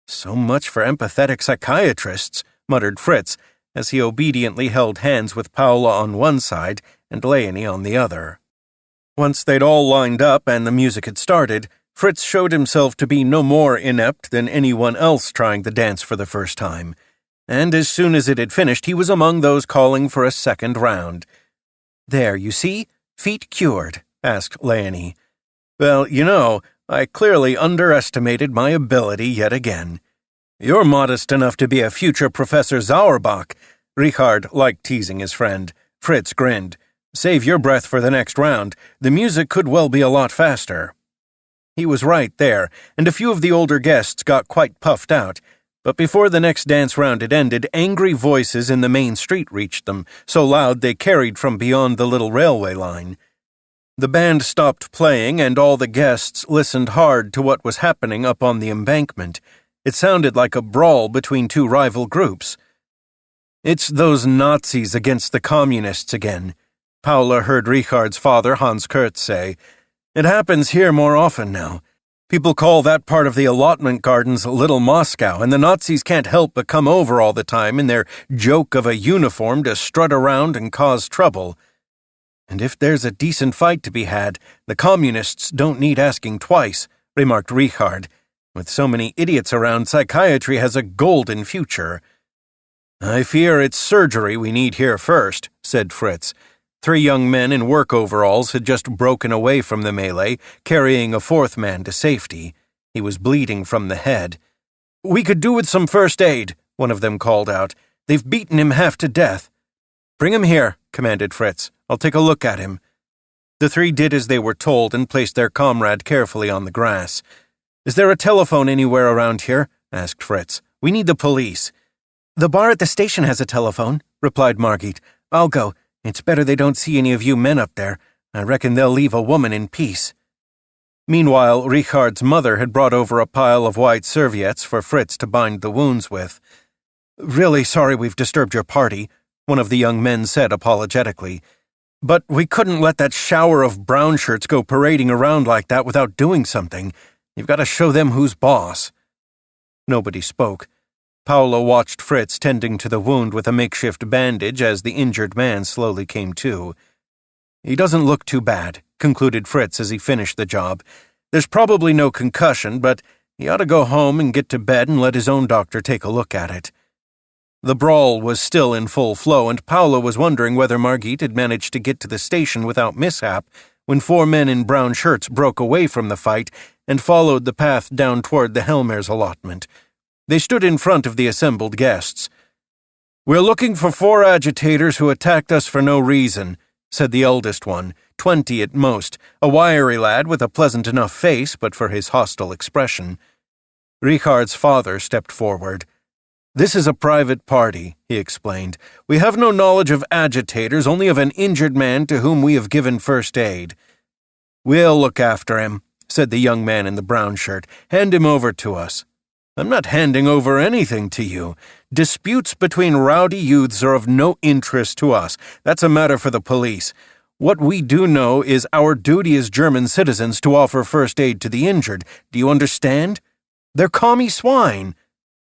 So much for empathetic psychiatrists, muttered Fritz, as he obediently held hands with Paula on one side and Leonie on the other. Once they'd all lined up and the music had started, Fritz showed himself to be no more inept than anyone else trying the dance for the first time, and as soon as it had finished, he was among those calling for a second round. There, you see? Feet cured, asked Leonie. Well, you know, I clearly underestimated my ability yet again. You're modest enough to be a future Professor Sauerbach. Richard liked teasing his friend. Fritz grinned. Save your breath for the next round. The music could well be a lot faster. He was right there, and a few of the older guests got quite puffed out. But before the next dance round had ended, angry voices in the main street reached them, so loud they carried from beyond the little railway line. The band stopped playing, and all the guests listened hard to what was happening up on the embankment. It sounded like a brawl between two rival groups. "It's those Nazis against the communists again," Paula heard Richard's father, Hans Kurtz, say. "It happens here more often now. People call that part of the allotment gardens Little Moscow, and the Nazis can't help but come over all the time in their joke of a uniform to strut around and cause trouble. And if there's a decent fight to be had, the communists don't need asking twice," remarked Richard. "With so many idiots around, psychiatry has a golden future." "I fear it's surgery we need here first," said Fritz. 3 young men in work overalls had just broken away from the melee, carrying a 4th man to safety. He was bleeding from the head. "We could do with some first aid," one of them called out. "They've beaten him half to death." "Bring him here," commanded Fritz. "I'll take a look at him." The 3 did as they were told and placed their comrade carefully on the grass. "Is there a telephone anywhere around here?" asked Fritz. "We need the police." "The bar at the station has a telephone," replied Margit. "I'll go. It's better they don't see any of you men up there. I reckon they'll leave a woman in peace." Meanwhile, Richard's mother had brought over a pile of white serviettes for Fritz to bind the wounds with. "Really sorry we've disturbed your party," one of the young men said apologetically. "But we couldn't let that shower of brown shirts go parading around like that without doing something. You've got to show them who's boss." Nobody spoke. Paula watched Fritz tending to the wound with a makeshift bandage as the injured man slowly came to. "He doesn't look too bad," concluded Fritz as he finished the job. "There's probably no concussion, but he ought to go home and get to bed and let his own doctor take a look at it." The brawl was still in full flow, and Paula was wondering whether Margit had managed to get to the station without mishap when 4 men in brown shirts broke away from the fight and followed the path down toward the Helmer's allotment. They stood in front of the assembled guests. "We're looking for 4 agitators who attacked us for no reason," said the eldest one, 20 at most, a wiry lad with a pleasant enough face but for his hostile expression. Richard's father stepped forward. "This is a private party," he explained. "We have no knowledge of agitators, only of an injured man to whom we have given first aid." "We'll look after him," said the young man in the brown shirt. "Hand him over to us." "I'm not handing over anything to you. Disputes between rowdy youths are of no interest to us. That's a matter for the police. What we do know is our duty as German citizens to offer first aid to the injured. Do you understand? They're commie swine."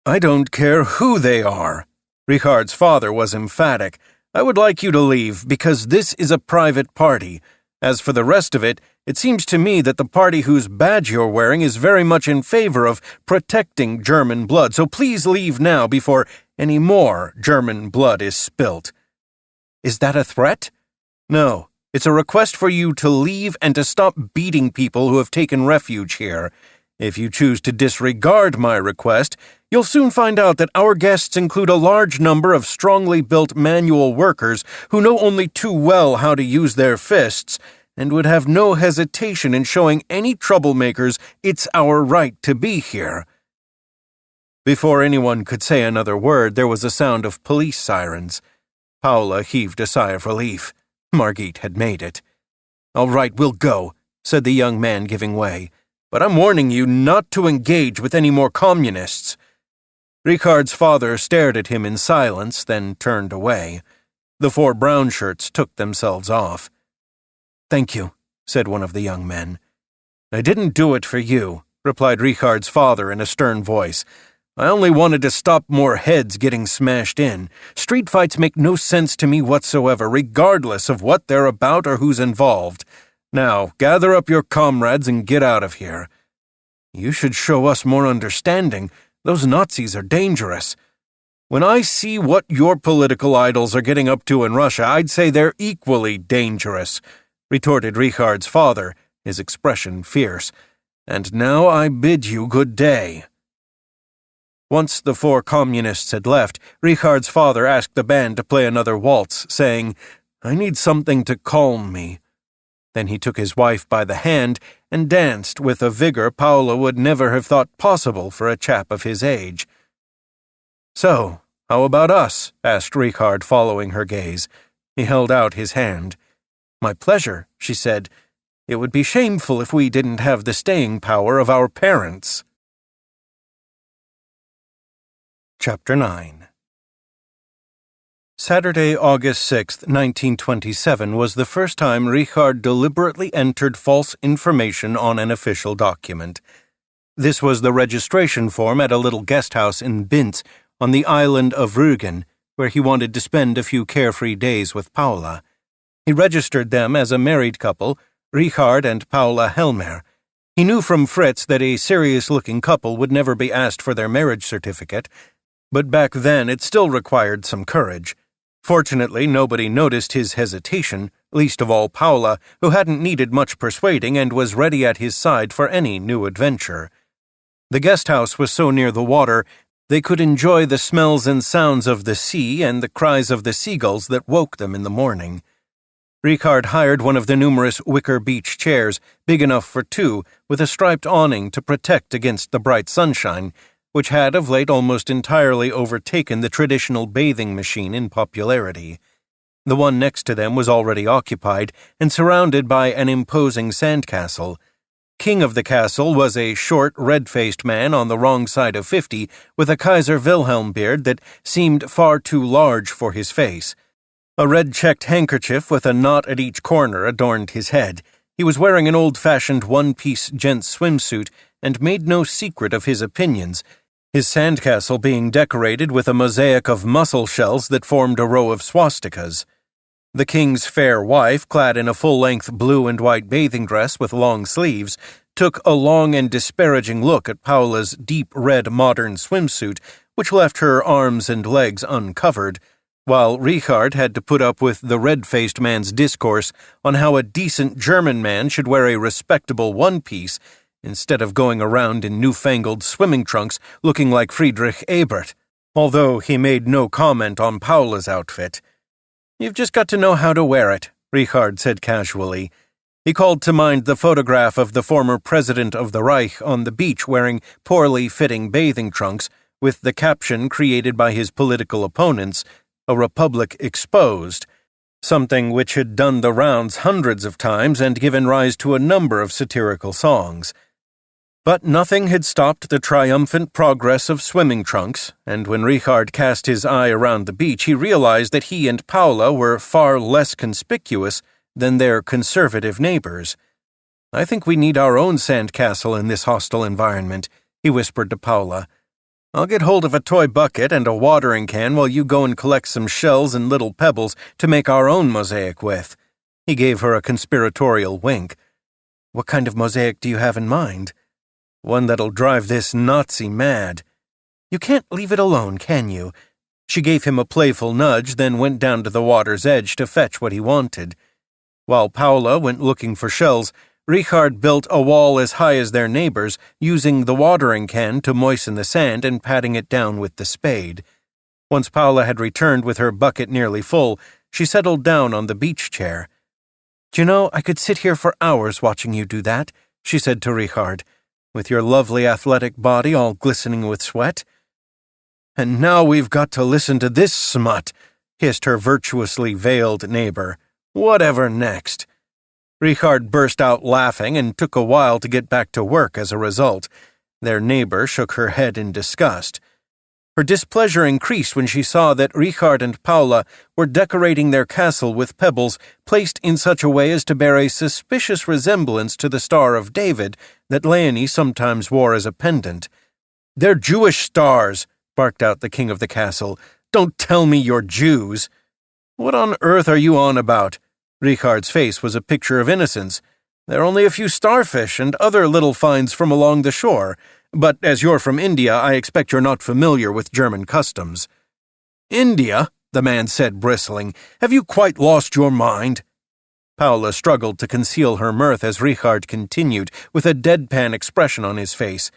"I don't care who they are." Richard's father was emphatic. "I would like you to leave, because this is a private party. As for the rest of it, it seems to me that the party whose badge you're wearing is very much in favor of protecting German blood, so please leave now before any more German blood is spilt." "Is that a threat?" "No, it's a request for you to leave and to stop beating people who have taken refuge here. If you choose to disregard my request, you'll soon find out that our guests include a large number of strongly built manual workers who know only too well how to use their fists and would have no hesitation in showing any troublemakers it's our right to be here." Before anyone could say another word, there was a sound of police sirens. Paula heaved a sigh of relief. Margit had made it. "All right, we'll go," said the young man, giving way. "But I'm warning you not to engage with any more communists." Richard's father stared at him in silence, then turned away. The 4 brown shirts took themselves off. "Thank you," said one of the young men. "I didn't do it for you," replied Richard's father in a stern voice. "I only wanted to stop more heads getting smashed in. Street fights make no sense to me whatsoever, regardless of what they're about or who's involved. Now, gather up your comrades and get out of here. You should show us more understanding. Those Nazis are dangerous. When I see what your political idols are getting up to in Russia, I'd say they're equally dangerous," retorted Richard's father, his expression fierce. "And now I bid you good day." Once the 4 communists had left, Richard's father asked the band to play another waltz, saying, "I need something to calm me." Then he took his wife by the hand and danced with a vigor Paula would never have thought possible for a chap of his age. "So, how about us?" asked Richard, following her gaze. He held out his hand. "My pleasure," she said. "It would be shameful if we didn't have the staying power of our parents." Chapter 9. Saturday, August 6th, 1927 was the first time Richard deliberately entered false information on an official document. This was the registration form at a little guest house in Binz on the island of Rügen, where he wanted to spend a few carefree days with Paula. He registered them as a married couple, Richard and Paula Helmer. He knew from Fritz that a serious-looking couple would never be asked for their marriage certificate, but back then it still required some courage. Fortunately, nobody noticed his hesitation, least of all Paula, who hadn't needed much persuading and was ready at his side for any new adventure. The guest house was so near the water, they could enjoy the smells and sounds of the sea and the cries of the seagulls that woke them in the morning. Richard hired one of the numerous wicker beach chairs, big enough for two, with a striped awning to protect against the bright sunshine, which had of late almost entirely overtaken the traditional bathing machine in popularity. The one next to them was already occupied and surrounded by an imposing sandcastle. King of the castle was a short, red-faced man on the wrong side of 50 with a Kaiser Wilhelm beard that seemed far too large for his face. A red-checked handkerchief with a knot at each corner adorned his head. He was wearing an old-fashioned one-piece gents' swimsuit and made no secret of his opinions, his sandcastle being decorated with a mosaic of mussel shells that formed a row of swastikas. The king's fair wife, clad in a full-length blue and white bathing dress with long sleeves, took a long and disparaging look at Paula's deep red modern swimsuit, which left her arms and legs uncovered, while Richard had to put up with the red-faced man's discourse on how a decent German man should wear a respectable one-piece instead of going around in newfangled swimming trunks looking like Friedrich Ebert, although he made no comment on Paula's outfit. "You've just got to know how to wear it," Richard said casually. He called to mind the photograph of the former president of the Reich on the beach wearing poorly fitting bathing trunks, with the caption created by his political opponents, "A Republic Exposed," something which had done the rounds hundreds of times and given rise to a number of satirical songs. But nothing had stopped the triumphant progress of swimming trunks, and when Richard cast his eye around the beach, he realized that he and Paula were far less conspicuous than their conservative neighbors. "I think we need our own sandcastle in this hostile environment," he whispered to Paula. "I'll get hold of a toy bucket and a watering can while you go and collect some shells and little pebbles to make our own mosaic with." He gave her a conspiratorial wink. "What kind of mosaic do you have in mind?" "One that'll drive this Nazi mad." "You can't leave it alone, can you?" She gave him a playful nudge, then went down to the water's edge to fetch what he wanted. While Paula went looking for shells, Richard built a wall as high as their neighbors, using the watering can to moisten the sand and patting it down with the spade. Once Paula had returned with her bucket nearly full, she settled down on the beach chair. "Do you know, I could sit here for hours watching you do that," she said to Richard, "with your lovely athletic body all glistening with sweat." "And now we've got to listen to this smut," hissed her virtuously veiled neighbor. "Whatever next?" Richard burst out laughing and took a while to get back to work as a result. Their neighbor shook her head in disgust. Her displeasure increased when she saw that Richard and Paula were decorating their castle with pebbles placed in such a way as to bear a suspicious resemblance to the Star of David that Leonie sometimes wore as a pendant. "They're Jewish stars," barked out the king of the castle. "Don't tell me you're Jews." "What on earth are you on about?" Richard's face was a picture of innocence. "They're only a few starfish and other little finds from along the shore. But as you're from India, I expect you're not familiar with German customs." "India?" the man said, bristling. "Have you quite lost your mind?" Paula struggled to conceal her mirth as Richard continued, with a deadpan expression on his face.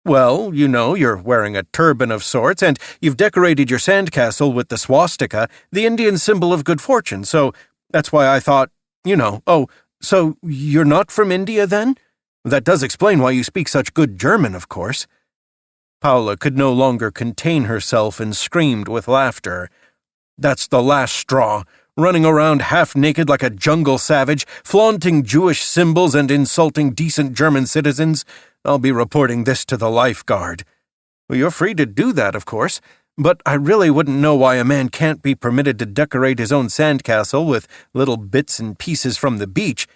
"Well, you know, you're wearing a turban of sorts, and you've decorated your sandcastle with the swastika, the Indian symbol of good fortune, so that's why I thought, Oh, so you're not from India, then? That does explain why you speak such good German, of course." Paula could no longer contain herself and screamed with laughter. "That's the last straw, running around half-naked like a jungle savage, flaunting Jewish symbols and insulting decent German citizens. I'll be reporting this to the lifeguard." "Well, you're free to do that, of course, but I really wouldn't know why a man can't be permitted to decorate his own sandcastle with little bits and pieces from the beach.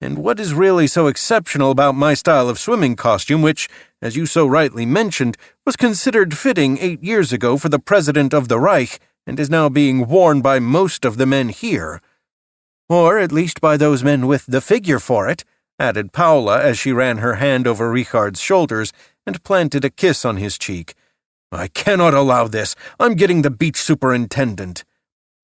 And what is really so exceptional about my style of swimming costume, which, as you so rightly mentioned, was considered fitting 8 years ago for the President of the Reich, and is now being worn by most of the men here. Or at least by those men with the figure for it," added Paula as she ran her hand over Richard's shoulders and planted a kiss on his cheek. "I cannot allow this. I'm getting the beach superintendent."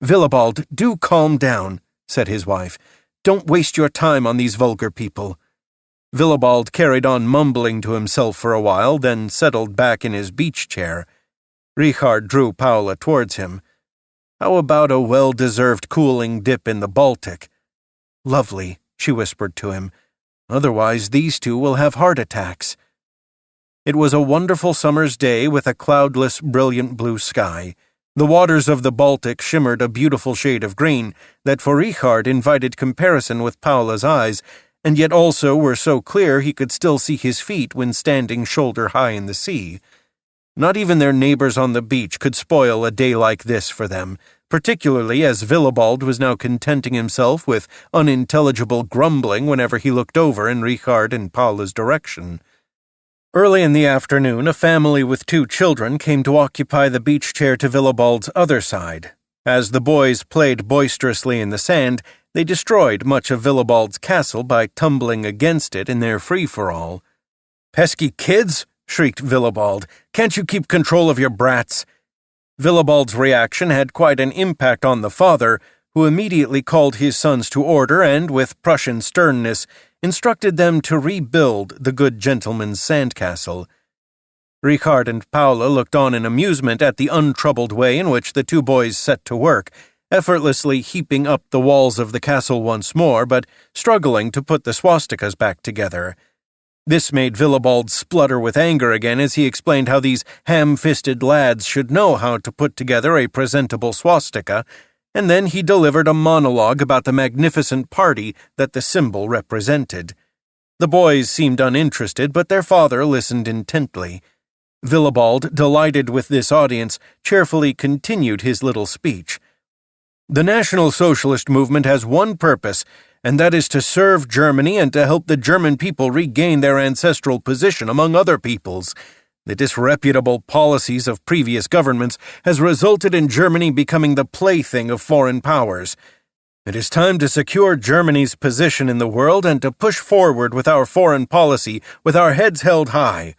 "Willibald, do calm down," said his wife. "Don't waste your time on these vulgar people." Willibald carried on mumbling to himself for a while, then settled back in his beach chair. Richard drew Paula towards him. "How about a well-deserved cooling dip in the Baltic?" "Lovely," she whispered to him. "Otherwise these two will have heart attacks." It was a wonderful summer's day with a cloudless, brilliant blue sky. The waters of the Baltic shimmered a beautiful shade of green that for Richard invited comparison with Paula's eyes, and yet also were so clear he could still see his feet when standing shoulder-high in the sea. Not even their neighbors on the beach could spoil a day like this for them, particularly as Willibald was now contenting himself with unintelligible grumbling whenever he looked over in Richard and Paula's direction. Early in the afternoon, a family with 2 children came to occupy the beach chair to Willibald's other side. As the boys played boisterously in the sand, they destroyed much of Willibald's castle by tumbling against it in their free-for-all. "Pesky kids!" shrieked Willibald. "Can't you keep control of your brats?" Willibald's reaction had quite an impact on the father, who immediately called his sons to order and, with Prussian sternness, instructed them to rebuild the good gentleman's sandcastle. Richard and Paula looked on in amusement at the untroubled way in which the 2 boys set to work, effortlessly heaping up the walls of the castle once more, but struggling to put the swastikas back together. This made Willibald splutter with anger again as he explained how these ham-fisted lads should know how to put together a presentable swastika, and then he delivered a monologue about the magnificent party that the symbol represented. The boys seemed uninterested, but their father listened intently. Willibald, delighted with this audience, cheerfully continued his little speech. "The National Socialist movement has one purpose, and that is to serve Germany and to help the German people regain their ancestral position among other peoples. The disreputable policies of previous governments has resulted in Germany becoming the plaything of foreign powers. It is time to secure Germany's position in the world and to push forward with our foreign policy with our heads held high.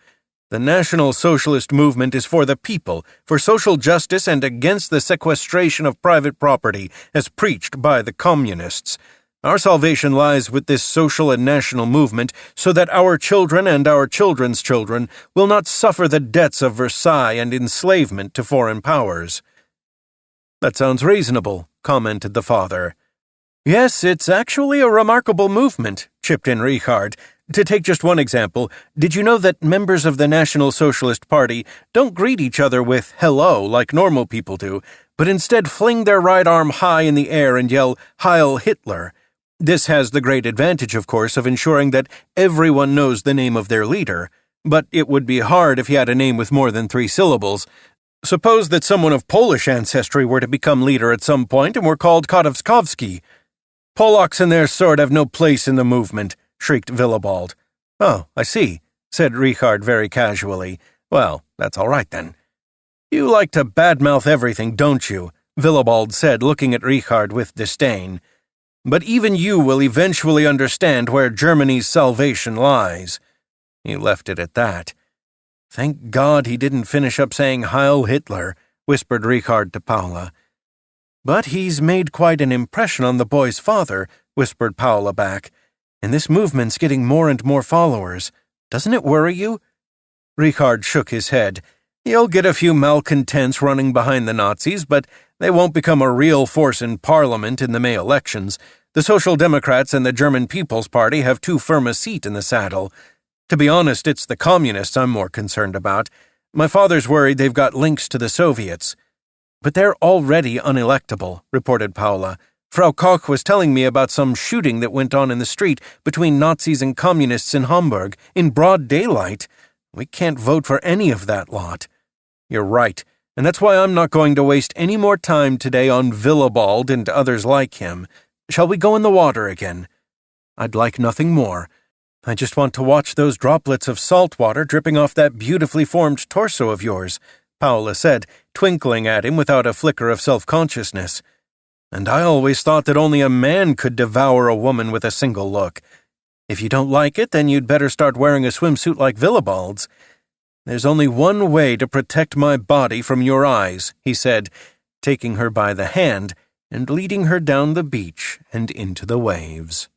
The National Socialist movement is for the people, for social justice and against the sequestration of private property, as preached by the communists. Our salvation lies with this social and national movement so that our children and our children's children will not suffer the debts of Versailles and enslavement to foreign powers." "That sounds reasonable," commented the father. "Yes, it's actually a remarkable movement," chipped in Richard. "To take just one example, did you know that members of the National Socialist Party don't greet each other with hello like normal people do, but instead fling their right arm high in the air and yell, 'Heil Hitler'? This has the great advantage, of course, of ensuring that everyone knows the name of their leader, but it would be hard if he had a name with more than 3 syllables. Suppose that someone of Polish ancestry were to become leader at some point and were called Kotowskowski. Polacks and their sort have no place in the movement," shrieked Willibald. "Oh, I see," said Richard very casually. "Well, that's all right then." "You like to badmouth everything, don't you?" Willibald said, looking at Richard with disdain. "But even you will eventually understand where Germany's salvation lies." He left it at that. "Thank God he didn't finish up saying Heil Hitler," whispered Richard to Paula. "But he's made quite an impression on the boy's father," whispered Paula back. "And this movement's getting more and more followers. Doesn't it worry you?" Richard shook his head. "You'll get a few malcontents running behind the Nazis, but they won't become a real force in Parliament in the May elections. The Social Democrats and the German People's Party have too firm a seat in the saddle. To be honest, it's the Communists I'm more concerned about. My father's worried they've got links to the Soviets. But they're already unelectable, reported Paula. Frau Koch was telling me about some shooting that went on in the street between Nazis and communists in Hamburg, in broad daylight. We can't vote for any of that lot. You're right, and that's why I'm not going to waste any more time today on Willibald and others like him. Shall we go in the water again? I'd like nothing more. I just want to watch those droplets of salt water dripping off that beautifully formed torso of yours, Paula said, twinkling at him without a flicker of self-consciousness. And I always thought that only a man could devour a woman with a single look. If you don't like it, then you'd better start wearing a swimsuit like Willibald's. There's only one way to protect my body from your eyes, he said, taking her by the hand and leading her down the beach and into the waves.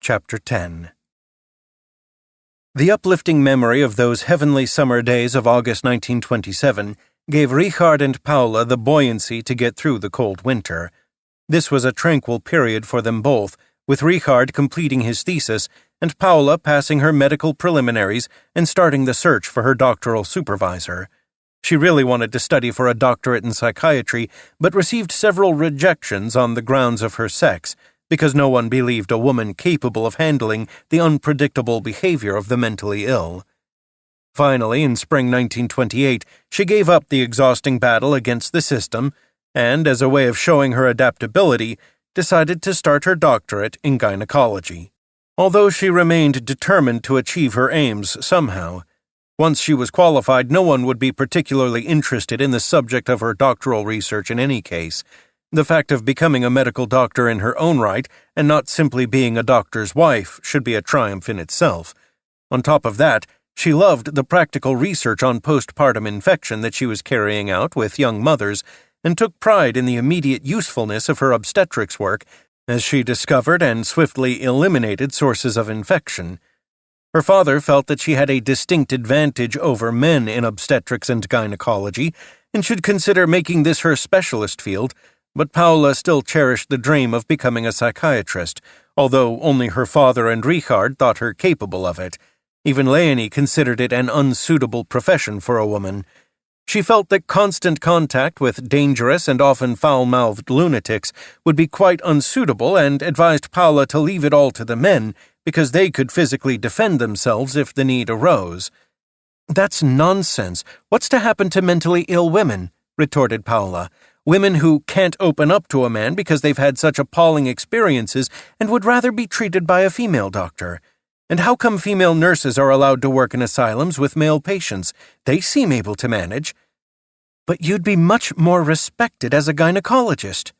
Chapter 10. The uplifting memory of those heavenly summer days of August 1927 gave Richard and Paula the buoyancy to get through the cold winter. This was a tranquil period for them both, with Richard completing his thesis and Paula passing her medical preliminaries and starting the search for her doctoral supervisor. She really wanted to study for a doctorate in psychiatry, but received several rejections on the grounds of her sex, because no one believed a woman capable of handling the unpredictable behavior of the mentally ill. Finally, in spring 1928, she gave up the exhausting battle against the system and, as a way of showing her adaptability, decided to start her doctorate in gynecology. Although she remained determined to achieve her aims somehow, once she was qualified, no one would be particularly interested in the subject of her doctoral research in any case. The fact of becoming a medical doctor in her own right and not simply being a doctor's wife should be a triumph in itself. On top of that, she loved the practical research on postpartum infection that she was carrying out with young mothers and took pride in the immediate usefulness of her obstetrics work as she discovered and swiftly eliminated sources of infection. Her father felt that she had a distinct advantage over men in obstetrics and gynecology and should consider making this her specialist field, but Paula still cherished the dream of becoming a psychiatrist, although only her father and Richard thought her capable of it. Even Leonie considered it an unsuitable profession for a woman. She felt that constant contact with dangerous and often foul-mouthed lunatics would be quite unsuitable and advised Paula to leave it all to the men because they could physically defend themselves if the need arose. "That's nonsense. What's to happen to mentally ill women?" retorted Paula. "Women who can't open up to a man because they've had such appalling experiences and would rather be treated by a female doctor. And how come female nurses are allowed to work in asylums with male patients? They seem able to manage." "But you'd be much more respected as a gynecologist."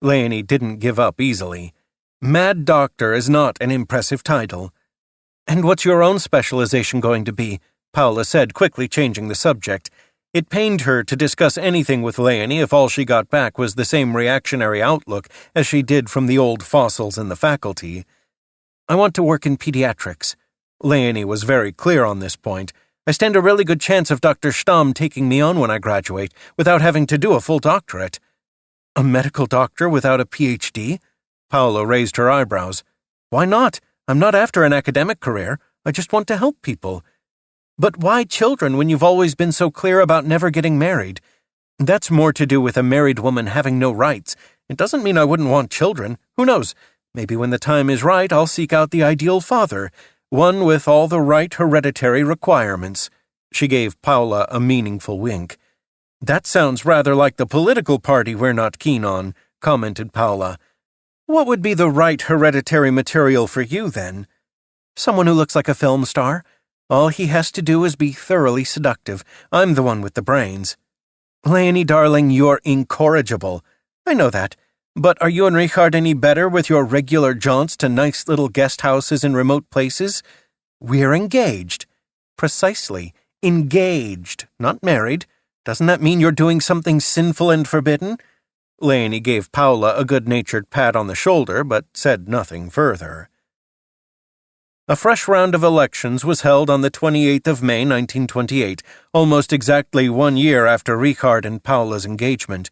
Leonie didn't give up easily. "Mad Doctor is not an impressive title." "And what's your own specialization going to be?" Paula said, quickly changing the subject. It pained her to discuss anything with Leonie if all she got back was the same reactionary outlook as she did from the old fossils in the faculty. "I want to work in pediatrics." Leonie was very clear on this point. "I stand a really good chance of Dr. Stamm taking me on when I graduate, without having to do a full doctorate." "A medical doctor without a PhD?" Paula raised her eyebrows. "Why not? I'm not after an academic career. I just want to help people." "But why children when you've always been so clear about never getting married?" "That's more to do with a married woman having no rights. It doesn't mean I wouldn't want children. Who knows? Maybe when the time is right, I'll seek out the ideal father, one with all the right hereditary requirements." She gave Paula a meaningful wink. "That sounds rather like the political party we're not keen on," commented Paula. "What would be the right hereditary material for you, then?" "Someone who looks like a film star. All he has to do is be thoroughly seductive. I'm the one with the brains." "Leonie, darling, you're incorrigible." "I know that. But are you and Richard any better with your regular jaunts to nice little guest houses in remote places?" "We're engaged." "Precisely. Engaged, not married. Doesn't that mean you're doing something sinful and forbidden?" Leonie gave Paula a good-natured pat on the shoulder, but said nothing further. A fresh round of elections was held on the 28th of May, 1928, almost exactly 1 year after Richard and Paula's engagement.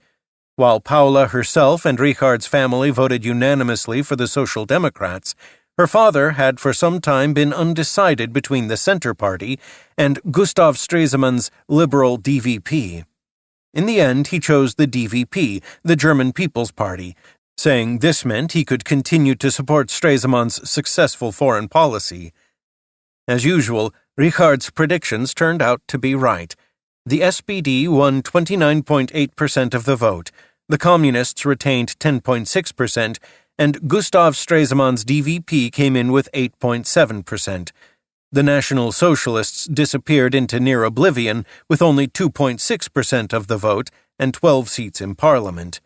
While Paula herself and Richard's family voted unanimously for the Social Democrats, Her father had for some time been undecided between the Centre Party and Gustav Stresemann's liberal DVP. In the end, he chose the DVP, the German People's Party, saying this meant he could continue to support Stresemann's successful foreign policy. As usual, Richard's predictions turned out to be right. The SPD won 29.8% of the vote, the Communists retained 10.6%, and Gustav Stresemann's DVP came in with 8.7%. The National Socialists disappeared into near oblivion with only 2.6% of the vote and 12 seats in Parliament.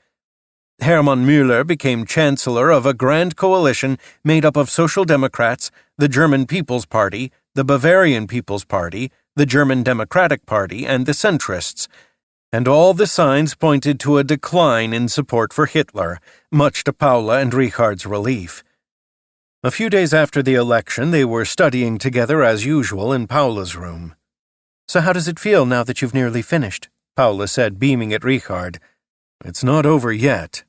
Hermann Müller became Chancellor of a grand coalition made up of Social Democrats, the German People's Party, the Bavarian People's Party, the German Democratic Party, and the centrists, and all the signs pointed to a decline in support for Hitler, much to Paula and Richard's relief. A few days after the election, they were studying together as usual in Paula's room. "So how does it feel now that you've nearly finished?" Paula said, beaming at Richard. "It's not over yet."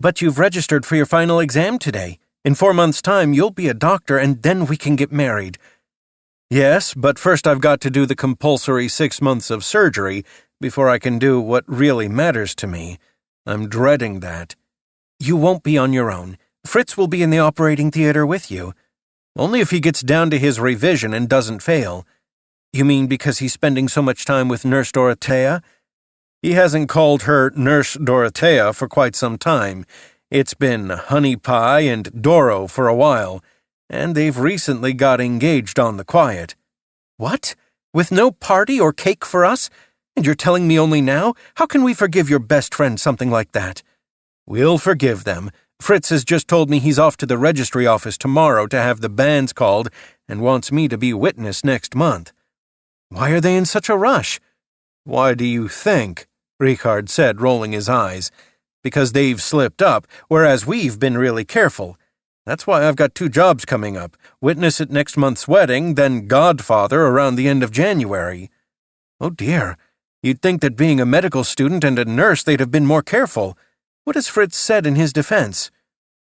"But you've registered for your final exam today. In 4 months' time, you'll be a doctor, and then we can get married." "Yes, but first I've got to do the compulsory 6 months of surgery before I can do what really matters to me. I'm dreading that." "You won't be on your own. Fritz will be in the operating theater with you." "Only if he gets down to his revision and doesn't fail." "You mean because he's spending so much time with Nurse Dorothea?" "He hasn't called her Nurse Dorothea for quite some time. It's been Honey Pie and Doro for a while, and they've recently got engaged on the quiet." "What? With no party or cake for us? And you're telling me only now? How can we forgive your best friend something like that?" "We'll forgive them. Fritz has just told me he's off to the registry office tomorrow to have the banns called and wants me to be witness next month." "Why are they in such a rush?" "Why do you think?" Richard said, rolling his eyes. "Because they've slipped up, whereas we've been really careful. That's why I've got 2 jobs coming up, witness at next month's wedding, then godfather around the end of January." "Oh dear, you'd think that being a medical student and a nurse they'd have been more careful. What has Fritz said in his defense?"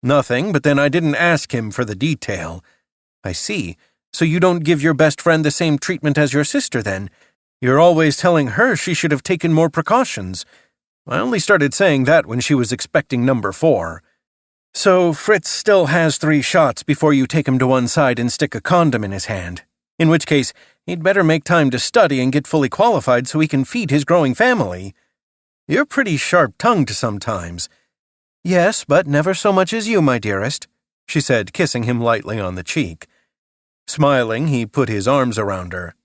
"Nothing, but then I didn't ask him for the detail." "I see. So you don't give your best friend the same treatment as your sister, then? You're always telling her she should have taken more precautions." "I only started saying that when she was expecting number 4. "So Fritz still has 3 shots before you take him to one side and stick a condom in his hand. In which case, he'd better make time to study and get fully qualified so he can feed his growing family." "You're pretty sharp-tongued sometimes." "Yes, but never so much as you, my dearest," she said, kissing him lightly on the cheek. Smiling, he put his arms around her.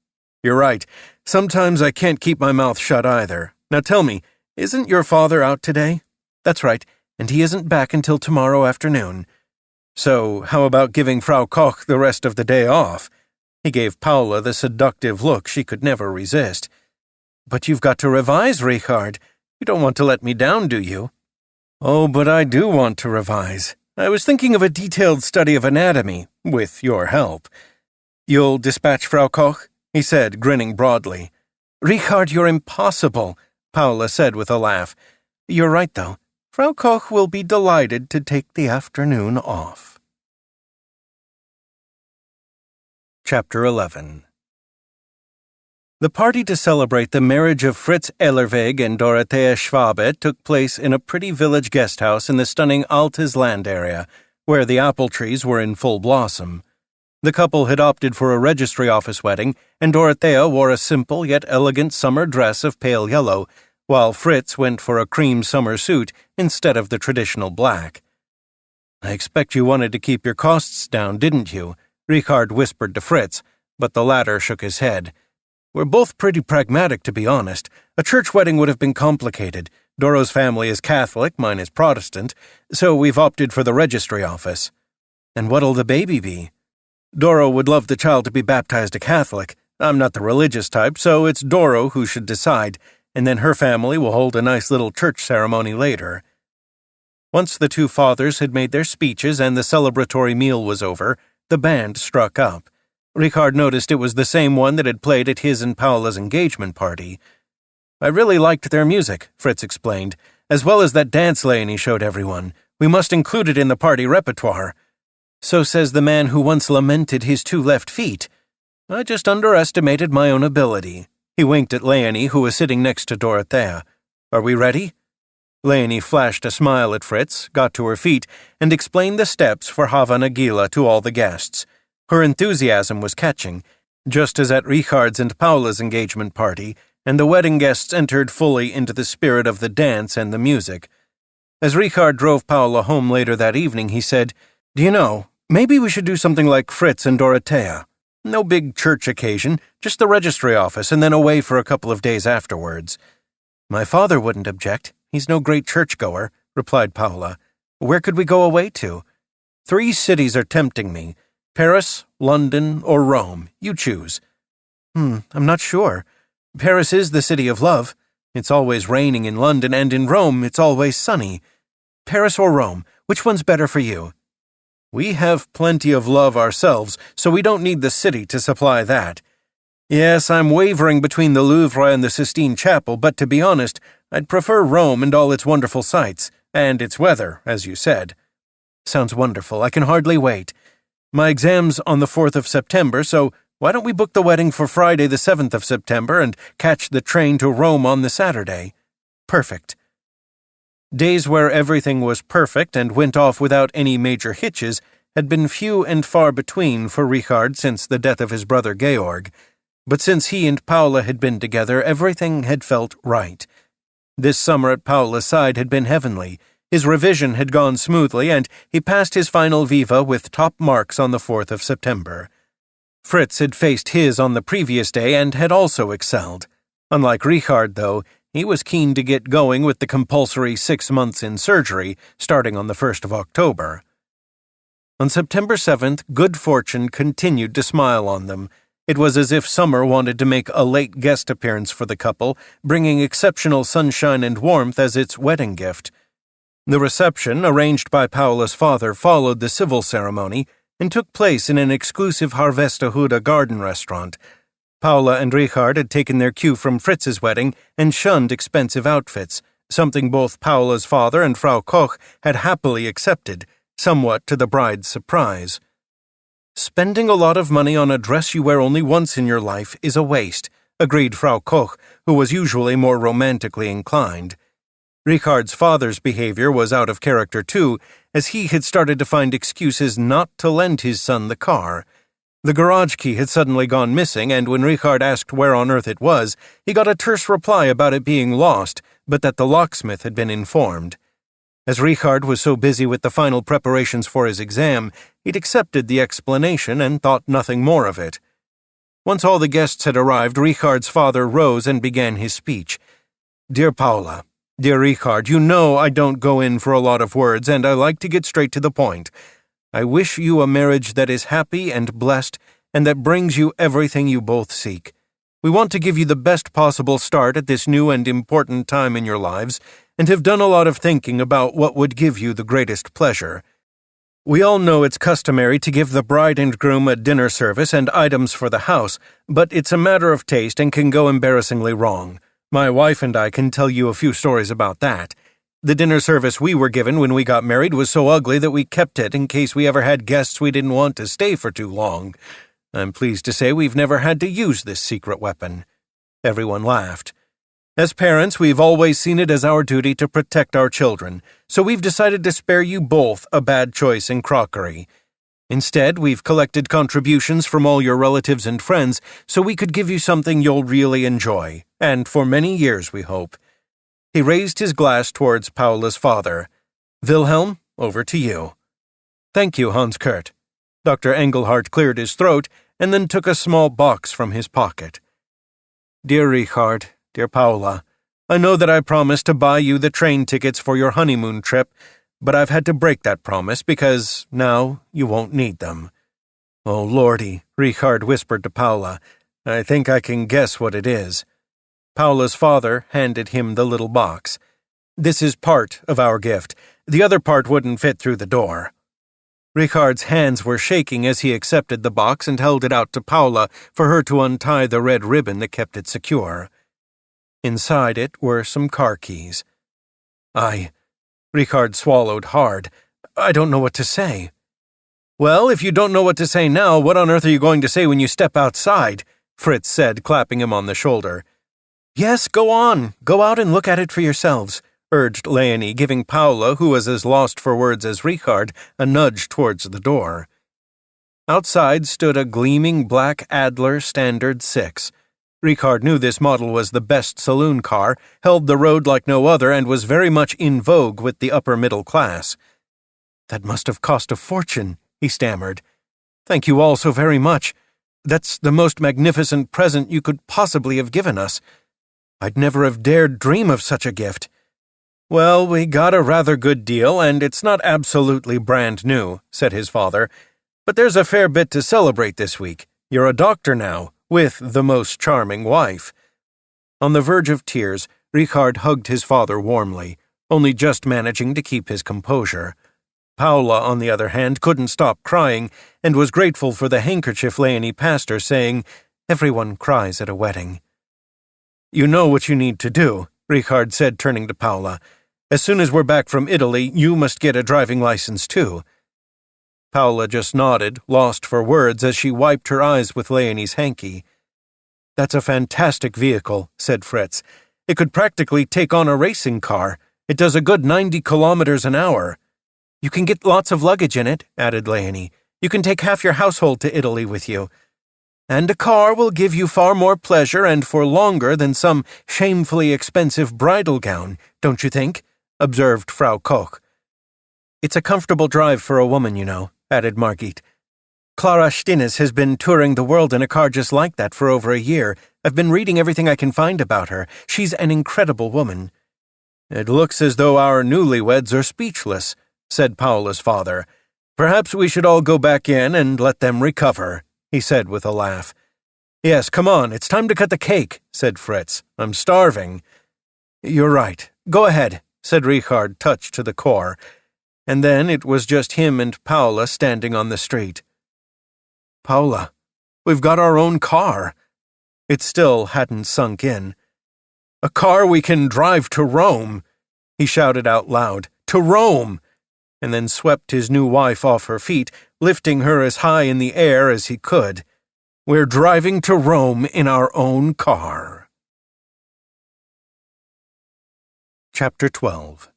"You're right. Sometimes I can't keep my mouth shut either. Now tell me, isn't your father out today?" "That's right, and he isn't back until tomorrow afternoon." "So how about giving Frau Koch the rest of the day off?" He gave Paula the seductive look she could never resist. "But you've got to revise, Richard. You don't want to let me down, do you?" "Oh, but I do want to revise. I was thinking of a detailed study of anatomy, with your help." "You'll dispatch Frau Koch?" he said, grinning broadly. "Richard, you're impossible," Paula said with a laugh. "You're right, though. Frau Koch will be delighted to take the afternoon off." Chapter 11. The party to celebrate the marriage of Fritz Ellerweg and Dorothea Schwabe took place in a pretty village guest house in the stunning Altes Land area, where the apple trees were in full blossom. The couple had opted for a registry office wedding, and Dorothea wore a simple yet elegant summer dress of pale yellow, while Fritz went for a cream summer suit instead of the traditional black. "I expect you wanted to keep your costs down, didn't you?" Richard whispered to Fritz, but the latter shook his head. "We're both pretty pragmatic, to be honest. A church wedding would have been complicated. Doro's family is Catholic, mine is Protestant, so we've opted for the registry office." "And what'll the baby be?" "Doro would love the child to be baptized a Catholic. I'm not the religious type, so it's Doro who should decide, and then her family will hold a nice little church ceremony later." Once the 2 fathers had made their speeches and the celebratory meal was over, the band struck up. Richard noticed it was the same one that had played at his and Paula's engagement party. "I really liked their music," Fritz explained, "as well as that dance Leonie showed everyone. We must include it in the party repertoire." So says the man who once lamented his 2 left feet. I just underestimated my own ability. He winked at Leonie, who was sitting next to Dorothea. Are we ready? Leonie flashed a smile at Fritz, got to her feet, and explained the steps for Hava Nagila to all the guests. Her enthusiasm was catching, just as at Richard's and Paula's engagement party, and the wedding guests entered fully into the spirit of the dance and the music. As Richard drove Paula home later that evening, he said, Do you know, maybe we should do something like Fritz and Dorothea. No big church occasion, just the registry office and then away for a couple of days afterwards. My father wouldn't object. He's no great churchgoer, replied Paula. Where could we go away to? 3 cities are tempting me. Paris, London, or Rome. You choose. I'm not sure. Paris is the city of love. It's always raining in London, and in Rome it's always sunny. Paris or Rome, which one's better for you? We have plenty of love ourselves, so we don't need the city to supply that. Yes, I'm wavering between the Louvre and the Sistine Chapel, but to be honest, I'd prefer Rome and all its wonderful sights, and its weather, as you said. Sounds wonderful. I can hardly wait. My exam's on the 4th of September, so why don't we book the wedding for Friday the 7th of September and catch the train to Rome on the Saturday? Perfect. Days where everything was perfect and went off without any major hitches had been few and far between for Richard since the death of his brother Georg. But since he and Paula had been together, everything had felt right. This summer at Paula's side had been heavenly. His revision had gone smoothly, and he passed his final viva with top marks on the 4th of September. Fritz had faced his on the previous day and had also excelled. Unlike Richard, though, he was keen to get going with the compulsory 6 months in surgery, starting on the 1st of October. On September 7th, good fortune continued to smile on them. It was as if summer wanted to make a late guest appearance for the couple, bringing exceptional sunshine and warmth as its wedding gift. The reception, arranged by Paula's father, followed the civil ceremony and took place in an exclusive Harvesta garden restaurant. Paula and Richard had taken their cue from Fritz's wedding and shunned expensive outfits, something both Paula's father and Frau Koch had happily accepted, somewhat to the bride's surprise. Spending a lot of money on a dress you wear only once in your life is a waste, agreed Frau Koch, who was usually more romantically inclined. Richard's father's behavior was out of character too, as he had started to find excuses not to lend his son the car. The garage key had suddenly gone missing, and when Richard asked where on earth it was, he got a terse reply about it being lost, but that the locksmith had been informed. As Richard was so busy with the final preparations for his exam, he'd accepted the explanation and thought nothing more of it. Once all the guests had arrived, Richard's father rose and began his speech. Dear Paula, dear Richard, you know I don't go in for a lot of words, and I like to get straight to the point. I wish you a marriage that is happy and blessed, and that brings you everything you both seek. We want to give you the best possible start at this new and important time in your lives, and have done a lot of thinking about what would give you the greatest pleasure. We all know it's customary to give the bride and groom a dinner service and items for the house, but it's a matter of taste and can go embarrassingly wrong. My wife and I can tell you a few stories about that. The dinner service we were given when we got married was so ugly that we kept it in case we ever had guests we didn't want to stay for too long. I'm pleased to say we've never had to use this secret weapon. Everyone laughed. As parents, we've always seen it as our duty to protect our children, so we've decided to spare you both a bad choice in crockery. Instead, we've collected contributions from all your relatives and friends so we could give you something you'll really enjoy, and for many years, we hope. He raised his glass towards Paula's father. Wilhelm, over to you. Thank you, Hans Kurt. Dr. Engelhardt cleared his throat and then took a small box from his pocket. Dear Richard, dear Paula, I know that I promised to buy you the train tickets for your honeymoon trip, but I've had to break that promise because now you won't need them. Oh, Lordy, Richard whispered to Paula. I think I can guess what it is. Paula's father handed him the little box. This is part of our gift. The other part wouldn't fit through the door. Richard's hands were shaking as he accepted the box and held it out to Paula for her to untie the red ribbon that kept it secure. Inside it were some car keys. Richard swallowed hard. I don't know what to say. Well, if you don't know what to say now, what on earth are you going to say when you step outside? Fritz said, clapping him on the shoulder. Yes, go on. Go out and look at it for yourselves, urged Leonie, giving Paula, who was as lost for words as Richard, a nudge towards the door. Outside stood a gleaming black Adler Standard 6. Richard knew this model was the best saloon car, held the road like no other, and was very much in vogue with the upper middle class. That must have cost a fortune, he stammered. Thank you all so very much. That's the most magnificent present you could possibly have given us. I'd never have dared dream of such a gift. Well, we got a rather good deal, and it's not absolutely brand new, said his father. But there's a fair bit to celebrate this week. You're a doctor now, with the most charming wife. On the verge of tears, Richard hugged his father warmly, only just managing to keep his composure. Paula, on the other hand, couldn't stop crying, and was grateful for the handkerchief Leonie passed her, saying, "Everyone cries at a wedding." "You know what you need to do," Richard said, turning to Paula. "As soon as we're back from Italy, you must get a driving license too." Paula just nodded, lost for words, as she wiped her eyes with Leonie's hanky. "That's a fantastic vehicle," said Fritz. "It could practically take on a racing car. It does a good 90 kilometers an hour. You can get lots of luggage in it," added Leonie. "You can take half your household to Italy with you. And a car will give you far more pleasure and for longer than some shamefully expensive bridal gown, don't you think?" observed Frau Koch. "It's a comfortable drive for a woman, you know," added Margit. "Clara Stinnes has been touring the world in a car just like that for over a year. I've been reading everything I can find about her. She's an incredible woman." "It looks as though our newlyweds are speechless," said Paula's father. "Perhaps we should all go back in and let them recover," he said with a laugh. "Yes, come on, it's time to cut the cake," said Fritz. "I'm starving." "You're right. Go ahead," said Richard, touched to the core. And then it was just him and Paula standing on the street. "Paula, we've got our own car." It still hadn't sunk in. "A car we can drive to Rome," he shouted out loud. "To Rome!" And then swept his new wife off her feet, lifting her as high in the air as he could. "We're driving to Rome in our own car." Chapter 12.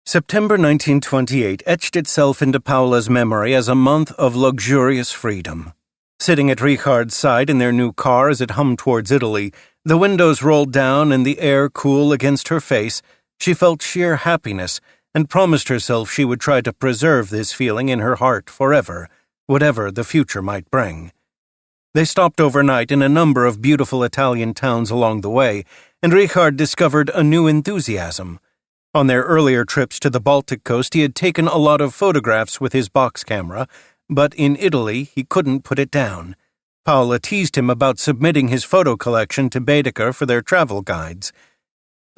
September 1928 etched itself into Paula's memory as a month of luxurious freedom. Sitting at Richard's side in their new car as it hummed towards Italy, the windows rolled down and the air cool against her face, she felt sheer happiness and promised herself she would try to preserve this feeling in her heart forever, whatever the future might bring. They stopped overnight in a number of beautiful Italian towns along the way, and Richard discovered a new enthusiasm. On their earlier trips to the Baltic coast, he had taken a lot of photographs with his box camera, but in Italy he couldn't put it down. Paula teased him about submitting his photo collection to Baedeker for their travel guides.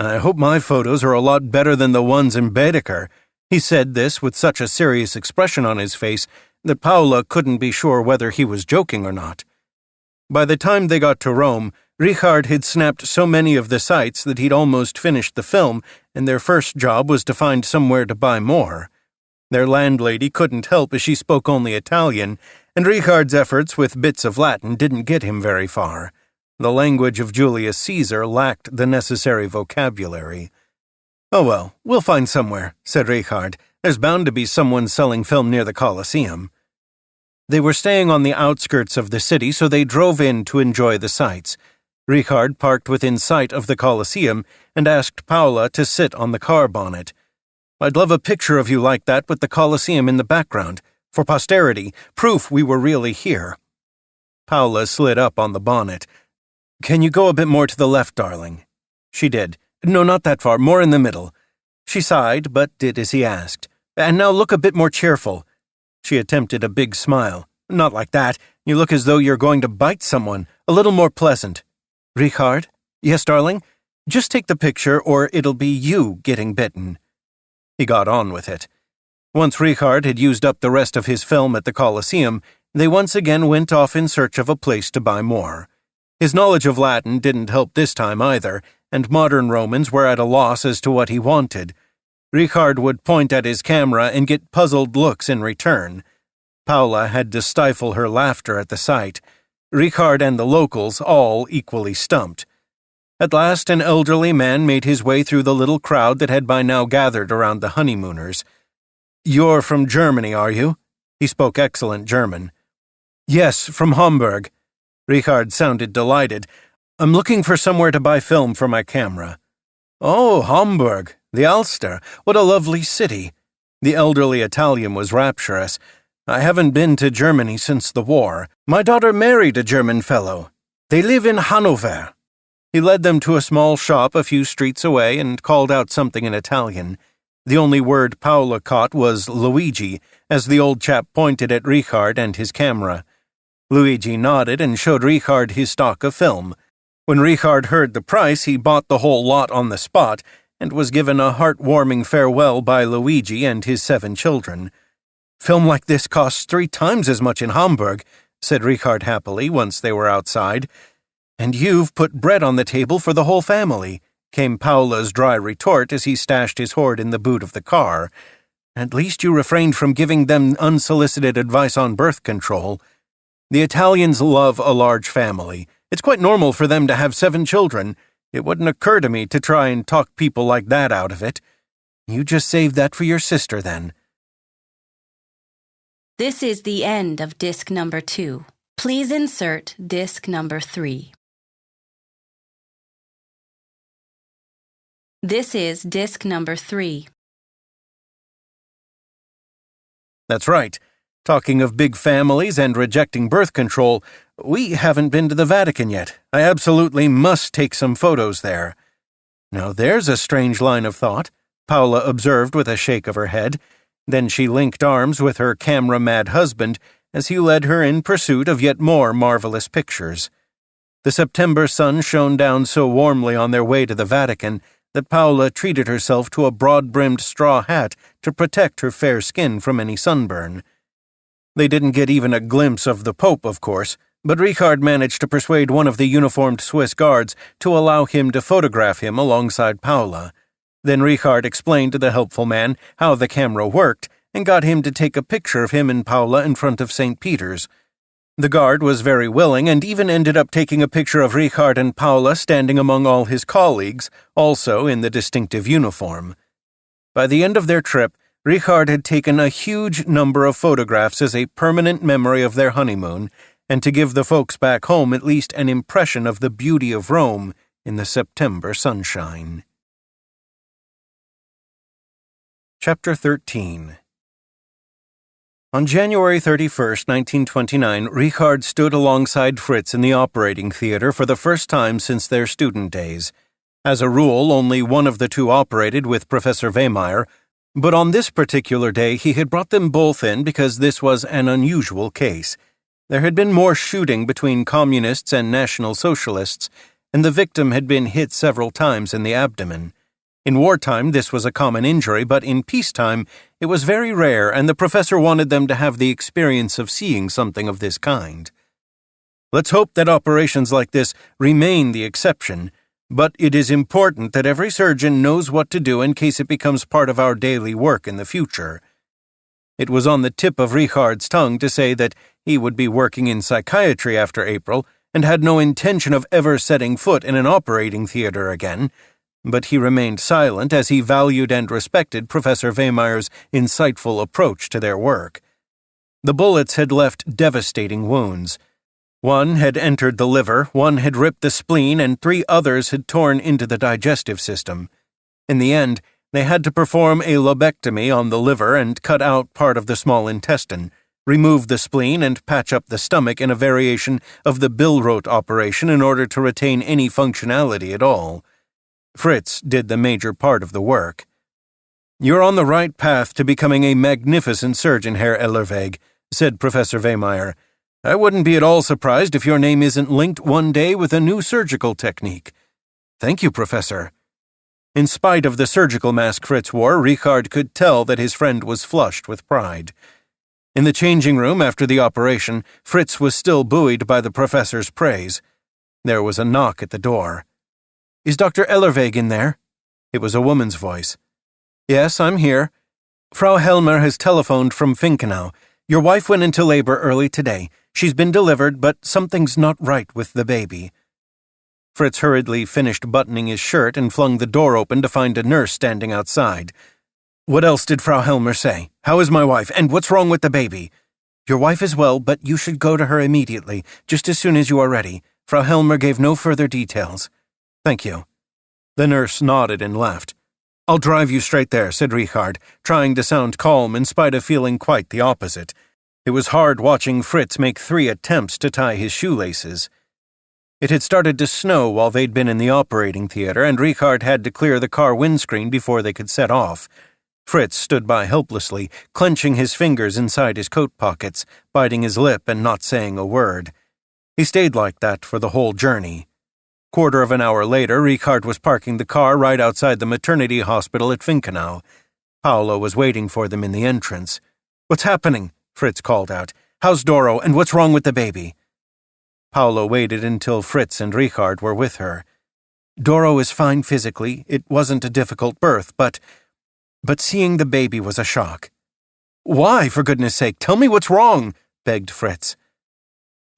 "I hope my photos are a lot better than the ones in Baedeker." He said this with such a serious expression on his face that Paula couldn't be sure whether he was joking or not. By the time they got to Rome, Richard had snapped so many of the sights that he'd almost finished the film, and their first job was to find somewhere to buy more. Their landlady couldn't help as she spoke only Italian, and Richard's efforts with bits of Latin didn't get him very far. The language of Julius Caesar lacked the necessary vocabulary. "Oh well, we'll find somewhere," said Richard. "There's bound to be someone selling film near the Colosseum." They were staying on the outskirts of the city, so they drove in to enjoy the sights. Richard parked within sight of the Colosseum and asked Paula to sit on the car bonnet. "I'd love a picture of you like that with the Colosseum in the background. For posterity, proof we were really here." Paula slid up on the bonnet. "Can you go a bit more to the left, darling?" She did. "No, not that far, more in the middle." She sighed, but did as he asked. "And now look a bit more cheerful." She attempted a big smile. "Not like that. You look as though you're going to bite someone. A little more pleasant." "Richard?" "Yes, darling? Just take the picture or it'll be you getting bitten." He got on with it. Once Richard had used up the rest of his film at the Colosseum, they once again went off in search of a place to buy more. His knowledge of Latin didn't help this time either, and modern Romans were at a loss as to what he wanted. Richard would point at his camera and get puzzled looks in return. Paula had to stifle her laughter at the sight. Richard and the locals all equally stumped. At last, an elderly man made his way through the little crowd that had by now gathered around the honeymooners. "You're from Germany, are you?" He spoke excellent German. "Yes, from Hamburg." Richard sounded delighted. "I'm looking for somewhere to buy film for my camera." "Oh, Hamburg, the Ulster, what a lovely city." The elderly Italian was rapturous. "I haven't been to Germany since the war. My daughter married a German fellow. They live in Hanover." He led them to a small shop a few streets away and called out something in Italian. The only word Paula caught was Luigi, as the old chap pointed at Richard and his camera. Luigi nodded and showed Richard his stock of film. When Richard heard the price, he bought the whole lot on the spot and was given a heart-warming farewell by Luigi and his 7 children. "Film like this costs 3 times as much in Hamburg," said Richard happily once they were outside. "And you've put bread on the table for the whole family," came Paula's dry retort as he stashed his hoard in the boot of the car. "At least you refrained from giving them unsolicited advice on birth control. The Italians love a large family. It's quite normal for them to have 7 children. It wouldn't occur to me to try and talk people like that out of it. You just saved that for your sister, then." This is the end of disc number 2. Please insert disc number 3. This is disc number 3. That's right. Talking of big families and rejecting birth control, we haven't been to the Vatican yet. I absolutely must take some photos there. Now there's a strange line of thought, Paula observed with a shake of her head. Then she linked arms with her camera-mad husband as he led her in pursuit of yet more marvelous pictures. The September sun shone down so warmly on their way to the Vatican that Paula treated herself to a broad-brimmed straw hat to protect her fair skin from any sunburn. They didn't get even a glimpse of the Pope, of course, but Richard managed to persuade one of the uniformed Swiss guards to allow him to photograph him alongside Paula. Then Richard explained to the helpful man how the camera worked and got him to take a picture of him and Paula in front of St. Peter's. The guard was very willing and even ended up taking a picture of Richard and Paula standing among all his colleagues, also in the distinctive uniform. By the end of their trip, Richard had taken a huge number of photographs as a permanent memory of their honeymoon, and to give the folks back home at least an impression of the beauty of Rome in the September sunshine. Chapter 13. On January 31, 1929, Richard stood alongside Fritz in the operating theater for the first time since their student days. As a rule, only one of the two operated with Professor Wehmeyer, but on this particular day he had brought them both in because this was an unusual case. There had been more shooting between communists and National Socialists, and the victim had been hit several times in the abdomen. In wartime, this was a common injury, but in peacetime, it was very rare, and the professor wanted them to have the experience of seeing something of this kind. Let's hope that operations like this remain the exception, but it is important that every surgeon knows what to do in case it becomes part of our daily work in the future. It was on the tip of Richard's tongue to say that he would be working in psychiatry after April and had no intention of ever setting foot in an operating theater again, but he remained silent as he valued and respected Professor Wehmeyer's insightful approach to their work. The bullets had left devastating wounds. One had entered the liver, one had ripped the spleen, and 3 others had torn into the digestive system. In the end, they had to perform a lobectomy on the liver and cut out part of the small intestine, remove the spleen, and patch up the stomach in a variation of the Billroth operation in order to retain any functionality at all. Fritz did the major part of the work. "You're on the right path to becoming a magnificent surgeon, Herr Ellerweg," said Professor Wehmeyer. "I wouldn't be at all surprised if your name isn't linked one day with a new surgical technique." "Thank you, Professor." In spite of the surgical mask Fritz wore, Richard could tell that his friend was flushed with pride. In the changing room after the operation, Fritz was still buoyed by the professor's praise. There was a knock at the door. "Is Dr. Ellerweg in there?" It was a woman's voice. Yes, I'm here. Frau Helmer has telephoned from Finkenau. Your wife went into labor early today. She's been delivered, but something's not right with the baby. Fritz hurriedly finished buttoning his shirt and flung the door open to find a nurse standing outside. What else did Frau Helmer say? How is my wife, and what's wrong with the baby? Your wife is well, but you should go to her immediately, just as soon as you are ready. Frau Helmer gave no further details. Thank you. The nurse nodded and left. I'll drive you straight there, said Richard, trying to sound calm in spite of feeling quite the opposite. It was hard watching Fritz make 3 attempts to tie his shoelaces. It had started to snow while they'd been in the operating theater, and Richard had to clear the car windscreen before they could set off. Fritz stood by helplessly, clenching his fingers inside his coat pockets, biting his lip and not saying a word. He stayed like that for the whole journey. Quarter of an hour later, Richard was parking the car right outside the maternity hospital at Finkenau. Paolo was waiting for them in the entrance. What's happening? Fritz called out. How's Doro, and what's wrong with the baby? Paolo waited until Fritz and Richard were with her. Doro is fine physically. It wasn't a difficult birth, but seeing the baby was a shock. Why, for goodness sake, tell me what's wrong, begged Fritz.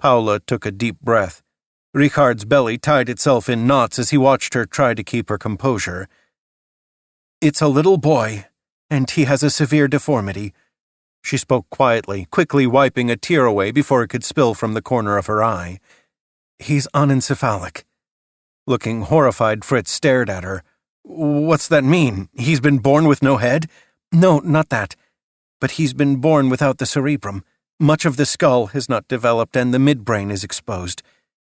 Paula took a deep breath. Richard's belly tied itself in knots as he watched her try to keep her composure. It's a little boy, and he has a severe deformity. She spoke quietly, quickly wiping a tear away before it could spill from the corner of her eye. He's anencephalic. Looking horrified, Fritz stared at her. What's that mean? He's been born with no head? No, not that. But he's been born without the cerebrum. Much of the skull has not developed and the midbrain is exposed.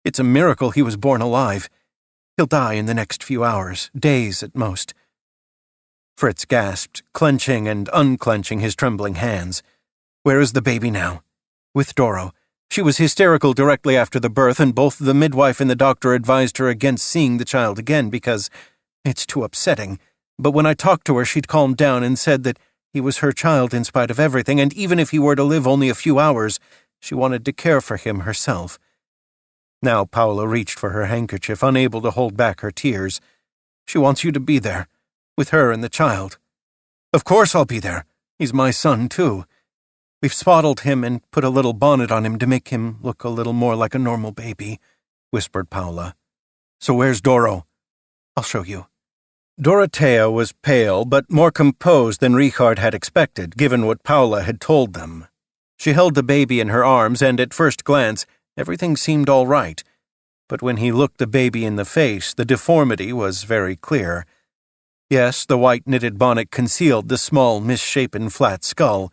It's a miracle he was born alive. He'll die in the next few hours, days at most. Fritz gasped, clenching and unclenching his trembling hands. Where is the baby now? With Doro. She was hysterical directly after the birth, and both the midwife and the doctor advised her against seeing the child again because it's too upsetting. But when I talked to her, she'd calmed down and said that he was her child in spite of everything, and even if he were to live only a few hours, she wanted to care for him herself. Now Paula reached for her handkerchief, unable to hold back her tears. She wants you to be there, with her and the child. Of course I'll be there. He's my son, too. We've swaddled him and put a little bonnet on him to make him look a little more like a normal baby, whispered Paula. So where's Doro? I'll show you. Dorothea was pale, but more composed than Richard had expected, given what Paula had told them. She held the baby in her arms, and at first glance, everything seemed all right. But when he looked the baby in the face, the deformity was very clear. Yes, the white knitted bonnet concealed the small, misshapen flat skull,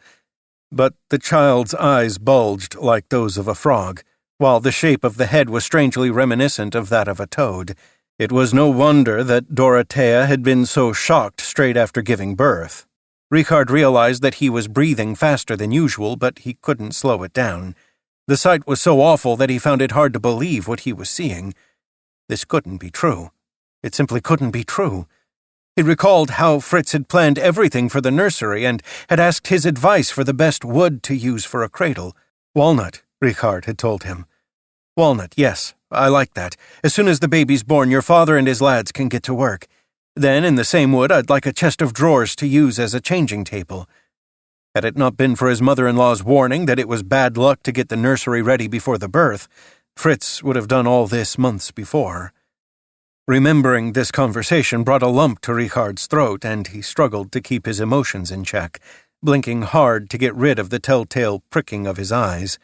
but the child's eyes bulged like those of a frog, while the shape of the head was strangely reminiscent of that of a toad. It was no wonder that Dorothea had been so shocked straight after giving birth. Richard realized that he was breathing faster than usual, but he couldn't slow it down. The sight was so awful that he found it hard to believe what he was seeing. This couldn't be true. It simply couldn't be true. He recalled how Fritz had planned everything for the nursery and had asked his advice for the best wood to use for a cradle. Walnut, Richard had told him. Walnut, yes, I like that. As soon as the baby's born, your father and his lads can get to work. Then, in the same wood, I'd like a chest of drawers to use as a changing table. Had it not been for his mother-in-law's warning that it was bad luck to get the nursery ready before the birth, Fritz would have done all this months before. Remembering this conversation brought a lump to Richard's throat, and he struggled to keep his emotions in check, blinking hard to get rid of the telltale pricking of his eyes.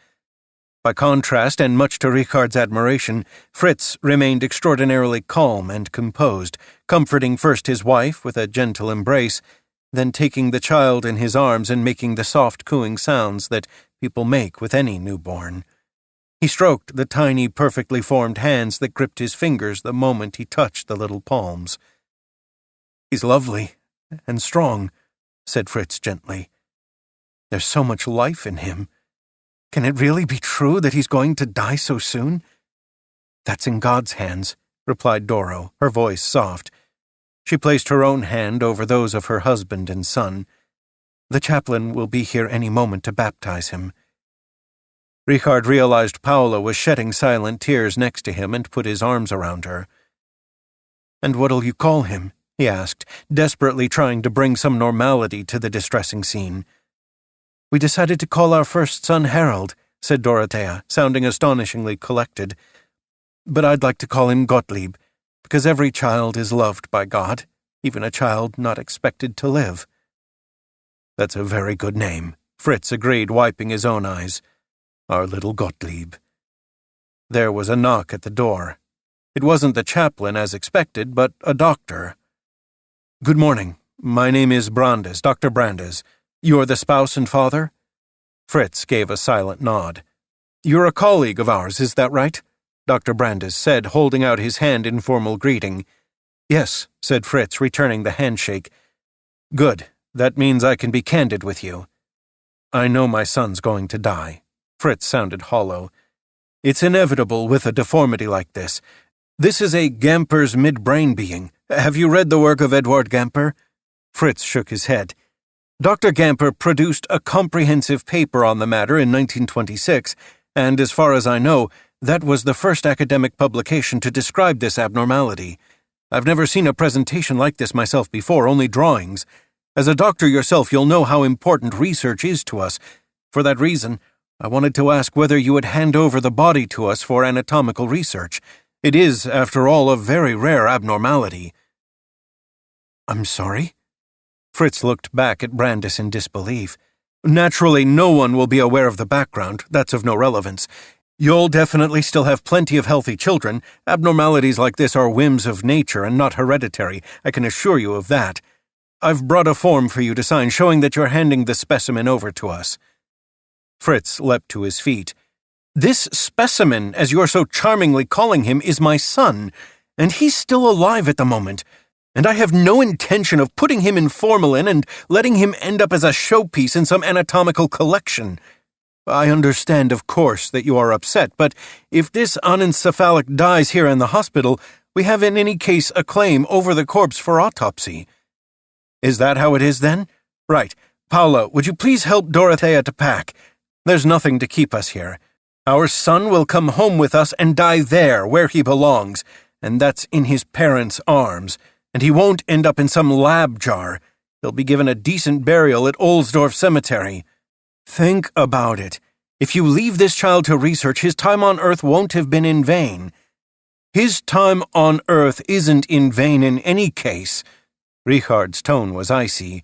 By contrast, and much to Richard's admiration, Fritz remained extraordinarily calm and composed, comforting first his wife with a gentle embrace, then taking the child in his arms and making the soft cooing sounds that people make with any newborn. He stroked the tiny, perfectly formed hands that gripped his fingers the moment he touched the little palms. He's lovely and strong, said Fritz gently. There's so much life in him. Can it really be true that he's going to die so soon? That's in God's hands, replied Doro, her voice soft. She placed her own hand over those of her husband and son. The chaplain will be here any moment to baptize him. Richard realized Paula was shedding silent tears next to him and put his arms around her. And what'll you call him? he asked, desperately trying to bring some normality to the distressing scene. "We decided to call our first son Harold," said Dorothea, sounding astonishingly collected. "But I'd like to call him Gottlieb, because every child is loved by God, even a child not expected to live." "That's a very good name," Fritz agreed, wiping his own eyes. "Our little Gottlieb." There was a knock at the door. It wasn't the chaplain as expected, but a doctor. "Good morning. My name is Brandes, Dr. Brandes. You're the spouse and father?" Fritz gave a silent nod. "You're a colleague of ours, is that right?" Dr. Brandes said, holding out his hand in formal greeting. "Yes," said Fritz, returning the handshake. "Good. That means I can be candid with you. I know my son's going to die." Fritz sounded hollow. "It's inevitable with a deformity like this. This is a Gamper's midbrain being. Have you read the work of Edward Gamper?" Fritz shook his head. "Dr. Gamper produced a comprehensive paper on the matter in 1926, and as far as I know, that was the first academic publication to describe this abnormality. I've never seen a presentation like this myself before, only drawings. As a doctor yourself, you'll know how important research is to us. For that reason, I wanted to ask whether you would hand over the body to us for anatomical research. It is, after all, a very rare abnormality." "I'm sorry?" Fritz looked back at Brandes in disbelief. "Naturally, no one will be aware of the background. That's of no relevance. You'll definitely still have plenty of healthy children. Abnormalities like this are whims of nature and not hereditary. I can assure you of that. I've brought a form for you to sign showing that you're handing the specimen over to us." Fritz leapt to his feet. "This specimen, as you're so charmingly calling him, is my son, and he's still alive at the moment. And I have no intention of putting him in formalin and letting him end up as a showpiece in some anatomical collection. I understand, of course, that you are upset, but if this anencephalic dies here in the hospital, we have in any case a claim over the corpse for autopsy." "Is that how it is, then? Right. Paula, would you please help Dorothea to pack? There's nothing to keep us here. Our son will come home with us and die there, where he belongs, and that's in his parents' arms. And he won't end up in some lab jar. He'll be given a decent burial at Ohlsdorf Cemetery. Think about it. If you leave this child to research, his time on Earth won't have been in vain." "His time on Earth isn't in vain in any case." Richard's tone was icy.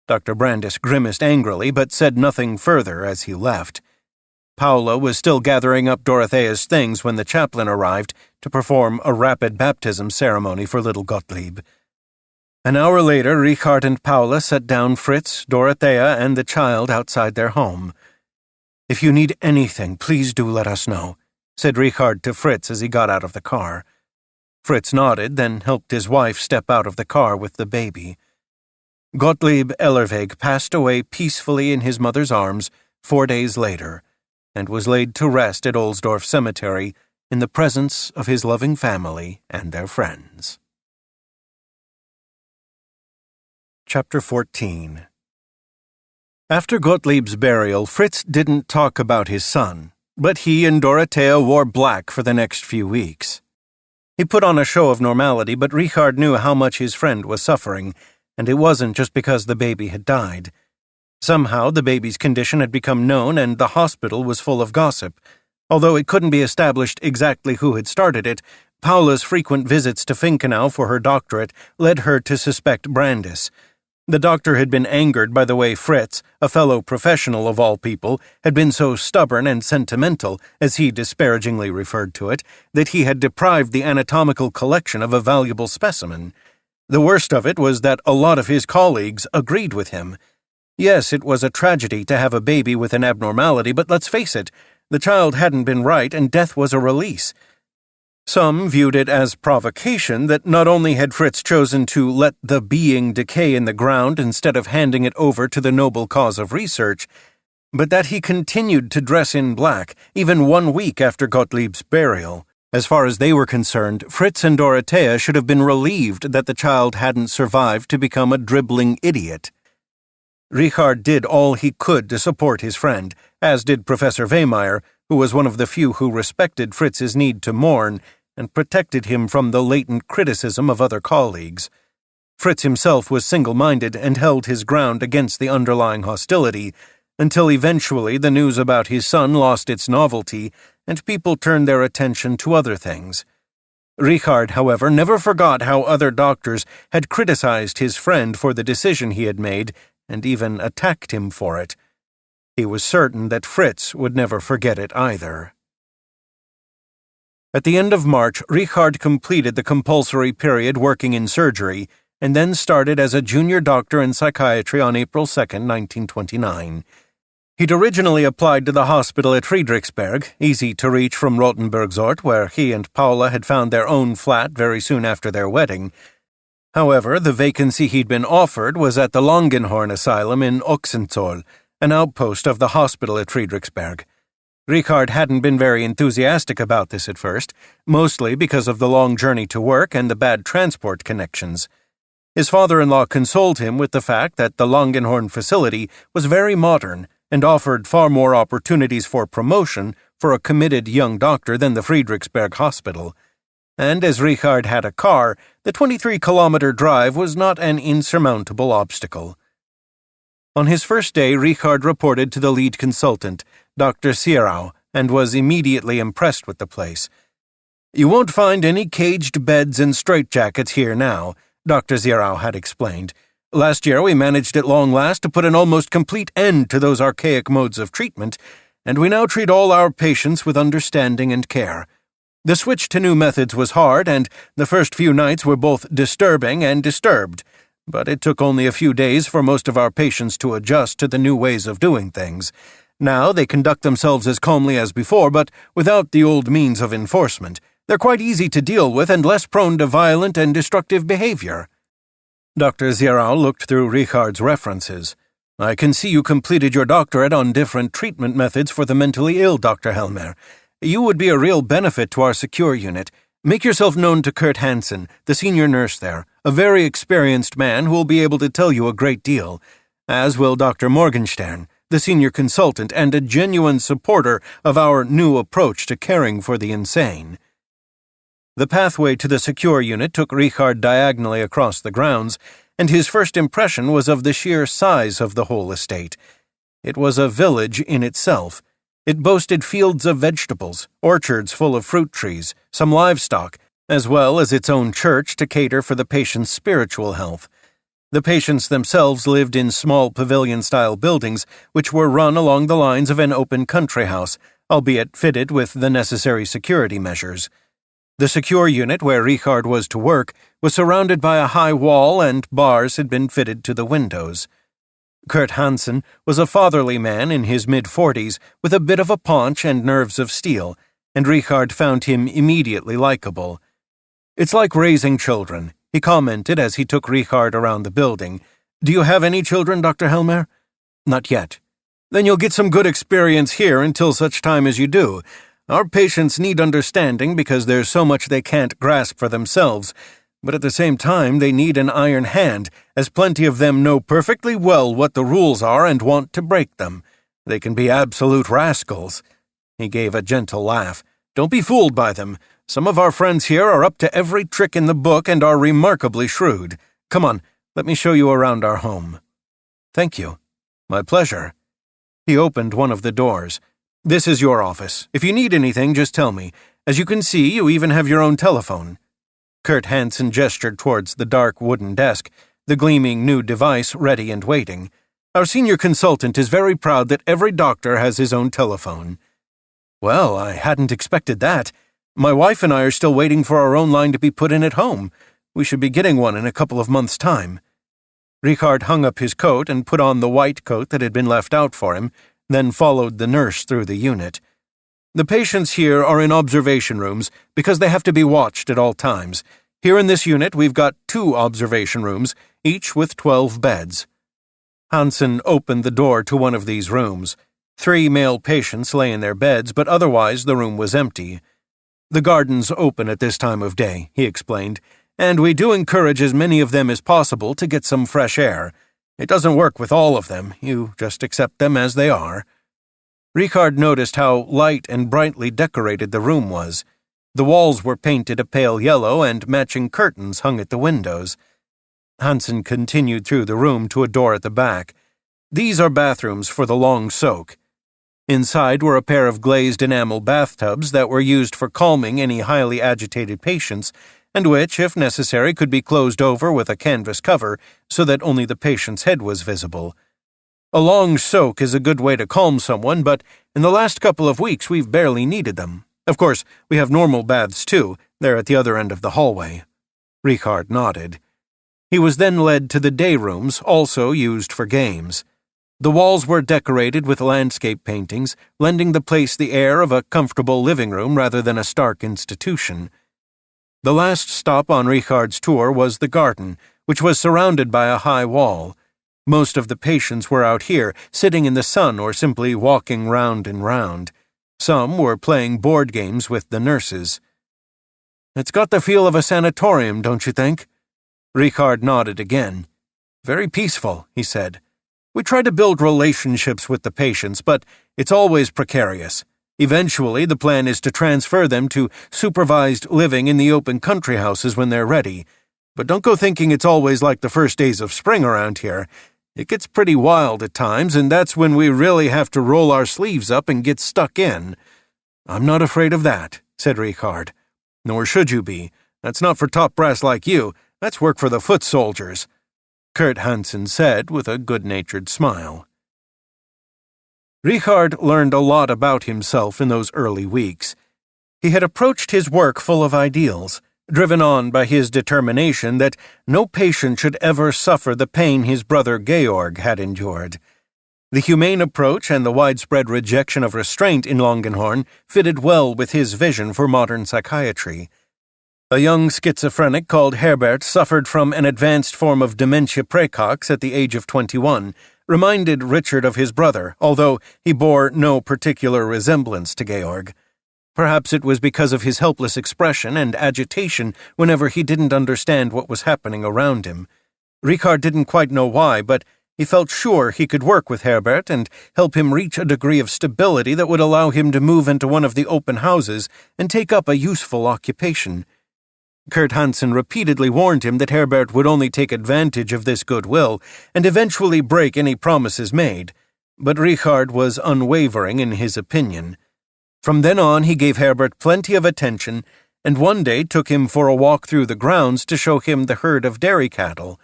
Dr. Brandes grimaced angrily, but said nothing further as he left. Paula was still gathering up Dorothea's things when the chaplain arrived to perform a rapid baptism ceremony for little Gottlieb. An hour later, Richard and Paula set down Fritz, Dorothea, and the child outside their home. "If you need anything, please do let us know," said Richard to Fritz as he got out of the car. Fritz nodded, then helped his wife step out of the car with the baby. Gottlieb Ellerweg passed away peacefully in his mother's arms 4 days later, and was laid to rest at Ohlsdorf Cemetery in the presence of his loving family and their friends. Chapter 14. After Gottlieb's burial, Fritz didn't talk about his son, but he and Dorothea wore black for the next few weeks. He put on a show of normality, but Richard knew how much his friend was suffering, and it wasn't just because the baby had died. Somehow the baby's condition had become known and the hospital was full of gossip. Although it couldn't be established exactly who had started it, Paula's frequent visits to Finkenau for her doctorate led her to suspect Brandes. The doctor had been angered by the way Fritz, a fellow professional of all people, had been so stubborn and sentimental, as he disparagingly referred to it, that he had deprived the anatomical collection of a valuable specimen. The worst of it was that a lot of his colleagues agreed with him. Yes, it was a tragedy to have a baby with an abnormality, but let's face it, the child hadn't been right and death was a release. Some viewed it as provocation that not only had Fritz chosen to let the being decay in the ground instead of handing it over to the noble cause of research, but that he continued to dress in black even 1 week after Gottlieb's burial. As far as they were concerned, Fritz and Dorothea should have been relieved that the child hadn't survived to become a dribbling idiot. Richard did all he could to support his friend, as did Professor Wehmeyer, who was one of the few who respected Fritz's need to mourn and protected him from the latent criticism of other colleagues. Fritz himself was single-minded and held his ground against the underlying hostility, until eventually the news about his son lost its novelty and people turned their attention to other things. Richard, however, never forgot how other doctors had criticized his friend for the decision he had made and even attacked him for it. He was certain that Fritz would never forget it either. At the end of March, Richard completed the compulsory period working in surgery and then started as a junior doctor in psychiatry on April 2, 1929. He'd originally applied to the hospital at Friedrichsberg, easy to reach from Rotenburgsort, where he and Paula had found their own flat very soon after their wedding. However, the vacancy he'd been offered was at the Langenhorn Asylum in Ochsenzoll, an outpost of the hospital at Friedrichsberg. Richard hadn't been very enthusiastic about this at first, mostly because of the long journey to work and the bad transport connections. His father-in-law consoled him with the fact that the Langenhorn facility was very modern and offered far more opportunities for promotion for a committed young doctor than the Friedrichsberg Hospital. And as Richard had a car, the 23-kilometer drive was not an insurmountable obstacle. On his first day, Richard reported to the lead consultant, Dr. Sierau, and was immediately impressed with the place. "You won't find any caged beds and straitjackets here now," Dr. Sierau had explained. "Last year we managed at long last to put an almost complete end to those archaic modes of treatment, and we now treat all our patients with understanding and care. The switch to new methods was hard, and the first few nights were both disturbing and disturbed, but it took only a few days for most of our patients to adjust to the new ways of doing things. Now they conduct themselves as calmly as before, but without the old means of enforcement. They're quite easy to deal with and less prone to violent and destructive behavior." Dr. Sierau looked through Richard's references. "I can see you completed your doctorate on different treatment methods for the mentally ill, Dr. Helmer. You would be a real benefit to our secure unit. Make yourself known to Kurt Hansen, the senior nurse there, a very experienced man who will be able to tell you a great deal, as will Dr. Morgenstern, the senior consultant and a genuine supporter of our new approach to caring for the insane." The pathway to the secure unit took Richard diagonally across the grounds, and his first impression was of the sheer size of the whole estate. It was a village in itself. It boasted fields of vegetables, orchards full of fruit trees, some livestock, as well as its own church to cater for the patient's spiritual health. The patients themselves lived in small pavilion-style buildings which were run along the lines of an open country house, albeit fitted with the necessary security measures. The secure unit where Richard was to work was surrounded by a high wall and bars had been fitted to the windows. Kurt Hansen was a fatherly man in his mid-40s with a bit of a paunch and nerves of steel, and Richard found him immediately likable. "It's like raising children," he commented as he took Richard around the building. "Do you have any children, Dr. Helmer?" "Not yet." "Then you'll get some good experience here until such time as you do. Our patients need understanding because there's so much they can't grasp for themselves, but at the same time they need an iron hand, as plenty of them know perfectly well what the rules are and want to break them. They can be absolute rascals." He gave a gentle laugh. "Don't be fooled by them. Some of our friends here are up to every trick in the book and are remarkably shrewd. Come on, let me show you around our home." "Thank you." "My pleasure." He opened one of the doors. "This is your office. If you need anything, just tell me. As you can see, you even have your own telephone." Kurt Hansen gestured towards the dark wooden desk, the gleaming new device ready and waiting. "Our senior consultant is very proud that every doctor has his own telephone." "Well, I hadn't expected that. My wife and I are still waiting for our own line to be put in at home. We should be getting one in a couple of months' time." Richard hung up his coat and put on the white coat that had been left out for him, then followed the nurse through the unit. "The patients here are in observation rooms because they have to be watched at all times. Here in this unit we've got 2 observation rooms, each with 12 beds." Hansen opened the door to one of these rooms. 3 male patients lay in their beds, but otherwise the room was empty. "The garden's open at this time of day," he explained, "and we do encourage as many of them as possible to get some fresh air. It doesn't work with all of them. You just accept them as they are." Richard noticed how light and brightly decorated the room was. The walls were painted a pale yellow and matching curtains hung at the windows. Hansen continued through the room to a door at the back. "These are bathrooms for the long soak." Inside were a pair of glazed enamel bathtubs that were used for calming any highly agitated patients, and which, if necessary, could be closed over with a canvas cover so that only the patient's head was visible. A long soak is a good way to calm someone, but in the last couple of weeks we've barely needed them. Of course, we have normal baths too. They're at the other end of the hallway. Richard nodded. He was then led to the day rooms, also used for games. The walls were decorated with landscape paintings, lending the place the air of a comfortable living room rather than a stark institution. The last stop on Richard's tour was the garden, which was surrounded by a high wall. Most of the patients were out here, sitting in the sun or simply walking round and round. Some were playing board games with the nurses. "It's got the feel of a sanatorium, don't you think?" Richard nodded again. "Very peaceful," he said. "We try to build relationships with the patients, but it's always precarious. Eventually, the plan is to transfer them to supervised living in the open country houses when they're ready. But don't go thinking it's always like the first days of spring around here. It gets pretty wild at times, and that's when we really have to roll our sleeves up and get stuck in." "I'm not afraid of that," said Richard. "Nor should you be. That's not for top brass like you. That's work for the foot soldiers," Kurt Hansen said with a good-natured smile. Richard learned a lot about himself in those early weeks. He had approached his work full of ideals, driven on by his determination that no patient should ever suffer the pain his brother Georg had endured. The humane approach and the widespread rejection of restraint in Langenhorn fitted well with his vision for modern psychiatry. A young schizophrenic called Herbert suffered from an advanced form of dementia praecox at the age of 21, reminded Richard of his brother, although he bore no particular resemblance to Georg. Perhaps it was because of his helpless expression and agitation whenever he didn't understand what was happening around him. Richard didn't quite know why, but he felt sure he could work with Herbert and help him reach a degree of stability that would allow him to move into one of the open houses and take up a useful occupation. Kurt Hansen repeatedly warned him that Herbert would only take advantage of this goodwill and eventually break any promises made, but Richard was unwavering in his opinion. From then on, he gave Herbert plenty of attention, and one day took him for a walk through the grounds to show him the herd of dairy cattle.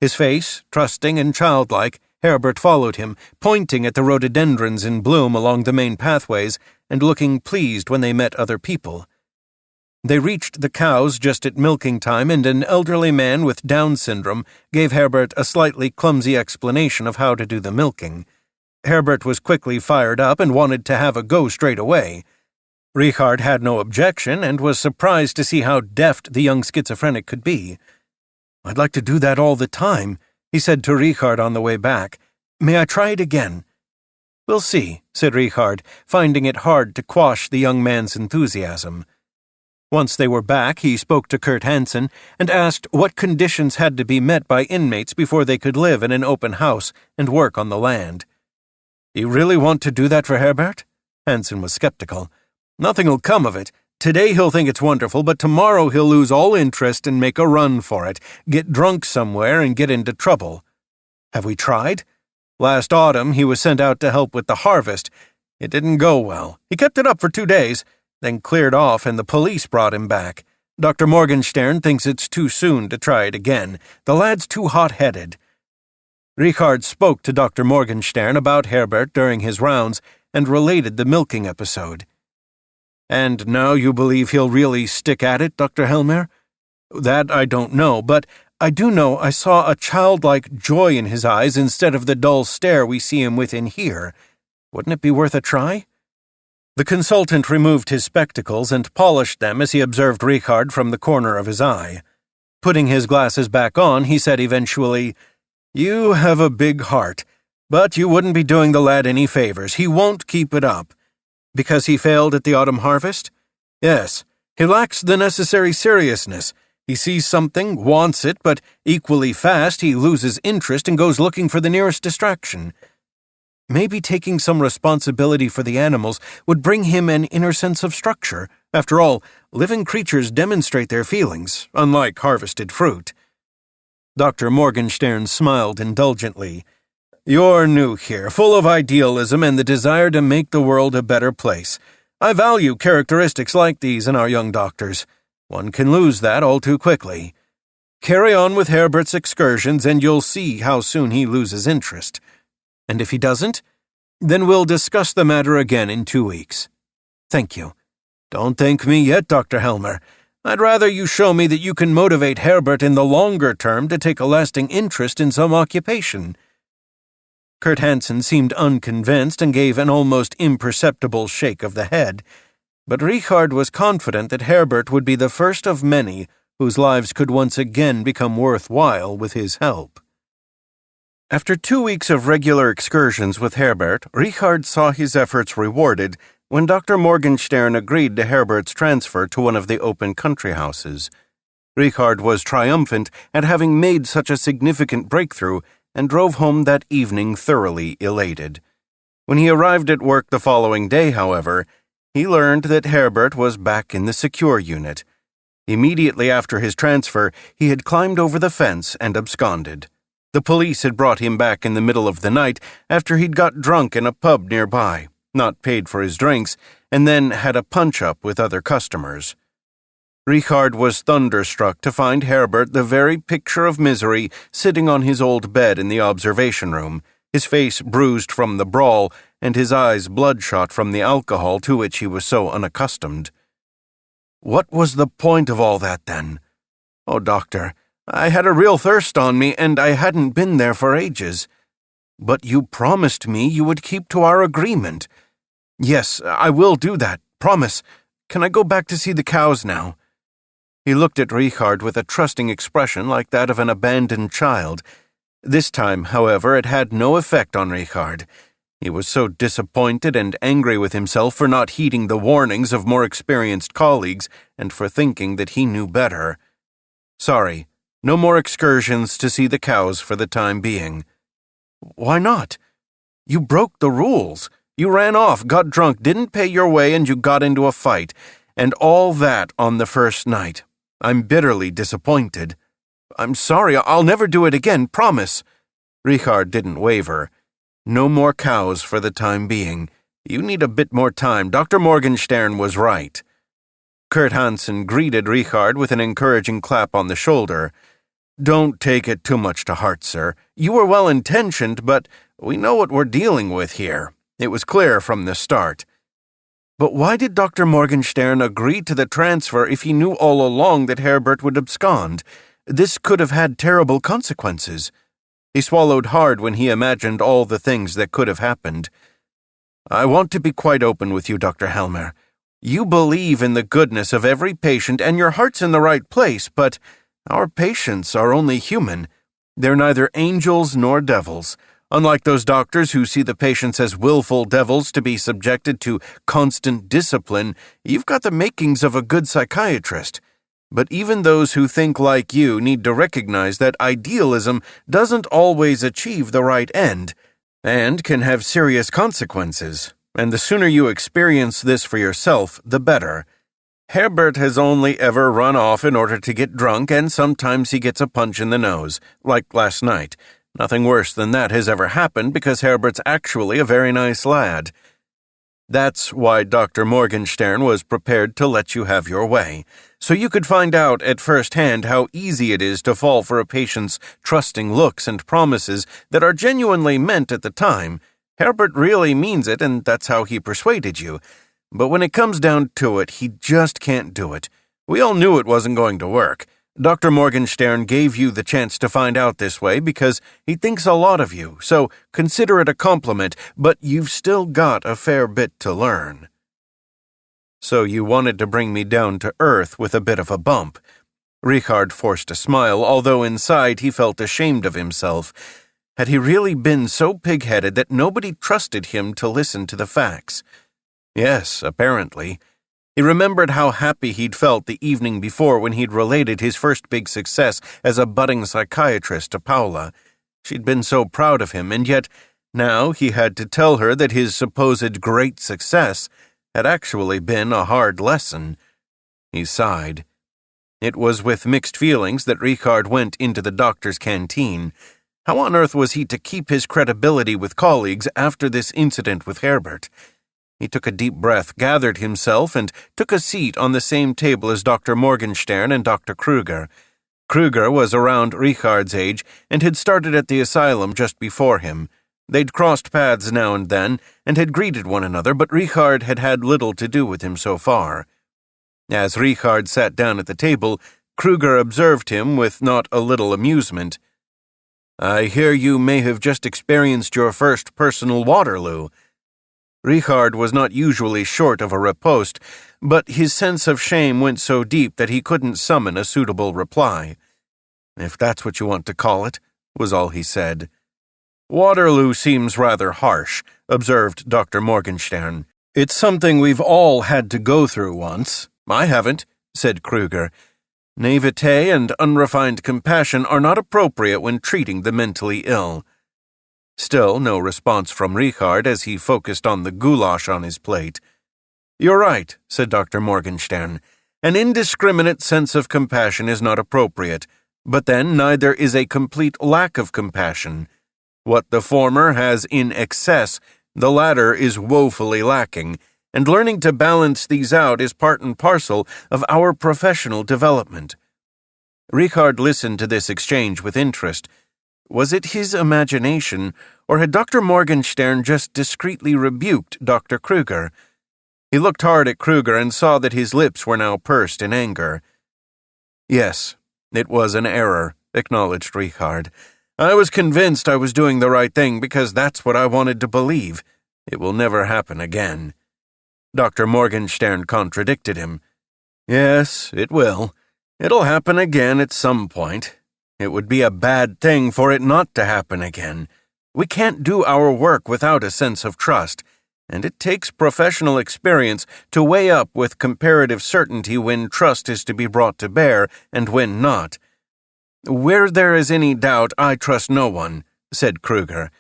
His face, trusting and childlike, Herbert followed him, pointing at the rhododendrons in bloom along the main pathways and looking pleased when they met other people. They reached the cows just at milking time, and an elderly man with Down syndrome gave Herbert a slightly clumsy explanation of how to do the milking. Herbert was quickly fired up and wanted to have a go straight away. Richard had no objection and was surprised to see how deft the young schizophrenic could be. "I'd like to do that all the time," he said to Richard on the way back. "May I try it again?" "We'll see," said Richard, finding it hard to quash the young man's enthusiasm. Once they were back, he spoke to Kurt Hansen and asked what conditions had to be met by inmates before they could live in an open house and work on the land. "You really want to do that for Herbert?" Hansen was skeptical. "Nothing'll come of it. Today he'll think it's wonderful, but tomorrow he'll lose all interest and make a run for it, get drunk somewhere and get into trouble." "Have we tried?" "Last autumn he was sent out to help with the harvest. It didn't go well. He kept it up for 2 days, then cleared off and the police brought him back. Dr. Morgenstern thinks it's too soon to try it again. The lad's too hot-headed." Richard spoke to Dr. Morgenstern about Herbert during his rounds and related the milking episode. "And now you believe he'll really stick at it, Dr. Helmer?" "That I don't know, but I do know I saw a childlike joy in his eyes instead of the dull stare we see him with in here. Wouldn't it be worth a try?" The consultant removed his spectacles and polished them as he observed Richard from the corner of his eye. Putting his glasses back on, he said eventually, "You have a big heart, but you wouldn't be doing the lad any favors. He won't keep it up." "Because he failed at the autumn harvest?" "Yes. He lacks the necessary seriousness. He sees something, wants it, but equally fast he loses interest and goes looking for the nearest distraction. Maybe taking some responsibility for the animals would bring him an inner sense of structure. After all, living creatures demonstrate their feelings, unlike harvested fruit." Dr. Morgenstern smiled indulgently. You're new here, full of idealism and the desire to make the world a better place. I value characteristics like these in our young doctors. One can lose that all too quickly. Carry on with Herbert's excursions and you'll see how soon he loses interest. And if he doesn't, then we'll discuss the matter again in 2 weeks. Thank you. Don't thank me yet, Dr. Helmer. I'd rather you show me that you can motivate Herbert in the longer term to take a lasting interest in some occupation. Kurt Hansen seemed unconvinced and gave an almost imperceptible shake of the head, but Richard was confident that Herbert would be the first of many whose lives could once again become worthwhile with his help. After 2 weeks of regular excursions with Herbert, Richard saw his efforts rewarded when Dr. Morgenstern agreed to Herbert's transfer to one of the open country houses. Richard was triumphant at having made such a significant breakthrough and drove home that evening thoroughly elated. When he arrived at work the following day, however, he learned that Herbert was back in the secure unit. Immediately after his transfer, he had climbed over the fence and absconded. The police had brought him back in the middle of the night after he'd got drunk in a pub nearby, not paid for his drinks, and then had a punch-up with other customers. Richard was thunderstruck to find Herbert the very picture of misery sitting on his old bed in the observation room, his face bruised from the brawl and his eyes bloodshot from the alcohol to which he was so unaccustomed. What was the point of all that, then? Oh, doctor, I had a real thirst on me, and I hadn't been there for ages. But you promised me you would keep to our agreement. Yes, I will do that, promise. Can I go back to see the cows now? He looked at Richard with a trusting expression like that of an abandoned child. This time, however, it had no effect on Richard. He was so disappointed and angry with himself for not heeding the warnings of more experienced colleagues and for thinking that he knew better. Sorry, no more excursions to see the cows for the time being. Why not? You broke the rules. You ran off, got drunk, didn't pay your way, and you got into a fight. And all that on the first night. I'm bitterly disappointed. I'm sorry, I'll never do it again, promise. Richard didn't waver. No more cows for the time being. You need a bit more time. Dr. Morgenstern was right. Kurt Hansen greeted Richard with an encouraging clap on the shoulder. Don't take it too much to heart, sir. You were well-intentioned, but we know what we're dealing with here. It was clear from the start. But why did Dr. Morgenstern agree to the transfer if he knew all along that Herbert would abscond? This could have had terrible consequences. He swallowed hard when he imagined all the things that could have happened. I want to be quite open with you, Dr. Helmer. You believe in the goodness of every patient and your heart's in the right place, but our patients are only human. They're neither angels nor devils. Unlike those doctors who see the patients as willful devils to be subjected to constant discipline, you've got the makings of a good psychiatrist. But even those who think like you need to recognize that idealism doesn't always achieve the right end, and can have serious consequences. And the sooner you experience this for yourself, the better. Herbert has only ever run off in order to get drunk, and sometimes he gets a punch in the nose, like last night. Nothing worse than that has ever happened because Herbert's actually a very nice lad. That's why Dr. Morgenstern was prepared to let you have your way, so you could find out at first hand how easy it is to fall for a patient's trusting looks and promises that are genuinely meant at the time. Herbert really means it, and that's how he persuaded you. But when it comes down to it, he just can't do it. We all knew it wasn't going to work. Dr. Morgenstern gave you the chance to find out this way because he thinks a lot of you, so consider it a compliment, but you've still got a fair bit to learn. So you wanted to bring me down to earth with a bit of a bump. Richard forced a smile, although inside he felt ashamed of himself. Had he really been so pig-headed that nobody trusted him to listen to the facts? Yes, apparently. He remembered how happy he'd felt the evening before when he'd related his first big success as a budding psychiatrist to Paula. She'd been so proud of him, and yet now he had to tell her that his supposed great success had actually been a hard lesson. He sighed. It was with mixed feelings that Richard went into the doctor's canteen. How on earth was he to keep his credibility with colleagues after this incident with Herbert? He took a deep breath, gathered himself, and took a seat on the same table as Dr. Morgenstern and Dr. Kruger. Kruger was around Richard's age and had started at the asylum just before him. They'd crossed paths now and then and had greeted one another, but Richard had had little to do with him so far. As Richard sat down at the table, Kruger observed him with not a little amusement. "I hear you may have just experienced your first personal Waterloo." Richard was not usually short of a riposte, but his sense of shame went so deep that he couldn't summon a suitable reply. "If that's what you want to call it," was all he said. "Waterloo seems rather harsh," observed Dr. Morgenstern. "It's something we've all had to go through once." "I haven't," said Kruger. "Naivete and unrefined compassion are not appropriate when treating the mentally ill." Still no response from Richard as he focused on the goulash on his plate. "You're right," said Dr. Morgenstern. "An indiscriminate sense of compassion is not appropriate, but then neither is a complete lack of compassion. What the former has in excess, the latter is woefully lacking, and learning to balance these out is part and parcel of our professional development." Richard listened to this exchange with interest. Was it his imagination, or had Dr. Morgenstern just discreetly rebuked Dr. Kruger? He looked hard at Kruger and saw that his lips were now pursed in anger. "Yes, it was an error," acknowledged Richard. "I was convinced I was doing the right thing because that's what I wanted to believe. It will never happen again." Dr. Morgenstern contradicted him. "Yes, it will. It'll happen again at some point. It would be a bad thing for it not to happen again. We can't do our work without a sense of trust, and it takes professional experience to weigh up with comparative certainty when trust is to be brought to bear and when not. Where there is any doubt, I trust no one," said Kruger.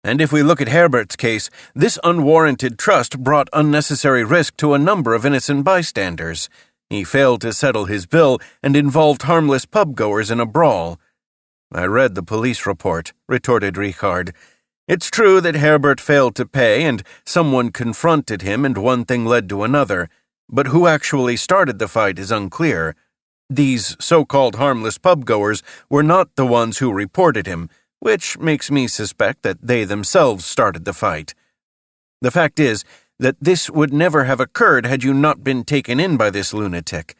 "And if we look at Herbert's case, this unwarranted trust brought unnecessary risk to a number of innocent bystanders. He failed to settle his bill and involved harmless pub-goers in a brawl." "I read the police report," retorted Richard. "It's true that Herbert failed to pay and someone confronted him and one thing led to another, but who actually started the fight is unclear. These so-called harmless pub-goers were not the ones who reported him, which makes me suspect that they themselves started the fight. The fact is that this would never have occurred had you not been taken in by this lunatic.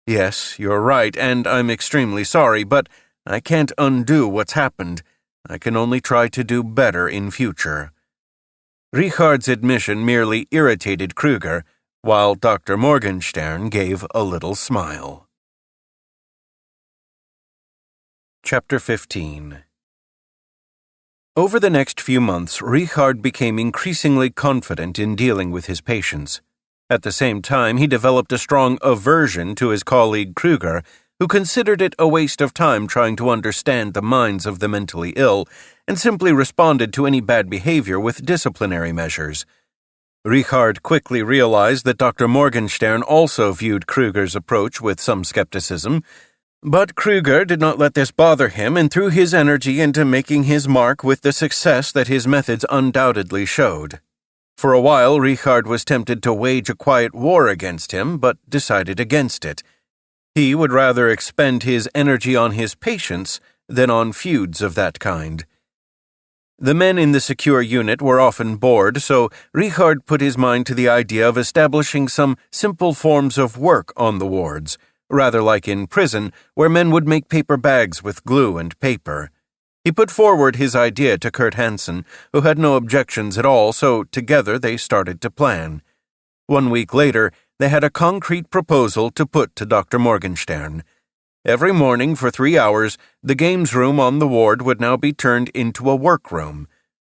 Yes, you're right, and I'm extremely sorry, but I can't undo what's happened. I can only try to do better in future." Richard's admission merely irritated Kruger, while Dr. Morgenstern gave a little smile. Chapter 15. Over the next few months, Richard became increasingly confident in dealing with his patients. At the same time, he developed a strong aversion to his colleague Kruger, who considered it a waste of time trying to understand the minds of the mentally ill, and simply responded to any bad behavior with disciplinary measures. Richard quickly realized that Dr. Morgenstern also viewed Kruger's approach with some skepticism, but Kruger did not let this bother him and threw his energy into making his mark with the success that his methods undoubtedly showed. For a while, Richard was tempted to wage a quiet war against him, but decided against it. He would rather expend his energy on his patients than on feuds of that kind. The men in the secure unit were often bored, so Richard put his mind to the idea of establishing some simple forms of work on the wards, rather like in prison, where men would make paper bags with glue and paper. He put forward his idea to Kurt Hansen, who had no objections at all, so together they started to plan. 1 week later, they had a concrete proposal to put to Dr. Morgenstern. Every morning for 3 hours, the games room on the ward would now be turned into a workroom.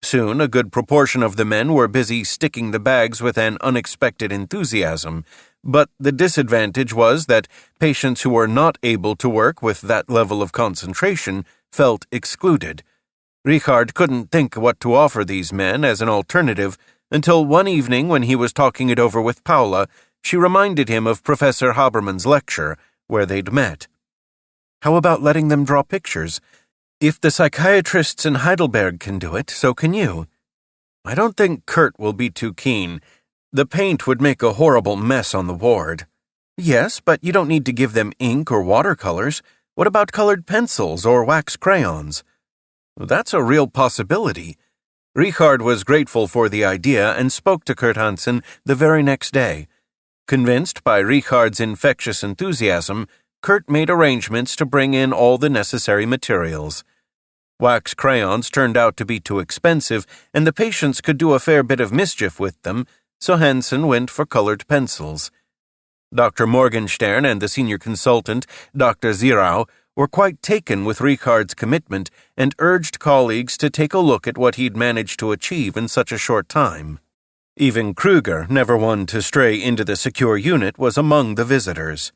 Soon, a good proportion of the men were busy sticking the bags with an unexpected enthusiasm, but the disadvantage was that patients who were not able to work with that level of concentration felt excluded. Richard couldn't think what to offer these men as an alternative until one evening when he was talking it over with Paula, she reminded him of Professor Haberman's lecture, where they'd met. How about letting them draw pictures? If the psychiatrists in Heidelberg can do it, so can you. I don't think Kurt will be too keen. The paint would make a horrible mess on the ward. Yes, but you don't need to give them ink or watercolors. What about colored pencils or wax crayons? That's a real possibility. Richard was grateful for the idea and spoke to Kurt Hansen the very next day. Convinced by Richard's infectious enthusiasm, Kurt made arrangements to bring in all the necessary materials. Wax crayons turned out to be too expensive, and the patients could do a fair bit of mischief with them, so Hansen went for colored pencils. Dr. Morgenstern and the senior consultant, Dr. Zirau, were quite taken with Richard's commitment and urged colleagues to take a look at what he'd managed to achieve in such a short time. Even Kruger, never one to stray into the secure unit, was among the visitors.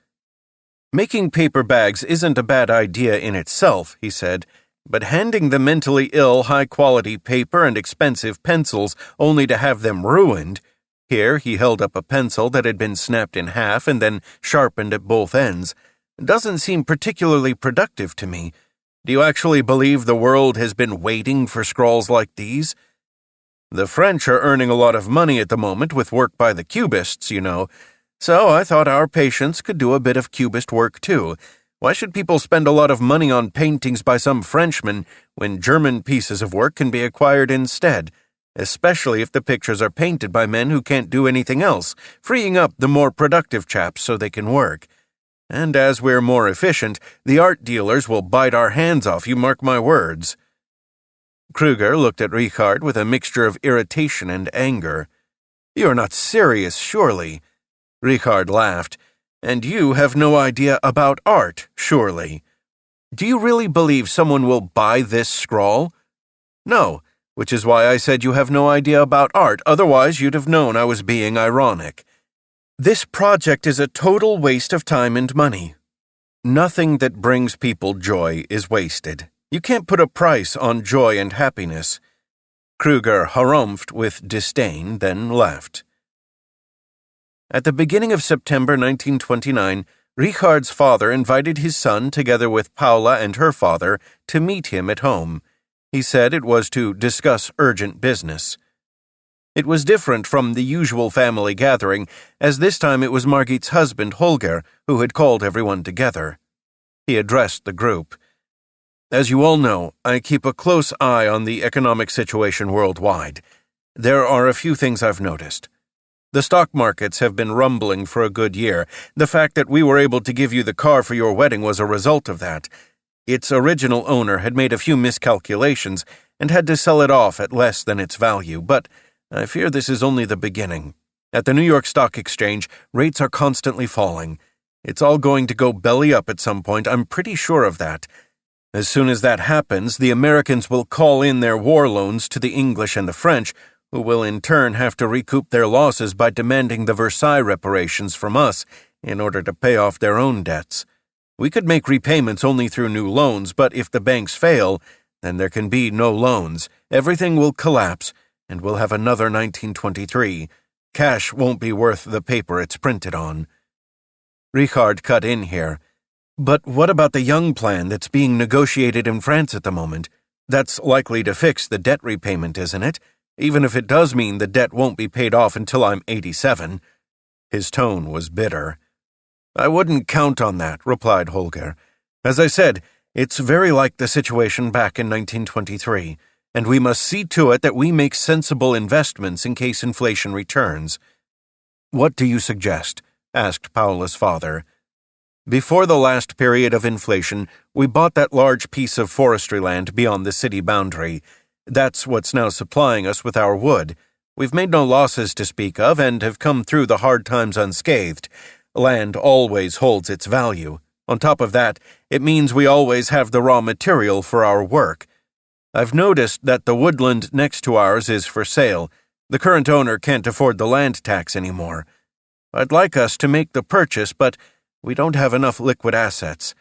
Making paper bags isn't a bad idea in itself, he said, but handing the mentally ill high-quality paper and expensive pencils only to have them ruined— here he held up a pencil that had been snapped in half and then sharpened at both ends— doesn't seem particularly productive to me. Do you actually believe the world has been waiting for scrawls like these? The French are earning a lot of money at the moment with work by the Cubists, you know, so I thought our patients could do a bit of Cubist work too. Why should people spend a lot of money on paintings by some Frenchman when German pieces of work can be acquired instead, especially if the pictures are painted by men who can't do anything else, freeing up the more productive chaps so they can work? And as we're more efficient, the art dealers will bite our hands off, you mark my words. Kruger looked at Richard with a mixture of irritation and anger. You're not serious, surely? Richard laughed. And you have no idea about art, surely? Do you really believe someone will buy this scrawl? No, which is why I said you have no idea about art, otherwise you'd have known I was being ironic. This project is a total waste of time and money. Nothing that brings people joy is wasted. You can't put a price on joy and happiness. Kruger harumphed with disdain, then left. At the beginning of September 1929, Richard's father invited his son, together with Paula and her father, to meet him at home. He said it was to discuss urgent business. It was different from the usual family gathering, as this time it was Margit's husband, Holger, who had called everyone together. He addressed the group. As you all know, I keep a close eye on the economic situation worldwide. There are a few things I've noticed. The stock markets have been rumbling for a good year. The fact that we were able to give you the car for your wedding was a result of that. Its original owner had made a few miscalculations and had to sell it off at less than its value, but I fear this is only the beginning. At the New York Stock Exchange, rates are constantly falling. It's all going to go belly up at some point, I'm pretty sure of that. As soon as that happens, the Americans will call in their war loans to the English and the French, who will in turn have to recoup their losses by demanding the Versailles reparations from us in order to pay off their own debts. We could make repayments only through new loans, but if the banks fail, then there can be no loans. Everything will collapse, and we'll have another 1923. Cash won't be worth the paper it's printed on. Richard cut in here. But what about the Young Plan that's being negotiated in France at the moment? That's likely to fix the debt repayment, isn't it? Even if it does mean the debt won't be paid off until I'm 87. His tone was bitter. I wouldn't count on that, replied Holger. As I said, it's very like the situation back in 1923, and we must see to it that we make sensible investments in case inflation returns. What do you suggest? Asked Paula's father. Before the last period of inflation, we bought that large piece of forestry land beyond the city boundary. That's what's now supplying us with our wood. We've made no losses to speak of and have come through the hard times unscathed. Land always holds its value. On top of that, it means we always have the raw material for our work. I've noticed that the woodland next to ours is for sale. The current owner can't afford the land tax anymore. I'd like us to make the purchase, but we don't have enough liquid assets.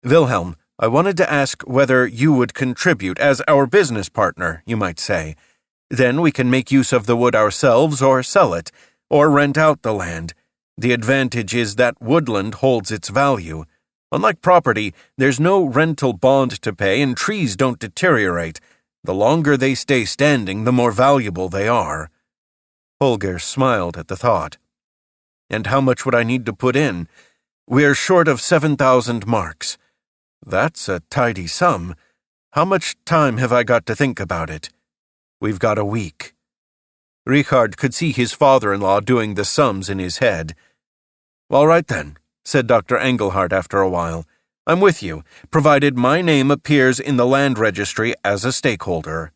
Wilhelm, I wanted to ask whether you would contribute as our business partner, you might say. Then we can make use of the wood ourselves or sell it, or rent out the land. The advantage is that woodland holds its value. Unlike property, there's no rental bond to pay and trees don't deteriorate. The longer they stay standing, the more valuable they are. Holger smiled at the thought. And how much would I need to put in? We're short of 7,000 marks. That's a tidy sum. How much time have I got to think about it? We've got a week. Richard could see his father-in-law doing the sums in his head. All right then, said Dr. Engelhardt after a while. I'm with you, provided my name appears in the land registry as a stakeholder.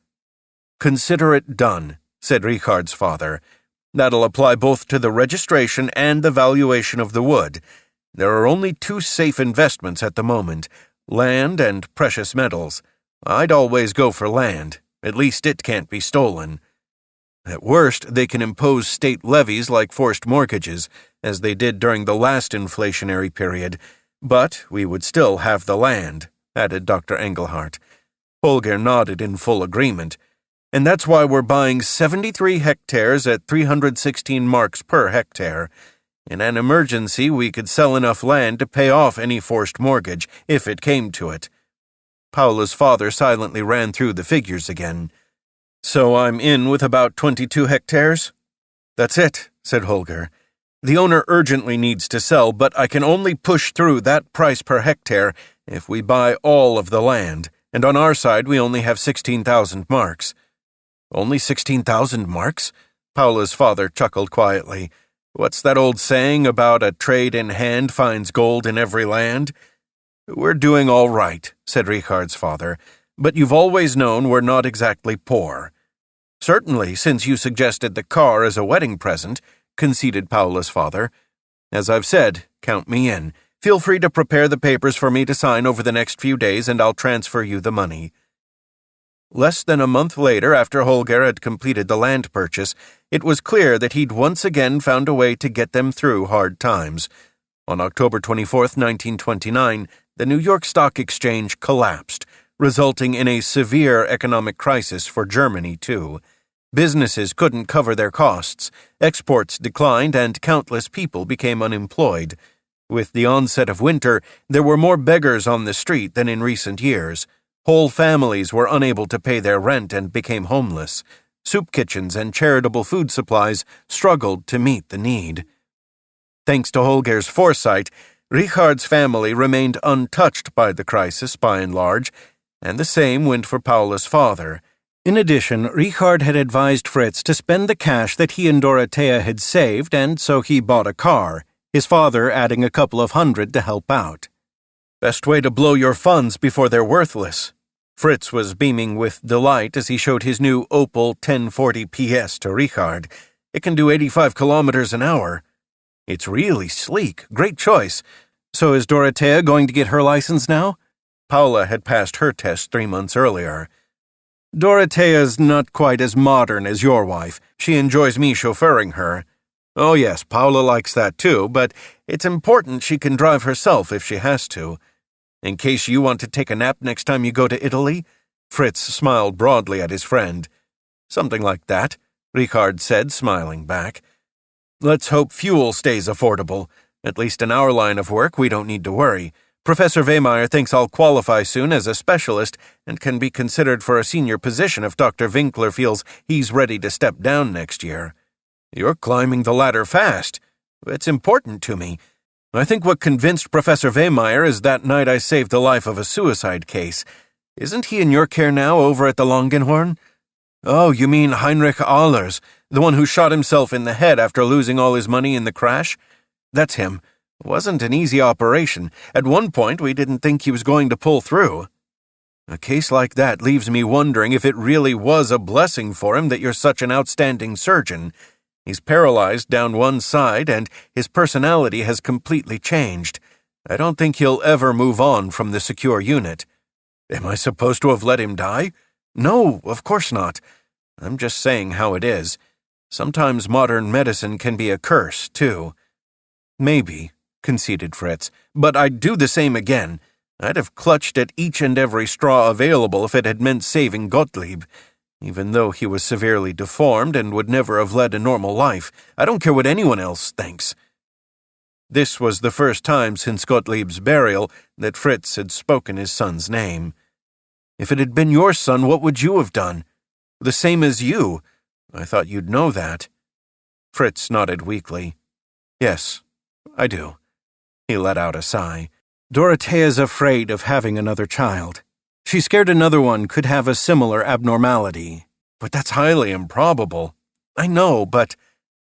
Consider it done, said Richard's father. That'll apply both to the registration and the valuation of the wood. There are only two safe investments at the moment, land and precious metals. I'd always go for land. At least it can't be stolen. At worst, they can impose state levies like forced mortgages, as they did during the last inflationary period. But we would still have the land, added Dr. Engelhardt. Holger nodded in full agreement. And that's why we're buying 73 hectares at 316 marks per hectare. In an emergency, we could sell enough land to pay off any forced mortgage, if it came to it. Paula's father silently ran through the figures again. So I'm in with about 22 hectares? That's it, said Holger. The owner urgently needs to sell, but I can only push through that price per hectare if we buy all of the land, and on our side we only have 16,000 marks. Only 16,000 marks? Paula's father chuckled quietly. What's that old saying about a trade in hand finds gold in every land? We're doing all right, said Richard's father, but you've always known we're not exactly poor. Certainly, since you suggested the car as a wedding present, conceded Paula's father. As I've said, count me in. Feel free to prepare the papers for me to sign over the next few days and I'll transfer you the money. Less than a month later, after Holger had completed the land purchase, it was clear that he'd once again found a way to get them through hard times. On October 24, 1929, the New York Stock Exchange collapsed, resulting in a severe economic crisis for Germany, too. Businesses couldn't cover their costs, exports declined, and countless people became unemployed. With the onset of winter, there were more beggars on the street than in recent years. Whole families were unable to pay their rent and became homeless. Soup kitchens and charitable food supplies struggled to meet the need. Thanks to Holger's foresight, Richard's family remained untouched by the crisis by and large, and the same went for Paula's father. In addition, Richard had advised Fritz to spend the cash that he and Dorothea had saved, and so he bought a car, his father adding a couple of hundred to help out. Best way to blow your funds before they're worthless. Fritz was beaming with delight as he showed his new Opel 1040 PS to Richard. It can do 85 kilometers an hour. It's really sleek. Great choice. So is Dorothea going to get her license now? Paula had passed her test 3 months earlier. Dorothea's not quite as modern as your wife. She enjoys me chauffeuring her. Oh yes, Paula likes that too, but it's important she can drive herself if she has to. In case you want to take a nap next time you go to Italy? Fritz smiled broadly at his friend. Something like that, Richard said, smiling back. Let's hope fuel stays affordable. At least in our line of work, we don't need to worry. Professor Wehmeyer thinks I'll qualify soon as a specialist and can be considered for a senior position if Dr. Winkler feels he's ready to step down next year. You're climbing the ladder fast. It's important to me. I think what convinced Professor Wehmeyer is that night I saved the life of a suicide case. Isn't he in your care now over at the Longenhorn? Oh, you mean Heinrich Ahlers, the one who shot himself in the head after losing all his money in the crash? That's him. It wasn't an easy operation. At one point, we didn't think he was going to pull through. A case like that leaves me wondering if it really was a blessing for him that you're such an outstanding surgeon. He's paralyzed down one side, and his personality has completely changed. I don't think he'll ever move on from the secure unit. Am I supposed to have let him die? No, of course not. I'm just saying how it is. Sometimes modern medicine can be a curse, too. Maybe, conceded Fritz, but I'd do the same again. I'd have clutched at each and every straw available if it had meant saving Gottlieb. Even though he was severely deformed and would never have led a normal life, I don't care what anyone else thinks. This was the first time since Gottlieb's burial that Fritz had spoken his son's name. "If it had been your son, what would you have done? The same as you. I thought you'd know that." Fritz nodded weakly. "Yes, I do." He let out a sigh. "Dorothea's afraid of having another child. She's scared another one could have a similar abnormality. But that's highly improbable." "I know, but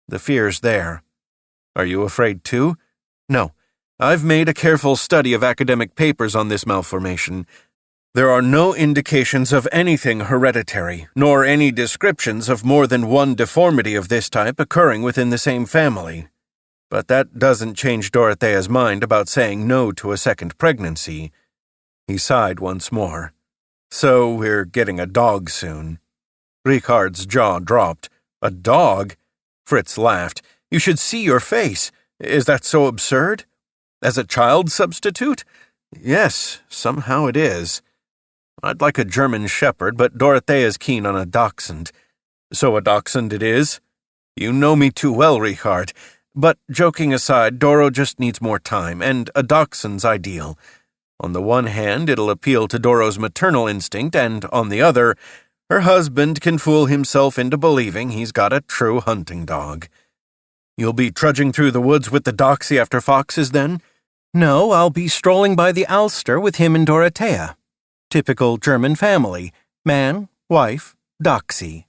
the fear's there." "Are you afraid too?" "No. I've made a careful study of academic papers on this malformation. There are no indications of anything hereditary, nor any descriptions of more than one deformity of this type occurring within the same family. But that doesn't change Dorothea's mind about saying no to a second pregnancy." He sighed once more. "So we're getting a dog soon." Richard's jaw dropped. "A dog?" Fritz laughed. "You should see your face. Is that so absurd? As a child substitute? Yes, somehow it is. I'd like a German shepherd, but Dorothea's keen on a dachshund." "So a dachshund it is?" "You know me too well, Richard. But joking aside, Doro just needs more time, and a dachshund's ideal. On the one hand, it'll appeal to Doro's maternal instinct, and on the other, her husband can fool himself into believing he's got a true hunting dog." "You'll be trudging through the woods with the Doxy after foxes, then?" "No, I'll be strolling by the Alster with him and Dorothea. Typical German family. Man, wife, Doxy."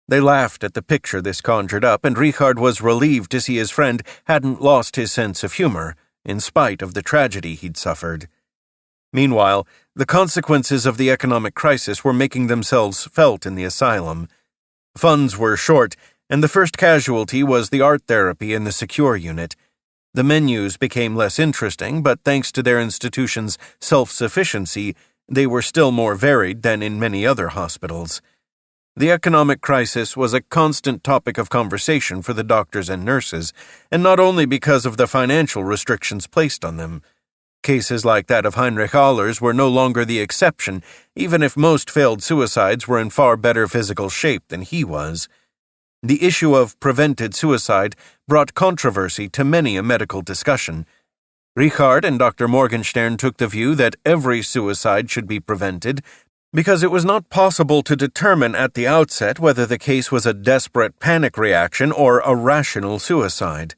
They laughed at the picture this conjured up, and Richard was relieved to see his friend hadn't lost his sense of humor, in spite of the tragedy he'd suffered. Meanwhile, the consequences of the economic crisis were making themselves felt in the asylum. Funds were short, and the first casualty was the art therapy in the secure unit. The menus became less interesting, but thanks to their institution's self-sufficiency, they were still more varied than in many other hospitals. The economic crisis was a constant topic of conversation for the doctors and nurses, and not only because of the financial restrictions placed on them. Cases like that of Heinrich Ahlers were no longer the exception, even if most failed suicides were in far better physical shape than he was. The issue of prevented suicide brought controversy to many a medical discussion. Richard and Dr. Morgenstern took the view that every suicide should be prevented because it was not possible to determine at the outset whether the case was a desperate panic reaction or a rational suicide.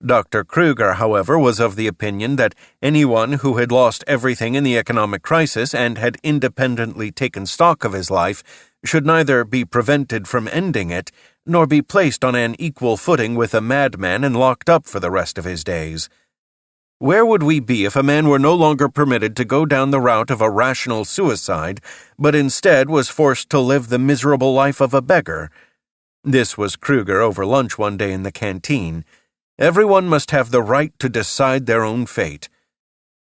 Dr. Kruger, however, was of the opinion that anyone who had lost everything in the economic crisis and had independently taken stock of his life should neither be prevented from ending it nor be placed on an equal footing with a madman and locked up for the rest of his days. Where would we be if a man were no longer permitted to go down the route of a rational suicide, but instead was forced to live the miserable life of a beggar? This was Kruger over lunch one day in the canteen. Everyone must have the right to decide their own fate.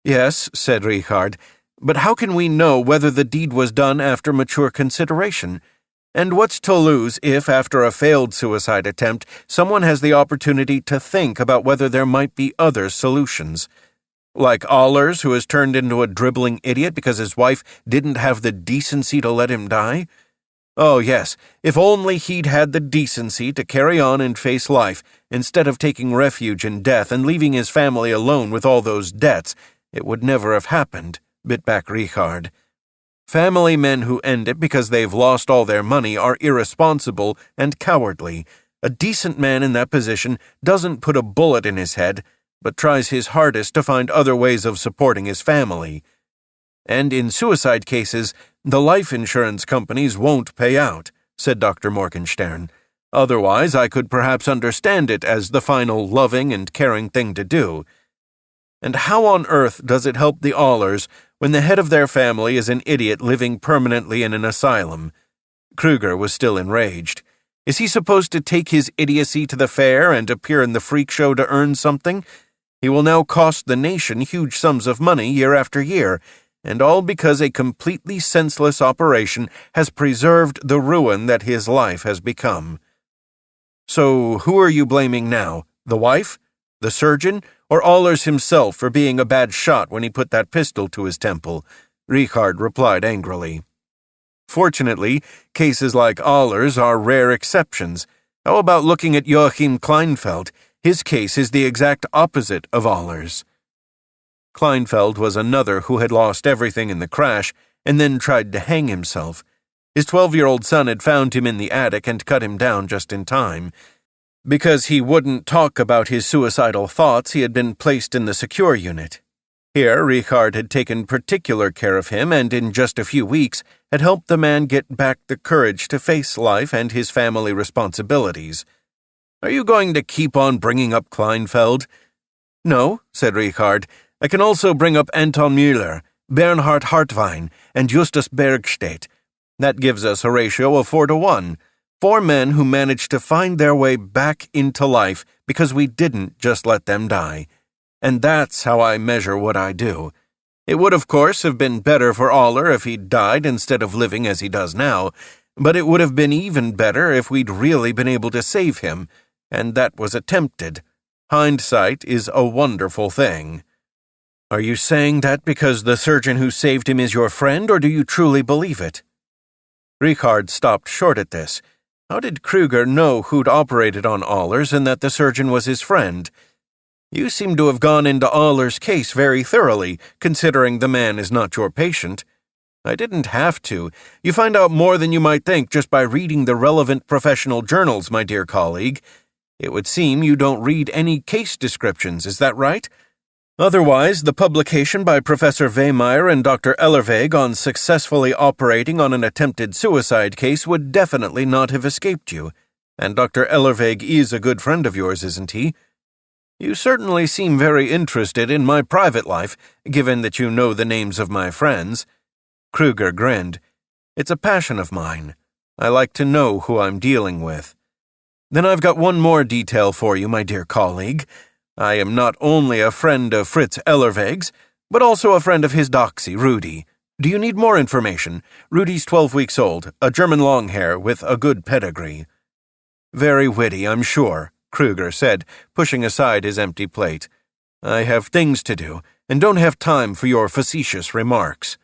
"Yes," said Richard, "but how can we know whether the deed was done after mature consideration? And what's to lose if, after a failed suicide attempt, someone has the opportunity to think about whether there might be other solutions? Like Ahlers, who has turned into a dribbling idiot because his wife didn't have the decency to let him die? Oh, yes, if only he'd had the decency to carry on and face life, instead of taking refuge in death and leaving his family alone with all those debts, it would never have happened," bit back Richard. "Family men who end it because they've lost all their money are irresponsible and cowardly. A decent man in that position doesn't put a bullet in his head, but tries his hardest to find other ways of supporting his family. And in suicide cases, the life insurance companies won't pay out," said Dr. Morgenstern. "Otherwise, I could perhaps understand it as the final loving and caring thing to do. And how on earth does it help the Ahlers when the head of their family is an idiot living permanently in an asylum?" Kruger was still enraged. "Is he supposed to take his idiocy to the fair and appear in the freak show to earn something? He will now cost the nation huge sums of money year after year, and all because a completely senseless operation has preserved the ruin that his life has become." "So who are you blaming now? The wife? The surgeon? Or Ahlers himself for being a bad shot when he put that pistol to his temple?" Richard replied angrily. "Fortunately, cases like Ahlers are rare exceptions. How about looking at Joachim Kleinfeld? His case is the exact opposite of Ahler's. Kleinfeld was another who had lost everything in the crash and then tried to hang himself. His 12-year-old son had found him in the attic and cut him down just in time. Because he wouldn't talk about his suicidal thoughts, he had been placed in the secure unit. Here, Richard had taken particular care of him and in just a few weeks had helped the man get back the courage to face life and his family responsibilities. "Are you going to keep on bringing up Kleinfeld?" "No," said Richard. "I can also bring up Anton Müller, Bernhard Hartwein, and Justus Bergstedt. That gives us a ratio of 4-1. 4 men who managed to find their way back into life because we didn't just let them die. And that's how I measure what I do. It would, of course, have been better for Ahler if he'd died instead of living as he does now, but it would have been even better if we'd really been able to save him, and that was attempted. Hindsight is a wonderful thing." "Are you saying that because the surgeon who saved him is your friend, or do you truly believe it?" Richard stopped short at this. How did Kruger know who'd operated on Ahler's and that the surgeon was his friend? "You seem to have gone into Ahler's case very thoroughly, considering the man is not your patient." "I didn't have to. You find out more than you might think just by reading the relevant professional journals, my dear colleague. It would seem you don't read any case descriptions, is that right? Otherwise, the publication by Professor Wehmeyer and Dr. Ellerweg on successfully operating on an attempted suicide case would definitely not have escaped you. And Dr. Ellerweg is a good friend of yours, isn't he? You certainly seem very interested in my private life, given that you know the names of my friends." Kruger grinned. "It's a passion of mine. I like to know who I'm dealing with." "Then I've got one more detail for you, my dear colleague. I am not only a friend of Fritz Ellerweg's, but also a friend of his doxy, Rudy. Do you need more information? Rudy's 12 weeks old, a German Longhair with a good pedigree." "Very witty, I'm sure," Kruger said, pushing aside his empty plate. "I have things to do, and don't have time for your facetious remarks."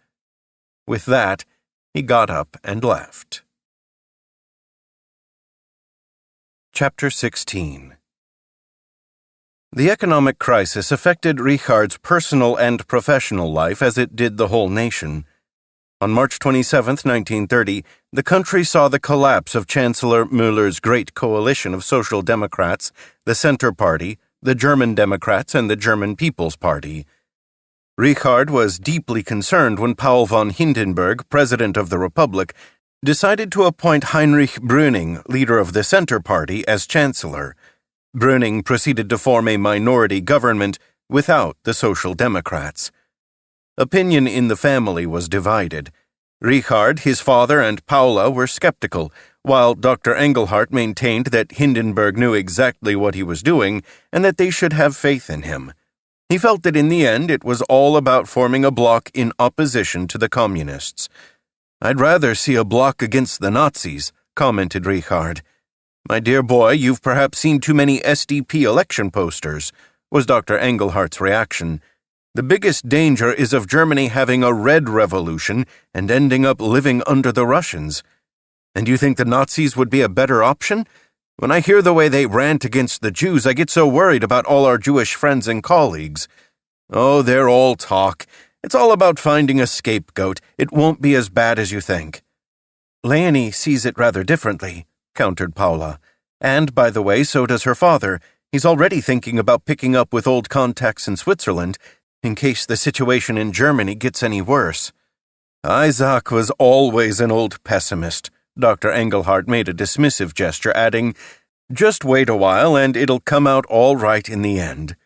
With that, he got up and left. Chapter 16. The economic crisis affected Richard's personal and professional life as it did the whole nation. On March 27, 1930, the country saw the collapse of Chancellor Müller's great coalition of Social Democrats, the Centre Party, the German Democrats, and the German People's Party. Richard was deeply concerned when Paul von Hindenburg, President of the Republic, decided to appoint Heinrich Brüning, leader of the Centre Party, as Chancellor. Brüning proceeded to form a minority government without the Social Democrats. Opinion in the family was divided. Richard, his father, and Paula were skeptical, while Dr. Engelhardt maintained that Hindenburg knew exactly what he was doing and that they should have faith in him. He felt that in the end it was all about forming a bloc in opposition to the communists. "I'd rather see a bloc against the Nazis," commented Richard. "My dear boy, you've perhaps seen too many SDP election posters," was Dr. Engelhardt's reaction. "The biggest danger is of Germany having a red revolution and ending up living under the Russians. And you think the Nazis would be a better option? When I hear the way they rant against the Jews, I get so worried about all our Jewish friends and colleagues. Oh, they're all talk. It's all about finding a scapegoat. It won't be as bad as you think." "Leonie sees it rather differently," countered Paula. "And, by the way, so does her father. He's already thinking about picking up with old contacts in Switzerland, in case the situation in Germany gets any worse." "Isaac was always an old pessimist." Dr. Engelhardt made a dismissive gesture, adding, "Just wait a while and it'll come out all right in the end."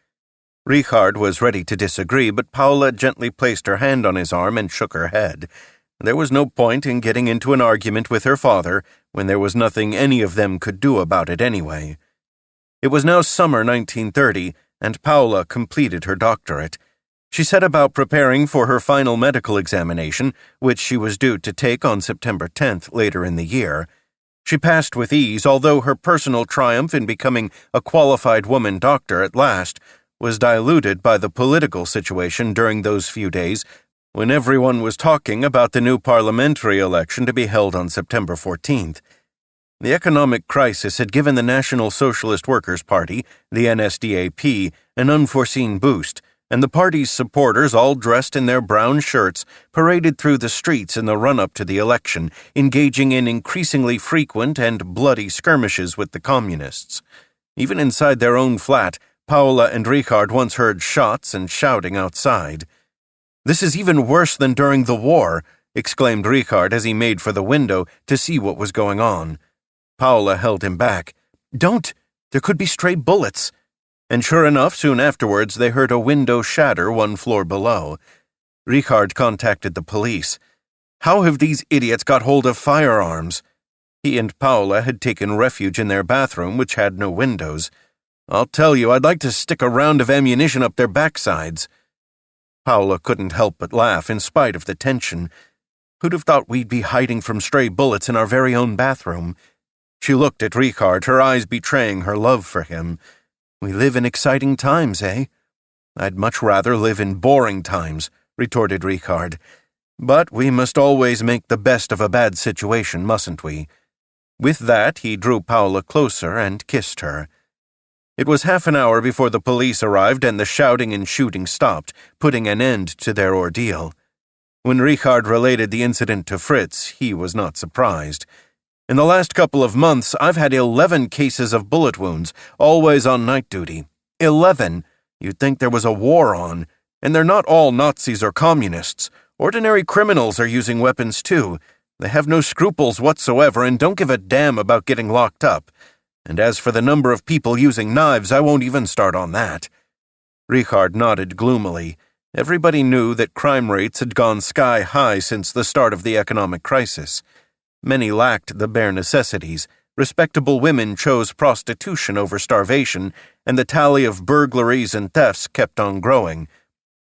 Richard was ready to disagree, but Paula gently placed her hand on his arm and shook her head. There was no point in getting into an argument with her father when there was nothing any of them could do about it anyway. It was now summer 1930, and Paula completed her doctorate. She set about preparing for her final medical examination, which she was due to take on September 10th later in the year. She passed with ease, although her personal triumph in becoming a qualified woman doctor at last was diluted by the political situation during those few days when everyone was talking about the new parliamentary election to be held on September 14th. The economic crisis had given the National Socialist Workers' Party, the NSDAP, an unforeseen boost, and the party's supporters, all dressed in their brown shirts, paraded through the streets in the run-up to the election, engaging in increasingly frequent and bloody skirmishes with the communists. Even inside their own flat, Paula and Richard once heard shots and shouting outside. "This is even worse than during the war," exclaimed Richard as he made for the window to see what was going on. Paula held him back. "Don't! There could be stray bullets." And sure enough, soon afterwards they heard a window shatter 1 floor below. Richard contacted the police. How have these idiots got hold of firearms? He and Paula had taken refuge in their bathroom, which had no windows. "I'll tell you, I'd like to stick a round of ammunition up their backsides." Paula couldn't help but laugh in spite of the tension. Who'd have thought we'd be hiding from stray bullets in our very own bathroom? She looked at Richard, her eyes betraying her love for him. "We live in exciting times, eh?" "I'd much rather live in boring times," retorted Richard. "But we must always make the best of a bad situation, mustn't we?" With that, he drew Paula closer and kissed her. It was half an hour before the police arrived and the shouting and shooting stopped, putting an end to their ordeal. When Richard related the incident to Fritz, he was not surprised. "In the last couple of months, I've had 11 cases of bullet wounds, always on night duty. 11! You'd think there was a war on. And they're not all Nazis or communists. Ordinary criminals are using weapons too. They have no scruples whatsoever and don't give a damn about getting locked up. And as for the number of people using knives, I won't even start on that." Richard nodded gloomily. Everybody knew that crime rates had gone sky high since the start of the economic crisis. Many lacked the bare necessities. Respectable women chose prostitution over starvation, and the tally of burglaries and thefts kept on growing.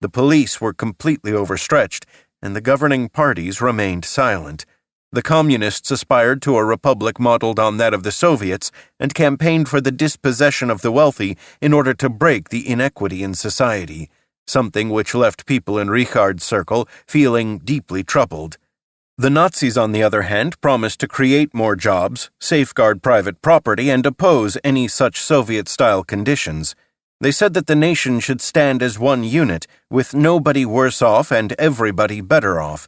The police were completely overstretched, and the governing parties remained silent. The communists aspired to a republic modeled on that of the Soviets and campaigned for the dispossession of the wealthy in order to break the inequity in society, something which left people in Richard's circle feeling deeply troubled. The Nazis, on the other hand, promised to create more jobs, safeguard private property, and oppose any such Soviet-style conditions. They said that the nation should stand as one unit, with nobody worse off and everybody better off.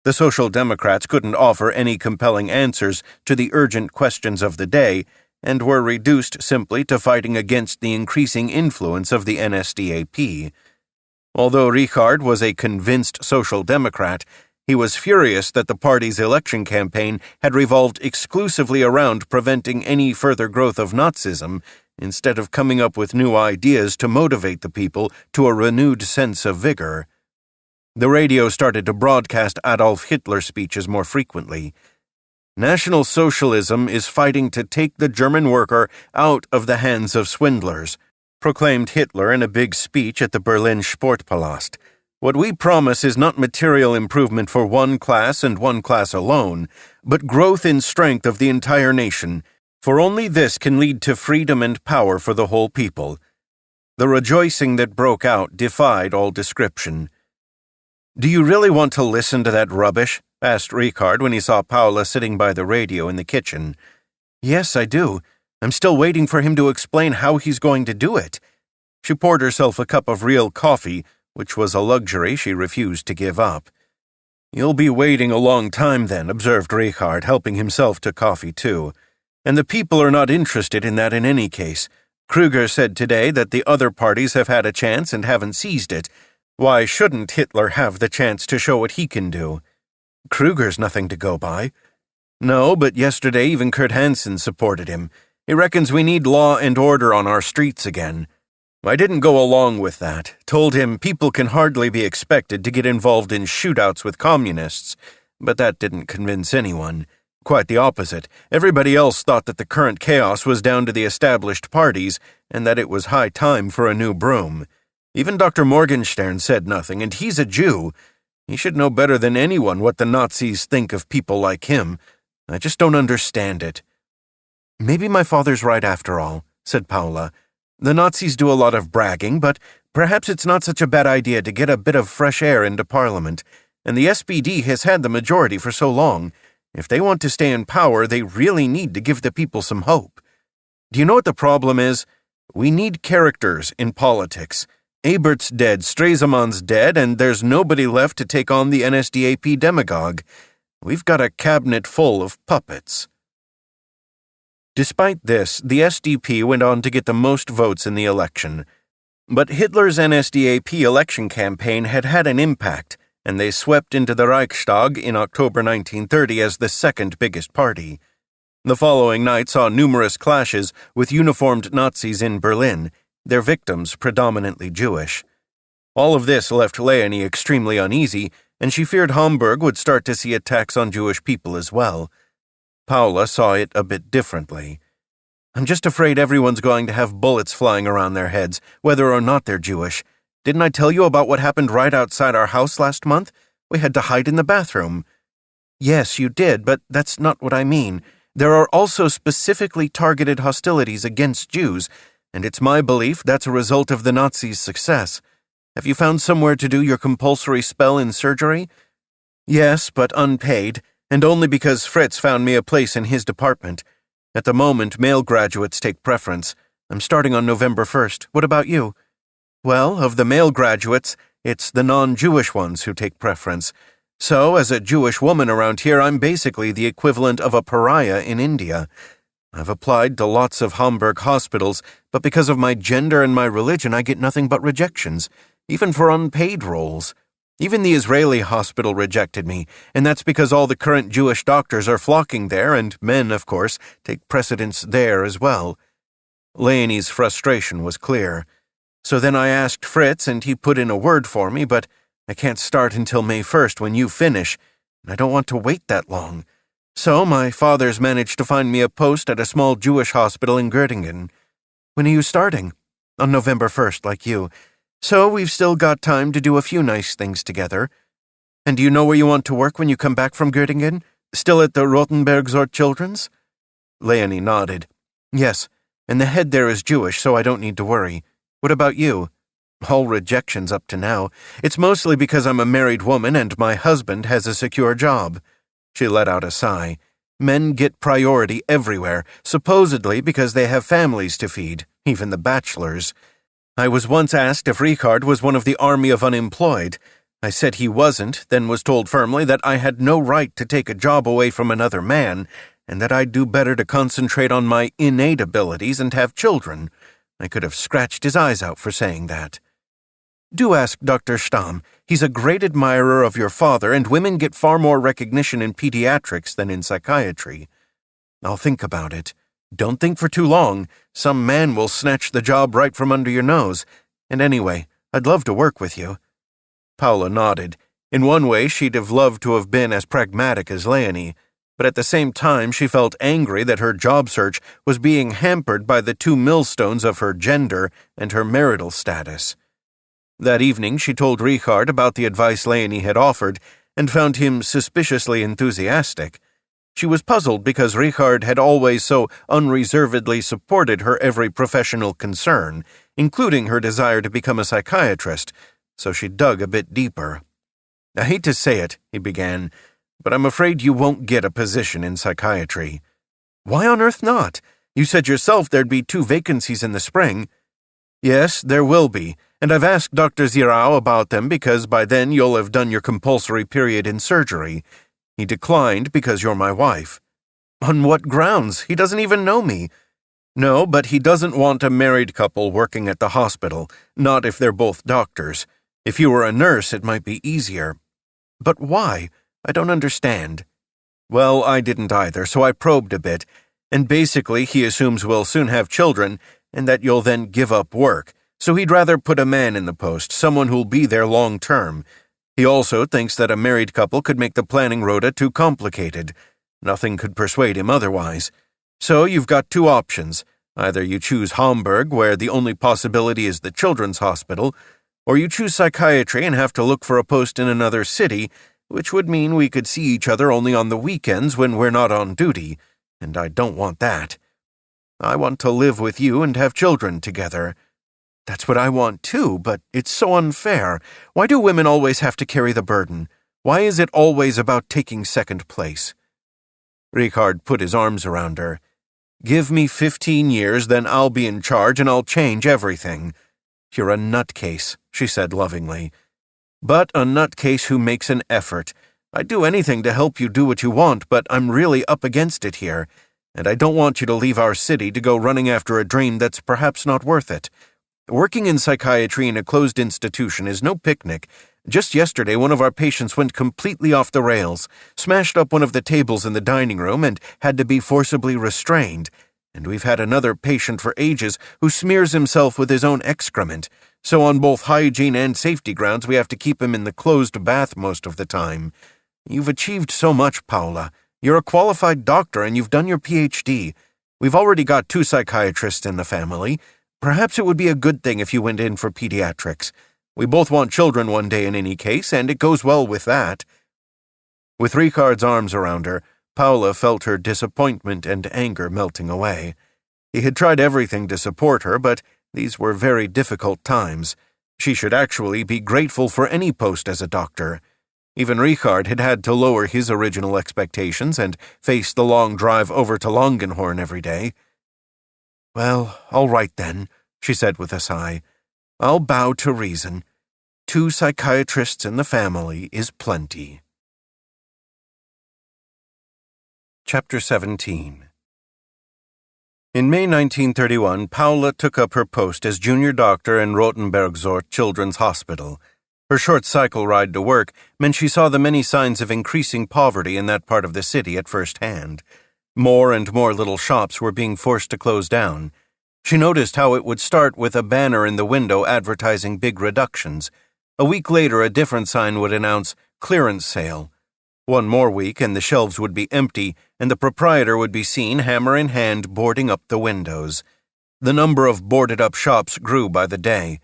The Social Democrats couldn't offer any compelling answers to the urgent questions of the day, and were reduced simply to fighting against the increasing influence of the NSDAP. Although Richard was a convinced Social Democrat, he was furious that the party's election campaign had revolved exclusively around preventing any further growth of Nazism, instead of coming up with new ideas to motivate the people to a renewed sense of vigor. The radio started to broadcast Adolf Hitler speeches more frequently. "National Socialism is fighting to take the German worker out of the hands of swindlers," proclaimed Hitler in a big speech at the Berlin Sportpalast. "What we promise is not material improvement for one class and one class alone, but growth in strength of the entire nation, for only this can lead to freedom and power for the whole people." The rejoicing that broke out defied all description. "Do you really want to listen to that rubbish?" asked Richard when he saw Paula sitting by the radio in the kitchen. "Yes, I do. I'm still waiting for him to explain how he's going to do it." She poured herself a cup of real coffee, which was a luxury she refused to give up. "You'll be waiting a long time then," observed Richard, helping himself to coffee too. "And the people are not interested in that in any case. Kruger said today that the other parties have had a chance and haven't seized it. Why shouldn't Hitler have the chance to show what he can do? Kruger's nothing to go by." "No, but yesterday even Kurt Hansen supported him. He reckons we need law and order on our streets again. I didn't go along with that, told him people can hardly be expected to get involved in shootouts with communists, but that didn't convince anyone. Quite the opposite. Everybody else thought that the current chaos was down to the established parties and that it was high time for a new broom. Even Dr. Morgenstern said nothing, and he's a Jew. He should know better than anyone what the Nazis think of people like him. I just don't understand it." "Maybe my father's right after all," said Paula. "The Nazis do a lot of bragging, but perhaps it's not such a bad idea to get a bit of fresh air into Parliament, and the SPD has had the majority for so long. If they want to stay in power, they really need to give the people some hope. Do you know what the problem is? We need characters in politics. Ebert's dead, Stresemann's dead, and there's nobody left to take on the NSDAP demagogue. We've got a cabinet full of puppets. Despite this, the SDP went on to get the most votes in the election. But Hitler's NSDAP election campaign had had an impact, and they swept into the Reichstag in October 1930 as the second biggest party. The following night saw numerous clashes with uniformed Nazis in Berlin, their victims predominantly Jewish. All of this left Leonie extremely uneasy, and she feared Hamburg would start to see attacks on Jewish people as well. Paula saw it a bit differently. I'm just afraid everyone's going to have bullets flying around their heads, whether or not they're Jewish. Didn't I tell you about what happened right outside our house last month? We had to hide in the bathroom. Yes, you did, but that's not what I mean. There are also specifically targeted hostilities against Jews, and it's my belief that's a result of the Nazis' success. Have you found somewhere to do your compulsory spell in surgery? Yes, but unpaid, and only because Fritz found me a place in his department. At the moment, male graduates take preference. I'm starting on November 1st. What about you? Well, of the male graduates, it's the non-Jewish ones who take preference. So, as a Jewish woman around here, I'm basically the equivalent of a pariah in India. I've applied to lots of Hamburg hospitals, but because of my gender and my religion, I get nothing but rejections, even for unpaid roles. Even the Israeli hospital rejected me, and that's because all the current Jewish doctors are flocking there, and men, of course, take precedence there as well. Leonie's frustration was clear. So then I asked Fritz, and he put in a word for me, but I can't start until May 1st when you finish, and I don't want to wait that long. So my father's managed to find me a post at a small Jewish hospital in Göttingen. When are you starting? On November 1st, like you. So we've still got time to do a few nice things together. And do you know where you want to work when you come back from Göttingen? Still at the Rotenbergsort Children's? Leonie nodded. Yes, and the head there is Jewish, so I don't need to worry. What about you? All rejections up to now. It's mostly because I'm a married woman and my husband has a secure job. She let out a sigh. Men get priority everywhere, supposedly because they have families to feed, even the bachelors. I was once asked if Richard was one of the army of unemployed. I said he wasn't, then was told firmly that I had no right to take a job away from another man, and that I'd do better to concentrate on my innate abilities and have children. I could have scratched his eyes out for saying that. Do ask Dr. Stamm. He's a great admirer of your father, and women get far more recognition in pediatrics than in psychiatry. I'll think about it. Don't think for too long. Some man will snatch the job right from under your nose. And anyway, I'd love to work with you. Paula nodded. In one way, she'd have loved to have been as pragmatic as Leonie, but at the same time she felt angry that her job search was being hampered by the two millstones of her gender and her marital status. That evening she told Richard about the advice Leonie had offered and found him suspiciously enthusiastic. She was puzzled because Richard had always so unreservedly supported her every professional concern, including her desire to become a psychiatrist, so she dug a bit deeper. I hate to say it, he began, but I'm afraid you won't get a position in psychiatry. Why on earth not? You said yourself there'd be 2 vacancies in the spring. Yes, there will be, and I've asked Dr. Zirau about them because by then you'll have done your compulsory period in surgery. He declined because you're my wife. On what grounds? He doesn't even know me. No, but he doesn't want a married couple working at the hospital, not if they're both doctors. If you were a nurse, it might be easier. But why? I don't understand. Well, I didn't either, so I probed a bit, and basically he assumes we'll soon have children and that you'll then give up work, so he'd rather put a man in the post, someone who'll be there long term. He also thinks that a married couple could make the planning rota too complicated. Nothing could persuade him otherwise. So you've got 2 options. Either you choose Hamburg, where the only possibility is the children's hospital, or you choose psychiatry and have to look for a post in another city, which would mean we could see each other only on the weekends when we're not on duty, and I don't want that. I want to live with you and have children together. That's what I want too, but it's so unfair. Why do women always have to carry the burden? Why is it always about taking second place? Richard put his arms around her. "Give me 15 years, then I'll be in charge and I'll change everything." "You're a nutcase," she said lovingly. "But a nutcase who makes an effort. I'd do anything to help you do what you want, but I'm really up against it here, and I don't want you to leave our city to go running after a dream that's perhaps not worth it. Working in psychiatry in a closed institution is no picnic. Just yesterday, one of our patients went completely off the rails, smashed up one of the tables in the dining room, and had to be forcibly restrained. And we've had another patient for ages who smears himself with his own excrement, so on both hygiene and safety grounds we have to keep him in the closed bath most of the time. You've achieved so much, Paula. You're a qualified doctor and you've done your PhD. We've already got 2 psychiatrists in the family. Perhaps it would be a good thing if you went in for pediatrics. We both want children one day in any case, and it goes well with that." With Richard's arms around her, Paula felt her disappointment and anger melting away. He had tried everything to support her, but these were very difficult times. She should actually be grateful for any post as a doctor. Even Richard had had to lower his original expectations and face the long drive over to Langenhorn every day. "Well, all right then," she said with a sigh. "I'll bow to reason. 2 psychiatrists in the family is plenty." Chapter 17. In May 1931, Paula took up her post as junior doctor in Rotenbergsort Children's Hospital. Her short cycle ride to work meant she saw the many signs of increasing poverty in that part of the city at first hand. More and more little shops were being forced to close down. She noticed how it would start with a banner in the window advertising big reductions. A week later, a different sign would announce clearance sale. One more week and the shelves would be empty, and the proprietor would be seen hammer in hand boarding up the windows. The number of boarded-up shops grew by the day.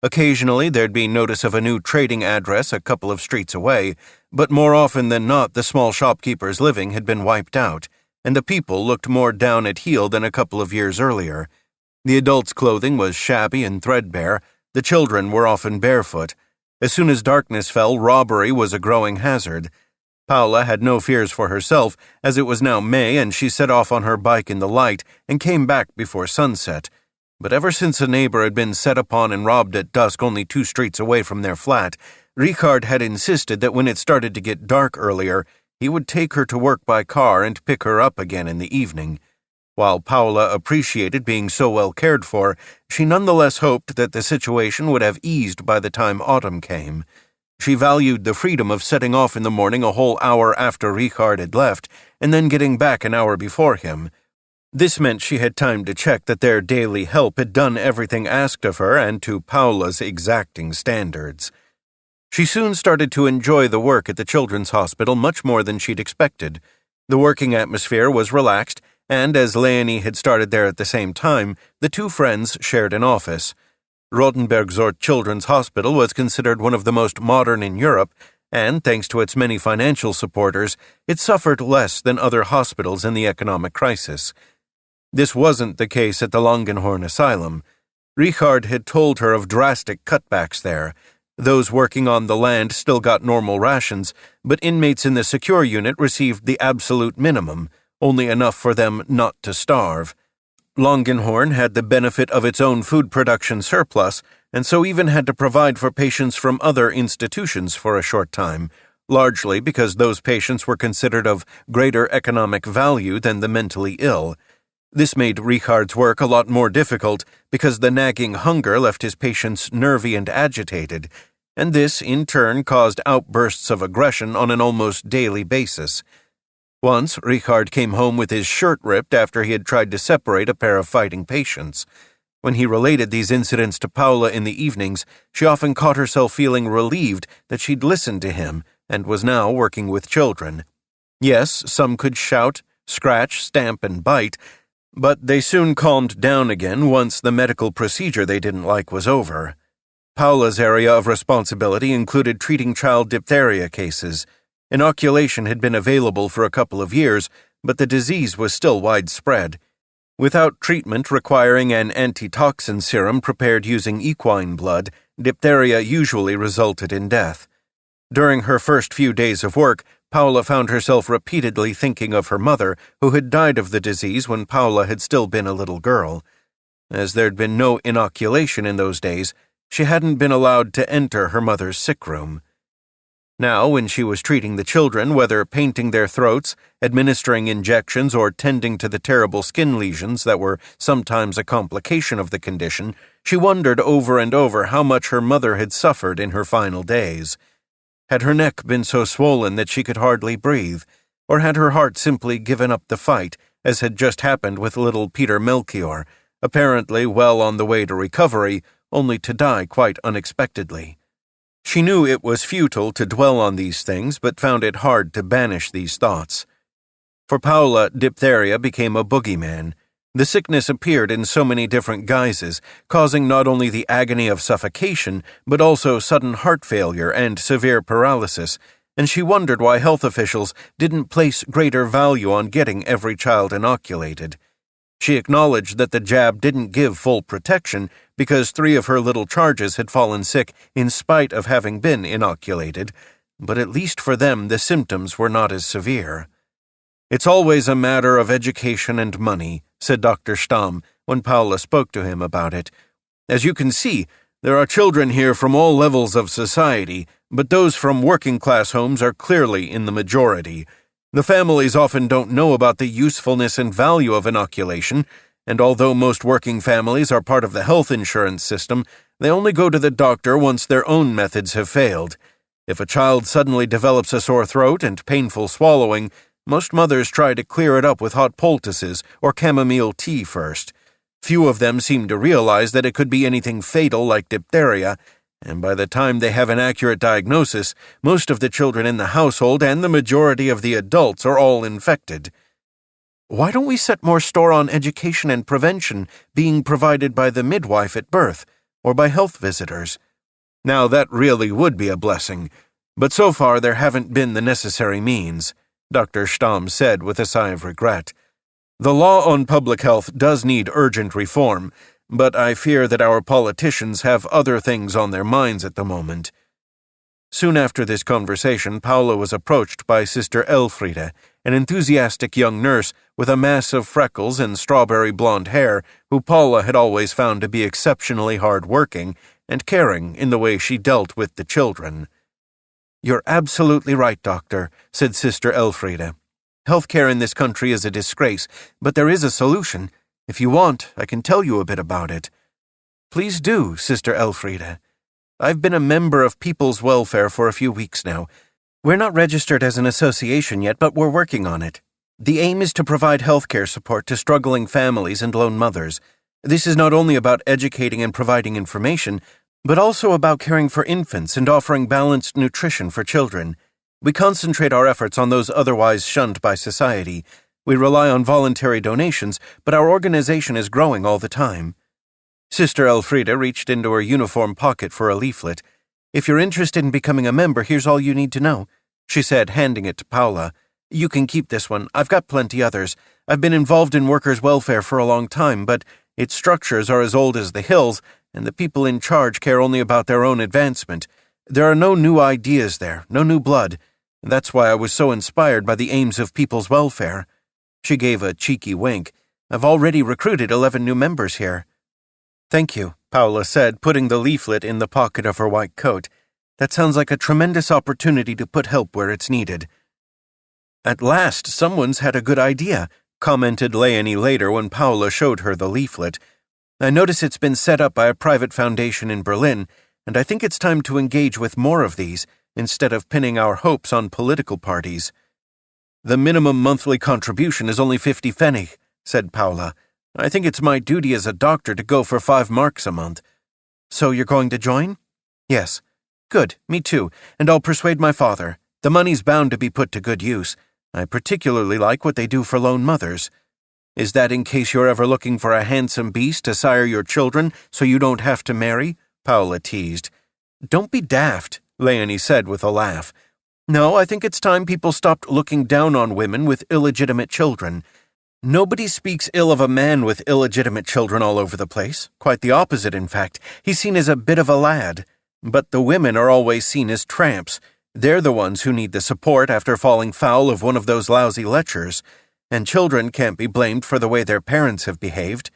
Occasionally, there'd be notice of a new trading address a couple of streets away, but more often than not, the small shopkeepers' living had been wiped out, and the people looked more down at heel than a couple of years earlier. The adults' clothing was shabby and threadbare. The children were often barefoot. As soon as darkness fell, robbery was a growing hazard. Paula had no fears for herself, as it was now May and she set off on her bike in the light and came back before sunset. But ever since a neighbor had been set upon and robbed at dusk only 2 streets away from their flat, Richard had insisted that when it started to get dark earlier, he would take her to work by car and pick her up again in the evening. While Paula appreciated being so well cared for, she nonetheless hoped that the situation would have eased by the time autumn came. She valued the freedom of setting off in the morning a whole hour after Richard had left, and then getting back an hour before him. This meant she had time to check that their daily help had done everything asked of her and to Paula's exacting standards. She soon started to enjoy the work at the Children's Hospital much more than she'd expected. The working atmosphere was relaxed, and as Leonie had started there at the same time, the 2 friends shared an office. Rotenbergsort Children's Hospital was considered one of the most modern in Europe, and thanks to its many financial supporters, it suffered less than other hospitals in the economic crisis. This wasn't the case at the Langenhorn Asylum. Richard had told her of drastic cutbacks there. Those working on the land still got normal rations, but inmates in the secure unit received the absolute minimum, only enough for them not to starve. Langenhorn had the benefit of its own food production surplus, and so even had to provide for patients from other institutions for a short time, largely because those patients were considered of greater economic value than the mentally ill. This made Richard's work a lot more difficult because the nagging hunger left his patients nervy and agitated, and this, in turn, caused outbursts of aggression on an almost daily basis. Once, Richard came home with his shirt ripped after he had tried to separate a pair of fighting patients. When he related these incidents to Paula in the evenings, she often caught herself feeling relieved that she'd listened to him and was now working with children. Yes, some could shout, scratch, stamp, and bite, but they soon calmed down again once the medical procedure they didn't like was over. Paula's area of responsibility included treating child diphtheria cases. Inoculation had been available for a couple of years, but the disease was still widespread. Without treatment requiring an antitoxin serum prepared using equine blood, diphtheria usually resulted in death. During her first few days of work, Paula found herself repeatedly thinking of her mother, who had died of the disease when Paula had still been a little girl. As there'd been no inoculation in those days, she hadn't been allowed to enter her mother's sick room. Now, when she was treating the children, whether painting their throats, administering injections, or tending to the terrible skin lesions that were sometimes a complication of the condition, she wondered over and over how much her mother had suffered in her final days. Had her neck been so swollen that she could hardly breathe, or had her heart simply given up the fight, as had just happened with little Peter Melchior, apparently well on the way to recovery, only to die quite unexpectedly? She knew it was futile to dwell on these things, but found it hard to banish these thoughts. For Paula, diphtheria became a boogeyman. The sickness appeared in so many different guises, causing not only the agony of suffocation, but also sudden heart failure and severe paralysis, and she wondered why health officials didn't place greater value on getting every child inoculated. She acknowledged that the jab didn't give full protection because 3 of her little charges had fallen sick in spite of having been inoculated, but at least for them the symptoms were not as severe. "It's always a matter of education and money," said Dr. Stamm when Paula spoke to him about it. "As you can see, there are children here from all levels of society, but those from working-class homes are clearly in the majority. The families often don't know about the usefulness and value of inoculation, and although most working families are part of the health insurance system, they only go to the doctor once their own methods have failed. If a child suddenly develops a sore throat and painful swallowing, most mothers try to clear it up with hot poultices or chamomile tea first. Few of them seem to realize that it could be anything fatal like diphtheria, and by the time they have an accurate diagnosis, most of the children in the household and the majority of the adults are all infected. Why don't we set more store on education and prevention being provided by the midwife at birth, or by health visitors? Now that really would be a blessing, but so far there haven't been the necessary means," Dr. Stamm said with a sigh of regret. "The law on public health does need urgent reform, but I fear that our politicians have other things on their minds at the moment." Soon after this conversation, Paula was approached by Sister Elfriede, an enthusiastic young nurse with a mass of freckles and strawberry blonde hair, who Paula had always found to be exceptionally hard-working and caring in the way she dealt with the children. "You're absolutely right, Doctor," said Sister Elfriede. "Healthcare in this country is a disgrace, but there is a solution. If you want, I can tell you a bit about it." "Please do, Sister Elfriede. I've been a member of People's Welfare for a few weeks now. We're not registered as an association yet, but we're working on it. The aim is to provide healthcare support to struggling families and lone mothers. This is not only about educating and providing information, but also about caring for infants and offering balanced nutrition for children. We concentrate our efforts on those otherwise shunned by society. We rely on voluntary donations, but our organization is growing all the time." Sister Elfriede reached into her uniform pocket for a leaflet. "If you're interested in becoming a member, here's all you need to know," she said, handing it to Paula. "You can keep this one. I've got plenty others. I've been involved in workers' welfare for a long time, but its structures are as old as the hills, and the people in charge care only about their own advancement. There are no new ideas there, no new blood. That's why I was so inspired by the aims of People's Welfare." She gave a cheeky wink. "I've already recruited 11 new members here." "Thank you," Paula said, putting the leaflet in the pocket of her white coat. "That sounds like a tremendous opportunity to put help where it's needed." "At last, someone's had a good idea," commented Leonie later when Paula showed her the leaflet. "I notice it's been set up by a private foundation in Berlin, and I think it's time to engage with more of these, instead of pinning our hopes on political parties." "The minimum monthly contribution is only 50 pfennig," said Paula. "I think it's my duty as a doctor to go for 5 marks a month." "So you're going to join?" "Yes." "Good, me too, and I'll persuade my father. The money's bound to be put to good use. I particularly like what they do for lone mothers." "Is that in case you're ever looking for a handsome beast to sire your children so you don't have to marry?" Paula teased. "Don't be daft," Leonie said with a laugh. "No, I think it's time people stopped looking down on women with illegitimate children. Nobody speaks ill of a man with illegitimate children all over the place. Quite the opposite, in fact. He's seen as a bit of a lad. But the women are always seen as tramps. They're the ones who need the support after falling foul of one of those lousy lectures, and children can't be blamed for the way their parents have behaved.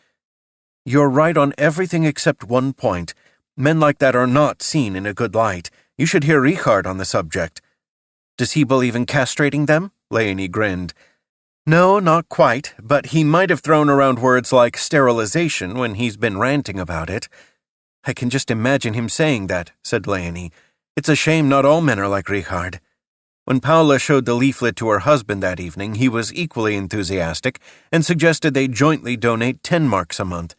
You're right on everything except one point. Men like that are not seen in a good light. You should hear Richard on the subject. Does he believe in castrating them? Leonie grinned. No, not quite, but he might have thrown around words like sterilization when he's been ranting about it. I can just imagine him saying that, said Leonie. It's a shame not all men are like Richard. When Paula showed the leaflet to her husband that evening, he was equally enthusiastic and suggested they jointly donate 10 marks a month.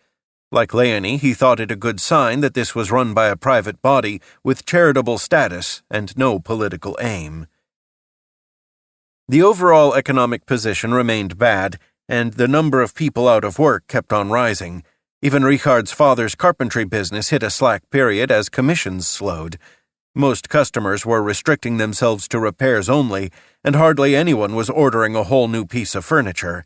Like Leonie, he thought it a good sign that this was run by a private body with charitable status and no political aim. The overall economic position remained bad, and the number of people out of work kept on rising. Even Richard's father's carpentry business hit a slack period as commissions slowed. Most customers were restricting themselves to repairs only, and hardly anyone was ordering a whole new piece of furniture.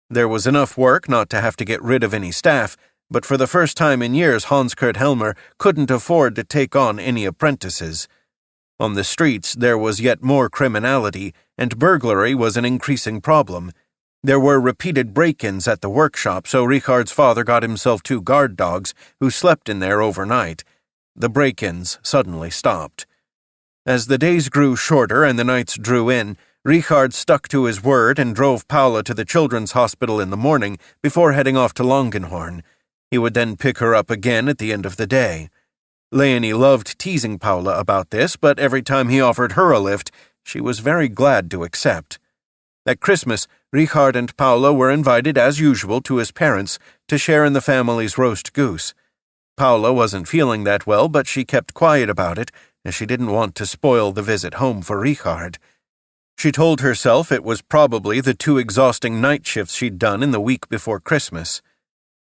There was enough work not to have to get rid of any staff, but for the first time in years Hans-Kurt Helmer couldn't afford to take on any apprentices. On the streets there was yet more criminality, and burglary was an increasing problem. There were repeated break-ins at the workshop, so Richard's father got himself 2 guard dogs who slept in there overnight. The break-ins suddenly stopped. As the days grew shorter and the nights drew in, Richard stuck to his word and drove Paula to the children's hospital in the morning before heading off to Langenhorn. He would then pick her up again at the end of the day. Leonie loved teasing Paula about this, but every time he offered her a lift, she was very glad to accept. At Christmas, Richard and Paula were invited as usual to his parents to share in the family's roast goose. Paula wasn't feeling that well, but she kept quiet about it, as she didn't want to spoil the visit home for Richard. She told herself it was probably the 2 exhausting night shifts she'd done in the week before Christmas.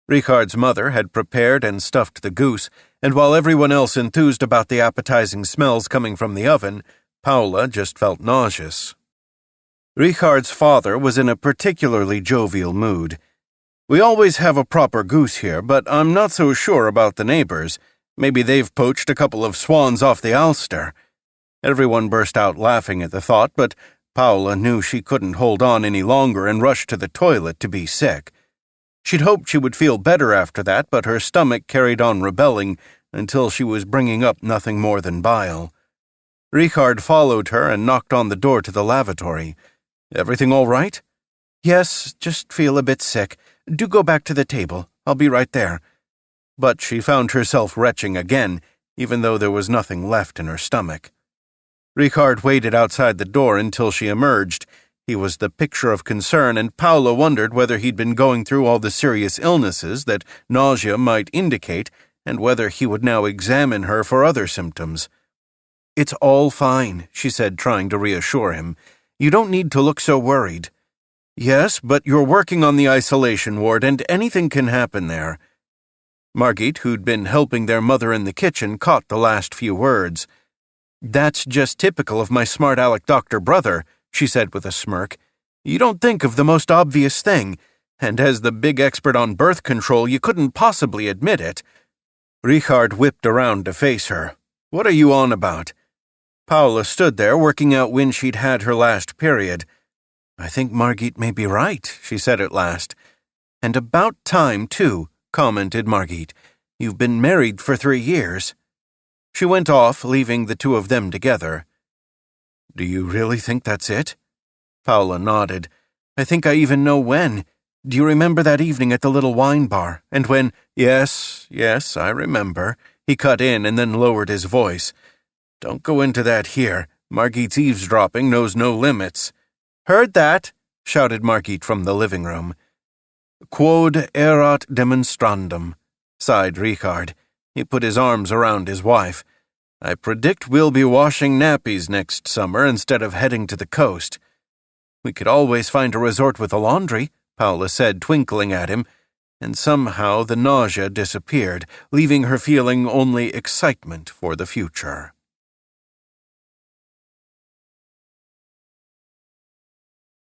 Richard's mother had prepared and stuffed the goose, and while everyone else enthused about the appetizing smells coming from the oven, Paula just felt nauseous. Richard's father was in a particularly jovial mood. We always have a proper goose here, but I'm not so sure about the neighbors. Maybe they've poached a couple of swans off the Ulster. Everyone burst out laughing at the thought, but Paula knew she couldn't hold on any longer and rushed to the toilet to be sick. She'd hoped she would feel better after that, but her stomach carried on rebelling until she was bringing up nothing more than bile. Richard followed her and knocked on the door to the lavatory. Everything all right? Yes, just feel a bit sick. Do go back to the table. I'll be right there. But she found herself retching again, even though there was nothing left in her stomach. Richard waited outside the door until she emerged. He was the picture of concern, and Paula wondered whether he'd been going through all the serious illnesses that nausea might indicate, and whether he would now examine her for other symptoms. It's all fine, she said, trying to reassure him. You don't need to look so worried. Yes, but you're working on the isolation ward, and anything can happen there. Margit, who'd been helping their mother in the kitchen, caught the last few words. That's just typical of my smart-aleck doctor brother, she said with a smirk. You don't think of the most obvious thing, and as the big expert on birth control, you couldn't possibly admit it. Richard whipped around to face her. What are you on about? Paula stood there, working out when she'd had her last period. I think Margit may be right, she said at last. And about time, too, commented Margit. You've been married for 3 years. She went off, leaving the 2 of them together. Do you really think that's it? Paula nodded. I think I even know when. Do you remember that evening at the little wine bar? And when— Yes, I remember. He cut in and then lowered his voice. Don't go into that here. Margit's eavesdropping knows no limits. Heard that, shouted Margit from the living room. Quod erat demonstrandum, sighed Richard. He put his arms around his wife. I predict we'll be washing nappies next summer instead of heading to the coast. We could always find a resort with a laundry, Paula said, twinkling at him, and somehow the nausea disappeared, leaving her feeling only excitement for the future.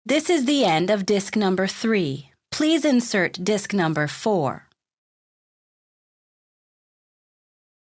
This is the end of disc number 3. Please insert disc number 4.